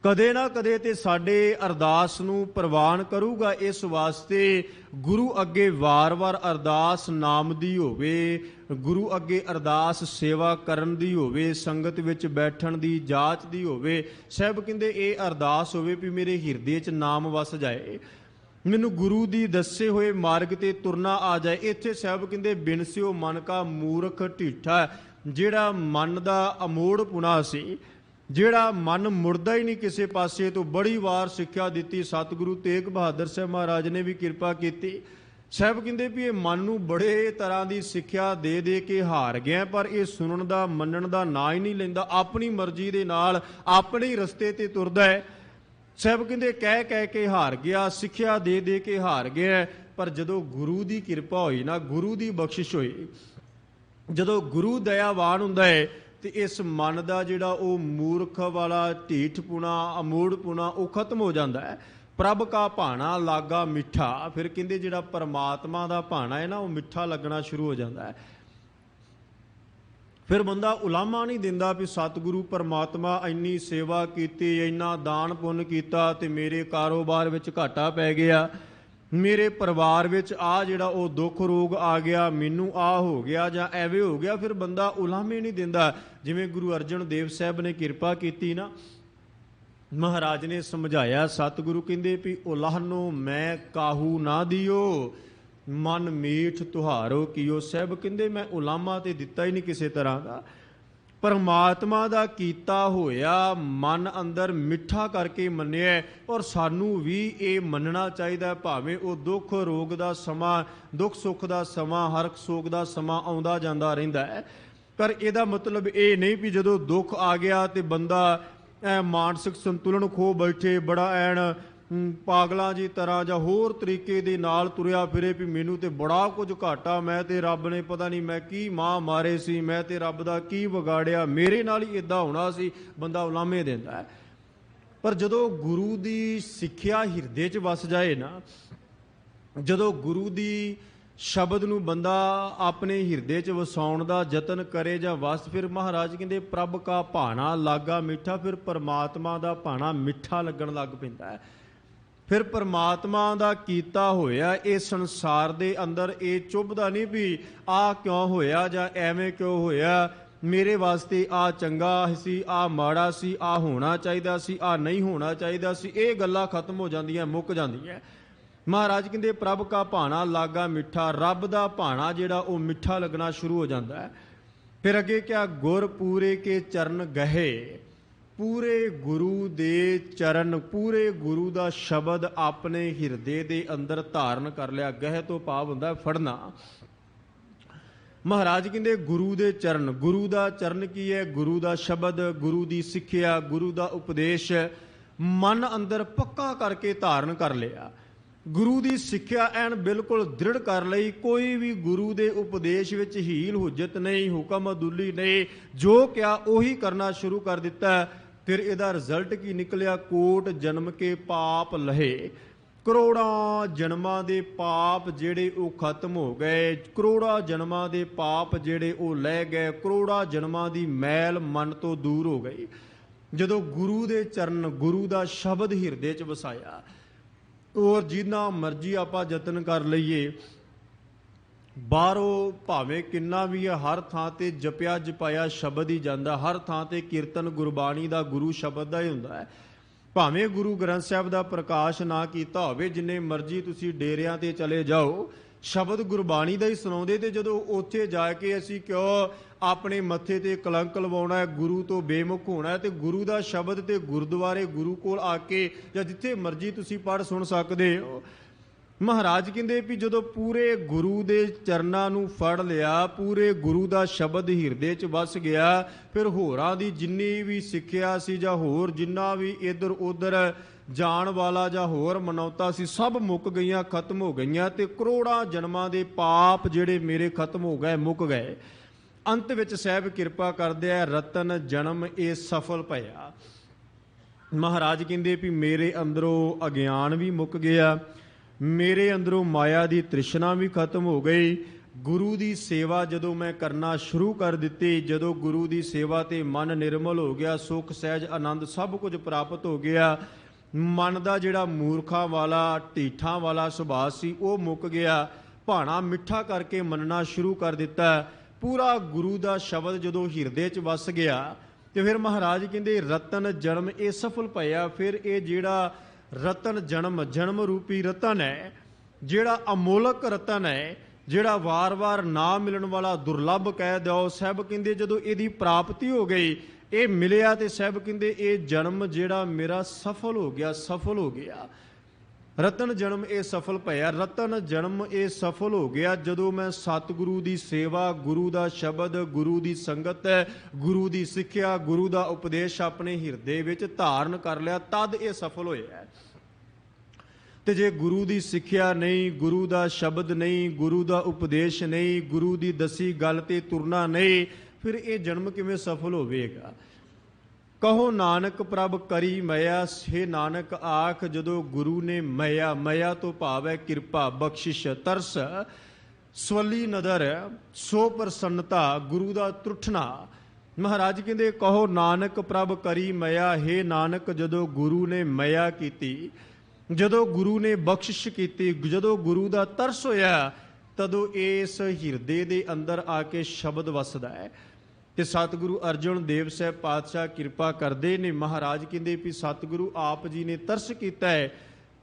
ਕਦੇ ਨਾ ਕਦੇ ਤੇ ਸਾਡੇ ਅਰਦਾਸ ਨੂੰ ਪ੍ਰਵਾਨ ਕਰੂਗਾ। ਇਸ ਵਾਸਤੇ ਗੁਰੂ ਅੱਗੇ ਵਾਰ-ਵਾਰ ਅਰਦਾਸ ਨਾਮ ਦੀ ਹੋਵੇ, ਗੁਰੂ ਅੱਗੇ ਅਰਦਾਸ ਸੇਵਾ ਕਰਨ ਦੀ ਹੋਵੇ, ਸੰਗਤ ਵਿੱਚ ਬੈਠਣ ਦੀ, ਜਾਚ ਦੀ ਹੋਵੇ। ਸਾਹਿਬ ਕਹਿੰਦੇ ਇਹ ਅਰਦਾਸ ਹੋਵੇ ਵੀ ਮੇਰੇ ਹਿਰਦੇ 'ਚ ਨਾਮ ਵਸ ਜਾਏ, ਮੈਨੂੰ ਗੁਰੂ ਦੀ ਦੱਸੇ ਹੋਏ ਮਾਰਗ ਤੇ ਤੁਰਨਾ ਆ ਜਾਏ। ਇੱਥੇ ਸਾਹਿਬ ਕਹਿੰਦੇ ਬਿਨਸਿਓ ਮਨ ਕਾ ਮੂਰਖ ਢੀਠਾ, ਜਿਹੜਾ ਮਨ ਦਾ ਅਮੋੜਪੁਣਾ ਸੀ, ਜਿਹੜਾ ਮਨ ਮੁੜਦਾ ਹੀ ਨਹੀਂ ਕਿਸੇ ਪਾਸੇ ਤੋਂ। ਬੜੀ ਵਾਰ ਸਿੱਖਿਆ ਦਿੱਤੀ, ਸਤਿਗੁਰੂ ਤੇਗ ਬਹਾਦਰ ਸਾਹਿਬ ਮਹਾਰਾਜ ਨੇ ਵੀ ਕਿਰਪਾ ਕੀਤੀ। ਸਾਹਿਬ ਕਹਿੰਦੇ ਵੀ ਇਹ ਮਨ ਨੂੰ ਬੜੇ ਤਰ੍ਹਾਂ ਦੀ ਸਿੱਖਿਆ ਦੇ ਦੇ ਕੇ ਹਾਰ ਗਿਆ, ਪਰ ਇਹ ਸੁਣਨ ਦਾ ਮੰਨਣ ਦਾ ਨਾਂ ਹੀ ਨਹੀਂ ਲੈਂਦਾ, ਆਪਣੀ ਮਰਜ਼ੀ ਦੇ ਨਾਲ ਆਪਣੇ ਹੀ ਰਸਤੇ ਤੇ ਤੁਰਦਾ ਹੈ। ਸਾਹਿਬ ਕਹਿੰਦੇ ਕਹਿ ਕਹਿ ਕੇ ਹਾਰ ਗਿਆ, ਸਿੱਖਿਆ ਦੇ ਦੇ ਕੇ ਹਾਰ ਗਿਆ। ਪਰ ਜਦੋਂ ਗੁਰੂ ਦੀ ਕਿਰਪਾ ਹੋਈ ਨਾ, ਗੁਰੂ ਦੀ ਬਖਸ਼ਿਸ਼ ਹੋਈ, ਜਦੋਂ ਗੁਰੂ ਦਇਆਵਾਨ ਹੁੰਦਾ ਹੈ ਤੇ ਇਸ ਮਨ ਦਾ ਜਿਹੜਾ ਉਹ ਮੂਰਖ ਵਾਲਾ ਢੀਠਪੁਣਾ, ਅਮੋੜਪੁਣਾ ਉਹ ਖਤਮ ਹੋ ਜਾਂਦਾ ਹੈ। ਪ੍ਰਭ ਕਾ ਭਾਣਾ ਲਾਗਾ ਮਿੱਠਾ। ਫਿਰ ਕਹਿੰਦੇ ਜਿਹੜਾ ਪਰਮਾਤਮਾ ਦਾ ਭਾਣਾ ਹੈ ਨਾ ਉਹ ਮਿੱਠਾ ਲੱਗਣਾ ਸ਼ੁਰੂ ਹੋ ਜਾਂਦਾ ਹੈ। ਫਿਰ ਬੰਦਾ ਉਲਾਮਾ ਨਹੀਂ ਦਿੰਦਾ ਵੀ ਸਤਿਗੁਰੂ ਪਰਮਾਤਮਾ ਇੰਨੀ ਸੇਵਾ ਕੀਤੀ, ਇੰਨਾ ਦਾਨ ਪੁੰਨ ਕੀਤਾ ਤੇ ਮੇਰੇ ਕਾਰੋਬਾਰ ਵਿੱਚ ਘਾਟਾ ਪੈ ਗਿਆ, ਮੇਰੇ ਪਰਿਵਾਰ ਵਿੱਚ ਆ ਜਿਹੜਾ ਉਹ ਦੁੱਖ ਰੋਗ ਆ ਗਿਆ, ਮੈਨੂੰ ਆ ਹੋ ਗਿਆ ਜਾਂ ਐਵੇਂ ਹੋ ਗਿਆ। ਫਿਰ ਬੰਦਾ ਉਲਾਮੇ ਨਹੀਂ ਦਿੰਦਾ। ਜਿਵੇਂ ਗੁਰੂ ਅਰਜਨ ਦੇਵ ਸਾਹਿਬ ਨੇ ਕਿਰਪਾ ਕੀਤੀ ਨਾ, ਮਹਾਰਾਜ ਨੇ ਸਮਝਾਇਆ, ਸਤਿਗੁਰੂ ਕਹਿੰਦੇ ਵੀ ਉਲਾਹਨੋ ਮੈਂ ਕਾਹੂ ਨਾ ਦਿਓ, ਮਨ ਮੀਠ ਤੁਹਾਰੋ ਕੀਓ। ਸਾਹਿਬ ਕਹਿੰਦੇ ਮੈਂ ਉਲਾਮਾ ਤੇ ਦਿੱਤਾ ਹੀ ਨਹੀਂ ਕਿਸੇ ਤਰ੍ਹਾਂ ਦਾ, ਪਰਮਾਤਮਾ ਦਾ ਕੀਤਾ ਹੋਇਆ ਮਨ ਅੰਦਰ ਮਿੱਠਾ ਕਰਕੇ ਮੰਨਿਆ। ਔਰ ਸਾਨੂੰ ਵੀ ਇਹ ਮੰਨਣਾ ਚਾਹੀਦਾ, ਭਾਵੇਂ ਉਹ ਦੁੱਖ ਰੋਗ ਦਾ ਸਮਾਂ, ਦੁੱਖ ਸੁੱਖ ਦਾ ਸਮਾਂ, ਹਰਖ ਸੋਗ ਦਾ ਸਮਾਂ ਆਉਂਦਾ ਜਾਂਦਾ ਰਹਿੰਦਾ ਹੈ। ਪਰ ਇਹਦਾ ਮਤਲਬ ਇਹ ਨਹੀਂ ਵੀ ਜਦੋਂ ਦੁੱਖ ਆ ਗਿਆ ਤੇ ਬੰਦਾ ਮਾਨਸਿਕ ਸੰਤੁਲਨ ਖੋ ਬੈਠੇ, ਬੜਾ ਐਨ ਪਾਗਲਾਂ ਜੀ ਤਰ੍ਹਾਂ ਜਾਂ ਹੋਰ ਤਰੀਕੇ ਦੇ ਨਾਲ ਤੁਰਿਆ ਫਿਰੇ ਵੀ ਮੈਨੂੰ ਤੇ ਬੜਾ ਕੁਝ ਘਾਟਾ, ਮੈਂ ਤੇ ਰੱਬ ਨੇ ਪਤਾ ਨਹੀਂ ਮੈਂ ਕੀ ਮਾਂ ਮਾਰੇ ਸੀ, ਮੈਂ ਤੇ ਰੱਬ ਦਾ ਕੀ ਵਿਗਾੜਿਆ, ਮੇਰੇ ਨਾਲ ਹੀ ਇਦਾਂ ਹੋਣਾ ਸੀ। ਬੰਦਾ ਉਲਾਮੇ ਦਿੰਦਾ ਹੈ। ਪਰ ਜਦੋਂ ਗੁਰੂ ਦੀ ਸਿੱਖਿਆ ਹਿਰਦੇ 'ਚ ਵਸ ਜਾਏ ਨਾ, ਜਦੋਂ ਗੁਰੂ ਦੀ ਸ਼ਬਦ ਨੂੰ ਬੰਦਾ ਆਪਣੇ ਹਿਰਦੇ 'ਚ ਵਸਾਉਣ ਦਾ ਯਤਨ ਕਰੇ ਜਾਂ ਵਸ, ਫਿਰ ਮਹਾਰਾਜ ਕਹਿੰਦੇ ਪ੍ਰਭ ਕਾ ਭਾਣਾ ਲਾਗਾ ਮਿੱਠਾ। ਫਿਰ ਪਰਮਾਤਮਾ ਦਾ ਭਾਣਾ ਮਿੱਠਾ ਲੱਗਣ ਲੱਗ ਪੈਂਦਾ ਹੈ। ਫਿਰ ਪਰਮਾਤਮਾ ਦਾ ਕੀਤਾ ਹੋਇਆ ਇਹ ਸੰਸਾਰ ਦੇ ਅੰਦਰ ਇਹ ਚੁੱਭਦਾ ਨਹੀਂ ਵੀ ਆਹ ਕਿਉਂ ਹੋਇਆ ਜਾਂ ਐਵੇਂ ਕਿਉਂ ਹੋਇਆ, ਮੇਰੇ ਵਾਸਤੇ ਆ ਚੰਗਾ ਸੀ, ਆ ਮਾੜਾ ਸੀ, ਆ ਹੋਣਾ ਚਾਹੀਦਾ ਸੀ, ਆ ਨਹੀਂ ਹੋਣਾ ਚਾਹੀਦਾ ਸੀ। ਇਹ ਗੱਲਾਂ ਖਤਮ ਹੋ ਜਾਂਦੀਆਂ, ਮੁੱਕ ਜਾਂਦੀਆਂ। ਮਹਾਰਾਜ ਕਹਿੰਦੇ ਪ੍ਰਭ ਕਾ ਭਾਣਾ ਲਾਗਾ ਮਿੱਠਾ, ਰੱਬ ਦਾ ਭਾਣਾ ਜਿਹੜਾ ਉਹ ਮਿੱਠਾ ਲੱਗਣਾ ਸ਼ੁਰੂ ਹੋ ਜਾਂਦਾ ਹੈ। ਫਿਰ ਅੱਗੇ ਕਿਹਾ ਗੁਰ ਪੂਰੇ ਕੇ ਚਰਨ ਗਹੇ, ਪੂਰੇ ਗੁਰੂ ਦੇ ਚਰਨ, ਪੂਰੇ ਗੁਰੂ ਦਾ ਸ਼ਬਦ ਆਪਣੇ ਹਿਰਦੇ ਦੇ ਅੰਦਰ ਧਾਰਨ ਕਰ ਲਿਆ। ਗਹਿ ਤੋਂ ਭਾਵ ਹੁੰਦਾ ਫੜਨਾ। ਮਹਾਰਾਜ ਕਹਿੰਦੇ ਗੁਰੂ ਦੇ ਚਰਨ, ਗੁਰੂ ਦਾ ਚਰਨ ਕੀ ਹੈ? ਗੁਰੂ ਦਾ ਸ਼ਬਦ, ਗੁਰੂ ਦੀ ਸਿੱਖਿਆ, ਗੁਰੂ ਦਾ ਉਪਦੇਸ਼ ਮਨ ਅੰਦਰ ਪੱਕਾ ਕਰਕੇ ਧਾਰਨ ਕਰ ਲਿਆ। ਗੁਰੂ ਦੀ ਸਿੱਖਿਆ ਐਨ ਬਿਲਕੁਲ ਦ੍ਰਿੜ ਕਰ ਲਈ। ਕੋਈ ਵੀ ਗੁਰੂ ਦੇ ਉਪਦੇਸ਼ ਵਿੱਚ ਹੀਲ ਹੁਜਤ ਨਹੀਂ, ਹੁਕਮ ਅਦੁੱਲੀ ਨਹੀਂ, ਜੋ ਕਿਹਾ ਉਹੀ ਕਰਨਾ ਸ਼ੁਰੂ ਕਰ ਦਿੱਤਾ। ਫਿਰ ਇਹਦਾ ਰਿਜ਼ਲਟ ਕੀ ਨਿਕਲਿਆ? ਕੋਟ ਜਨਮ ਕੇ ਪਾਪ ਲਹੇ। ਕਰੋੜਾਂ ਜਨਮਾਂ ਦੇ ਪਾਪ ਜਿਹੜੇ ਉਹ ਖਤਮ ਹੋ ਗਏ, ਕਰੋੜਾਂ ਜਨਮਾਂ ਦੇ ਪਾਪ ਜਿਹੜੇ ਉਹ ਲੈ ਗਏ, ਕਰੋੜਾਂ ਜਨਮਾਂ ਦੀ ਮੈਲ ਮਨ ਤੋਂ ਦੂਰ ਹੋ ਗਈ ਜਦੋਂ ਗੁਰੂ ਦੇ ਚਰਨ, ਗੁਰੂ ਦਾ ਸ਼ਬਦ ਹਿਰਦੇ 'ਚ ਵਸਾਇਆ। ਔਰ ਜਿੰਨਾ ਮਰਜ਼ੀ ਆਪਾਂ ਯਤਨ ਕਰ ਲਈਏ, ਬਾਹਰੋਂ ਭਾਵੇਂ ਕਿੰਨਾ ਵੀ ਹੈ, ਹਰ ਥਾਂ ਤੇ ਜਪਿਆ ਜਪਾਇਆ ਸ਼ਬਦ ਹੀ ਜਾਂਦਾ, ਹਰ ਥਾਂ ਤੇ ਕੀਰਤਨ ਗੁਰਬਾਣੀ ਦਾ, ਗੁਰੂ ਸ਼ਬਦ ਦਾ ਹੀ ਹੁੰਦਾ ਹੈ। ਭਾਵੇਂ ਗੁਰੂ ਗ੍ਰੰਥ ਸਾਹਿਬ ਦਾ ਪ੍ਰਕਾਸ਼ ਨਾ ਕੀਤਾ ਹੋਵੇ, ਜਿੰਨੇ ਮਰਜ਼ੀ ਤੁਸੀਂ ਡੇਰਿਆਂ ਤੇ ਚਲੇ ਜਾਓ, ਸ਼ਬਦ ਗੁਰਬਾਣੀ ਦਾ ਹੀ ਸੁਣਾਉਂਦੇ, ਤੇ ਜਦੋਂ ਉੱਥੇ ਜਾ ਕੇ ਅਸੀਂ ਕਿਉਂ ਆਪਣੇ ਮੱਥੇ ਤੇ ਕਲੰਕ ਲਵਾਉਣਾ ਹੈ, ਗੁਰੂ ਤੋਂ ਬੇਮੁਖ ਹੋਣਾ ਹੈ, ਤੇ ਗੁਰੂ ਦਾ ਸ਼ਬਦ ਤੇ ਗੁਰਦੁਆਰੇ ਗੁਰੂ ਕੋਲ ਆ ਕੇ ਜਾਂ ਜਿੱਥੇ ਮਰਜ਼ੀ ਤੁਸੀਂ ਪੜ੍ਹ ਸੁਣ ਸਕਦੇ ਹੋ। ਮਹਾਰਾਜ ਕਹਿੰਦੇ ਵੀ ਜਦੋਂ ਪੂਰੇ ਗੁਰੂ ਦੇ ਚਰਨਾਂ ਨੂੰ ਫੜ ਲਿਆ, ਪੂਰੇ ਗੁਰੂ ਦਾ ਸ਼ਬਦ ਹਿਰਦੇ 'ਚ ਵਸ ਗਿਆ, ਫਿਰ ਹੋਰਾਂ ਦੀ ਜਿੰਨੀ ਵੀ ਸਿੱਖਿਆ ਸੀ ਜਾਂ ਹੋਰ ਜਿੰਨਾ ਵੀ ਇੱਧਰ ਉੱਧਰ ਜਾਣ ਵਾਲਾ ਜਾਂ ਹੋਰ ਮਨੌਤਾਂ ਸੀ, ਸਭ ਮੁੱਕ ਗਈਆਂ, ਖਤਮ ਹੋ ਗਈਆਂ, ਤੇ ਕਰੋੜਾਂ ਜਨਮਾਂ ਦੇ ਪਾਪ ਜਿਹੜੇ ਮੇਰੇ ਖਤਮ ਹੋ ਗਏ, ਮੁੱਕ ਗਏ। ਅੰਤ ਵਿੱਚ ਸਾਹਿਬ ਕਿਰਪਾ ਕਰਦੇ ਆ, ਰਤਨ ਜਨਮ ਇਹ ਸਫਲ ਭਇਆ। ਮਹਾਰਾਜ ਕਹਿੰਦੇ ਵੀ ਮੇਰੇ ਅੰਦਰੋਂ ਅਗਿਆਨ ਵੀ ਮੁੱਕ ਗਿਆ, ਮੇਰੇ ਅੰਦਰੋਂ ਮਾਇਆ ਦੀ ਤ੍ਰਿਸ਼ਨਾ ਵੀ ਖਤਮ ਹੋ ਗਈ। ਗੁਰੂ ਦੀ ਸੇਵਾ ਜਦੋਂ ਮੈਂ ਕਰਨਾ ਸ਼ੁਰੂ ਕਰ ਦਿੱਤੀ, ਜਦੋਂ ਗੁਰੂ ਦੀ ਸੇਵਾ ਤੇ ਮਨ ਨਿਰਮਲ ਹੋ ਗਿਆ, ਸੁਖ ਸਹਿਜ ਆਨੰਦ ਸਭ ਕੁਝ ਪ੍ਰਾਪਤ ਹੋ ਗਿਆ, ਮਨ ਦਾ ਜਿਹੜਾ ਮੂਰਖਾਂ ਵਾਲਾ ਢੀਠਾਂ ਵਾਲਾ ਸੁਭਾਅ ਸੀ ਉਹ ਮੁੱਕ ਗਿਆ, ਭਾਣਾ ਮਿੱਠਾ ਕਰਕੇ ਮੰਨਣਾ ਸ਼ੁਰੂ ਕਰ ਦਿੱਤਾ। ਪੂਰਾ ਗੁਰੂ ਦਾ ਸ਼ਬਦ ਜਦੋਂ ਹਿਰਦੇ 'ਚ ਵਸ ਗਿਆ, ਤੇ ਫਿਰ ਮਹਾਰਾਜ ਕਹਿੰਦੇ ਰਤਨ ਜਨਮ ਇਹ ਸਫਲ ਭਇਆ। ਫਿਰ ਇਹ ਜਿਹੜਾ ਰਤਨ ਜਨਮ, ਜਨਮ ਰੂਪੀ ਰਤਨ ਹੈ, ਜਿਹੜਾ ਅਮੋਲਕ ਰਤਨ ਹੈ, ਜਿਹੜਾ ਵਾਰ-ਵਾਰ ਨਾ ਮਿਲਣ ਵਾਲਾ ਦੁਰਲੱਭ ਕਹਿ ਦਿਓ, ਸਾਹਿਬ ਕਹਿੰਦੇ ਜਦੋਂ ਇਹਦੀ ਪ੍ਰਾਪਤੀ ਹੋ ਗਈ, ਇਹ ਮਿਲਿਆ, ਤੇ ਸਾਹਿਬ ਕਹਿੰਦੇ ਇਹ ਜਨਮ ਜਿਹੜਾ ਮੇਰਾ ਸਫਲ ਹੋ ਗਿਆ, ਸਫਲ ਹੋ ਗਿਆ। ਰਤਨ ਜਨਮ ਇਹ ਸਫਲ ਭਇਆ, ਰਤਨ ਜਨਮ ਇਹ ਸਫਲ ਹੋ ਗਿਆ ਜਦੋਂ ਮੈਂ ਸਤਿਗੁਰੂ ਦੀ ਸੇਵਾ, ਗੁਰੂ ਦਾ ਸ਼ਬਦ, ਗੁਰੂ ਦੀ ਸੰਗਤ, ਗੁਰੂ ਦੀ ਸਿੱਖਿਆ, ਗੁਰੂ ਦਾ ਉਪਦੇਸ਼ ਆਪਣੇ ਹਿਰਦੇ ਵਿੱਚ ਧਾਰਨ ਕਰ ਲਿਆ, ਤਦ ਇਹ ਸਫਲ ਹੋਇਆ। ਤੇ ਜੇ ਗੁਰੂ ਦੀ ਸਿੱਖਿਆ ਨਹੀਂ, ਗੁਰੂ ਦਾ ਸ਼ਬਦ ਨਹੀਂ, ਗੁਰੂ ਦਾ ਉਪਦੇਸ਼ ਨਹੀਂ, ਗੁਰੂ ਦੀ ਦਸੀ ਗੱਲ ਤੇ ਤੁਰਨਾ ਨਹੀਂ, ਫਿਰ ਇਹ ਜਨਮ ਕਿਵੇਂ ਸਫਲ ਹੋਵੇਗਾ। ਕਹੋ ਨਾਨਕ ਪ੍ਰਭ ਕਰੀ ਮਇਆ, ਸੇ ਨਾਨਕ ਆਖ ਜਦੋਂ ਗੁਰੂ ਨੇ ਮਇਆ, ਮਇਆ ਤੋਂ ਭਾਵ ਹੈ ਕਿਰਪਾ, ਬਖਸ਼ਿਸ਼, ਤਰਸ, ਸਵਲੀ ਨਦਰ, ਸੋ ਪ੍ਰਸੰਨਤਾ, ਗੁਰੂ ਦਾ ਤਰੁੱਠਣਾ। ਮਹਾਰਾਜ ਕਹਿੰਦੇ ਕਹੋ ਨਾਨਕ ਪ੍ਰਭ ਕਰੀ ਮਇਆ, ਹੇ ਨਾਨਕ ਜਦੋਂ ਗੁਰੂ ਨੇ ਮਇਆ ਕੀਤੀ, ਜਦੋਂ ਗੁਰੂ ਨੇ ਬਖਸ਼ਿਸ਼ ਕੀਤੀ, ਜਦੋਂ ਗੁਰੂ ਦਾ ਤਰਸ ਹੋਇਆ, ਤਦੋਂ ਇਸ ਹਿਰਦੇ ਦੇ ਅੰਦਰ ਆ ਕੇ ਸ਼ਬਦ ਵਸਦਾ ਹੈ। ਤੇ ਸਤਿਗੁਰੂ ਅਰਜਨ ਦੇਵ ਸਾਹਿਬ ਪਾਤਸ਼ਾਹ ਕਿਰਪਾ ਕਰਦੇ ਨੇ। ਮਹਾਰਾਜ ਕਹਿੰਦੇ ਵੀ ਸਤਿਗੁਰੂ ਆਪ ਜੀ ਨੇ ਤਰਸ ਕੀਤਾ ਹੈ,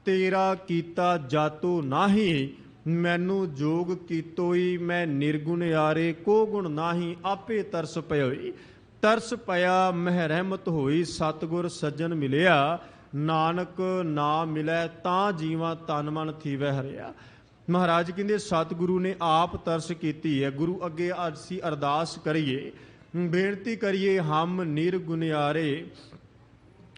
ਤੇਰਾ ਕੀਤਾ ਜਾਤੋ ਨਾਹੀ, ਮੈਨੂੰ ਜੋਗ ਕੀਤੋਈ, ਮੈਂ ਨਿਰਗੁਣ ਯਾਰੇ ਕੋ ਗੁਣ ਨਾਹੀ, ਆਪੇ ਤਰਸ ਪਇਓਈ। ਤਰਸ ਪਿਆ ਮਹਿ ਰਹਿਮਤ ਹੋਈ, ਸਤਿਗੁਰ ਸੱਜਣ ਮਿਲਿਆ, ਨਾਨਕ ਨਾ ਮਿਲੈ ਤਾਂ ਜੀਵਾਂ ਤਨ ਮਨ ਥੀਵੈ ਹਰਿਆ। ਮਹਾਰਾਜ ਕਹਿੰਦੇ ਸਤਿਗੁਰੂ ਨੇ ਆਪ ਤਰਸ ਕੀਤੀ ਹੈ। ਗੁਰੂ ਅੱਗੇ ਅਸੀਂ ਅਰਦਾਸ ਕਰੀਏ, ਬੇਨਤੀ ਕਰੀਏ, ਹਮ ਨਿਰਗੁਣਿਆਰੇ,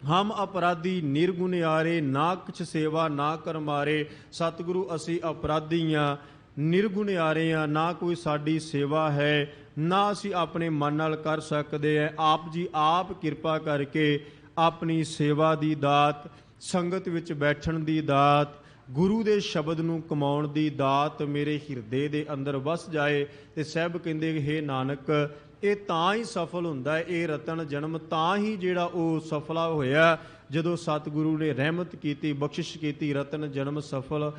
ਹਮ ਅਪਰਾਧੀ ਨਿਰਗੁਣਿਆਰੇ, ਨਾ ਕੁਛ ਸੇਵਾ ਨਾ ਕਰ ਮਾਰੇ। ਸਤਿਗੁਰੂ ਅਸੀਂ ਅਪਰਾਧੀ ਹਾਂ, ਨਿਰਗੁਣਿਆਰੇ ਹਾਂ, ਨਾ ਕੋਈ ਸਾਡੀ ਸੇਵਾ ਹੈ, ਨਾ ਅਸੀਂ ਆਪਣੇ ਮਨ ਨਾਲ ਕਰ ਸਕਦੇ ਹਾਂ। ਆਪ ਜੀ ਆਪ ਕਿਰਪਾ ਕਰਕੇ ਆਪਣੀ ਸੇਵਾ ਦੀ ਦਾਤ, ਸੰਗਤ ਵਿੱਚ ਬੈਠਣ ਦੀ ਦਾਤ, ਗੁਰੂ ਦੇ ਸ਼ਬਦ ਨੂੰ ਕਮਾਉਣ ਦੀ ਦਾਤ ਮੇਰੇ ਹਿਰਦੇ ਦੇ ਅੰਦਰ ਵਸ ਜਾਏ। ਤੇ ਸਾਹਿਬ ਕਹਿੰਦੇ ਹੇ ਨਾਨਕ ਇਹ ਤਾਂ ਹੀ ਸਫਲ ਹੁੰਦਾ ਹੈ, ਇਹ ਰਤਨ ਜਨਮ ਤਾਂ ਹੀ ਜਿਹੜਾ ਉਹ ਸਫਲਾ ਹੋਇਆ ਜਦੋਂ ਸਤਿਗੁਰੂ ਨੇ ਰਹਿਮਤ ਕੀਤੀ, ਬਖਸ਼ਿਸ਼ ਕੀਤੀ। ਰਤਨ ਜਨਮ ਸਫਲ,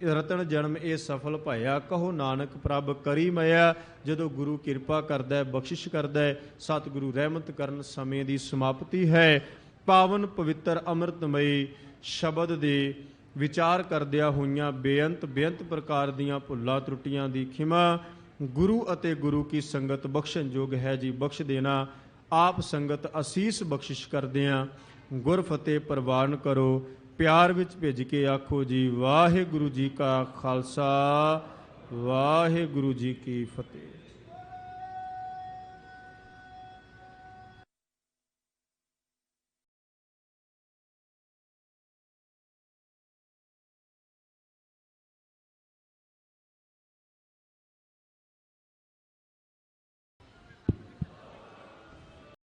ਰਤਨ ਜਨਮ ਇਹ ਸਫਲ ਭਇਆ। ਕਹੋ ਨਾਨਕ ਪ੍ਰਭ ਕਰੀ ਮਇਆ, ਜਦੋਂ ਗੁਰੂ ਕਿਰਪਾ ਕਰਦਾ ਹੈ, ਬਖਸ਼ਿਸ਼ ਕਰਦਾ ਹੈ, ਸਤਿਗੁਰੂ ਰਹਿਮਤ ਕਰਨ ਸਮੇਂ ਦੀ ਸਮਾਪਤੀ ਹੈ। ਪਾਵਨ ਪਵਿੱਤਰ ਅੰਮ੍ਰਿਤਮਈ ਸ਼ਬਦ ਦੇ ਵਿਚਾਰ ਕਰਦਿਆਂ ਹੋਈਆਂ ਬੇਅੰਤ ਬੇਅੰਤ ਪ੍ਰਕਾਰ ਦੀਆਂ ਭੁੱਲਾਂ ਤਰੁੱਟੀਆਂ ਦੀ ਖਿਮਾ ਗੁਰੂ ਅਤੇ ਗੁਰੂ ਕੀ ਸੰਗਤ ਬਖਸ਼ਣ ਯੋਗ ਹੈ ਜੀ, ਬਖਸ਼ ਦੇਣਾ। ਆਪ ਸੰਗਤ ਅਸੀਸ ਬਖਸ਼ਿਸ਼ ਕਰਦਿਆਂ ਗੁਰ ਫਤਿਹ ਪ੍ਰਵਾਨ ਕਰੋ। ਪਿਆਰ ਵਿੱਚ ਭਿੱਜ ਕੇ ਆਖੋ ਜੀ ਵਾਹਿਗੁਰੂ ਜੀ ਕਾ ਖਾਲਸਾ, ਵਾਹਿਗੁਰੂ ਜੀ ਕੀ ਫਤਿਹ।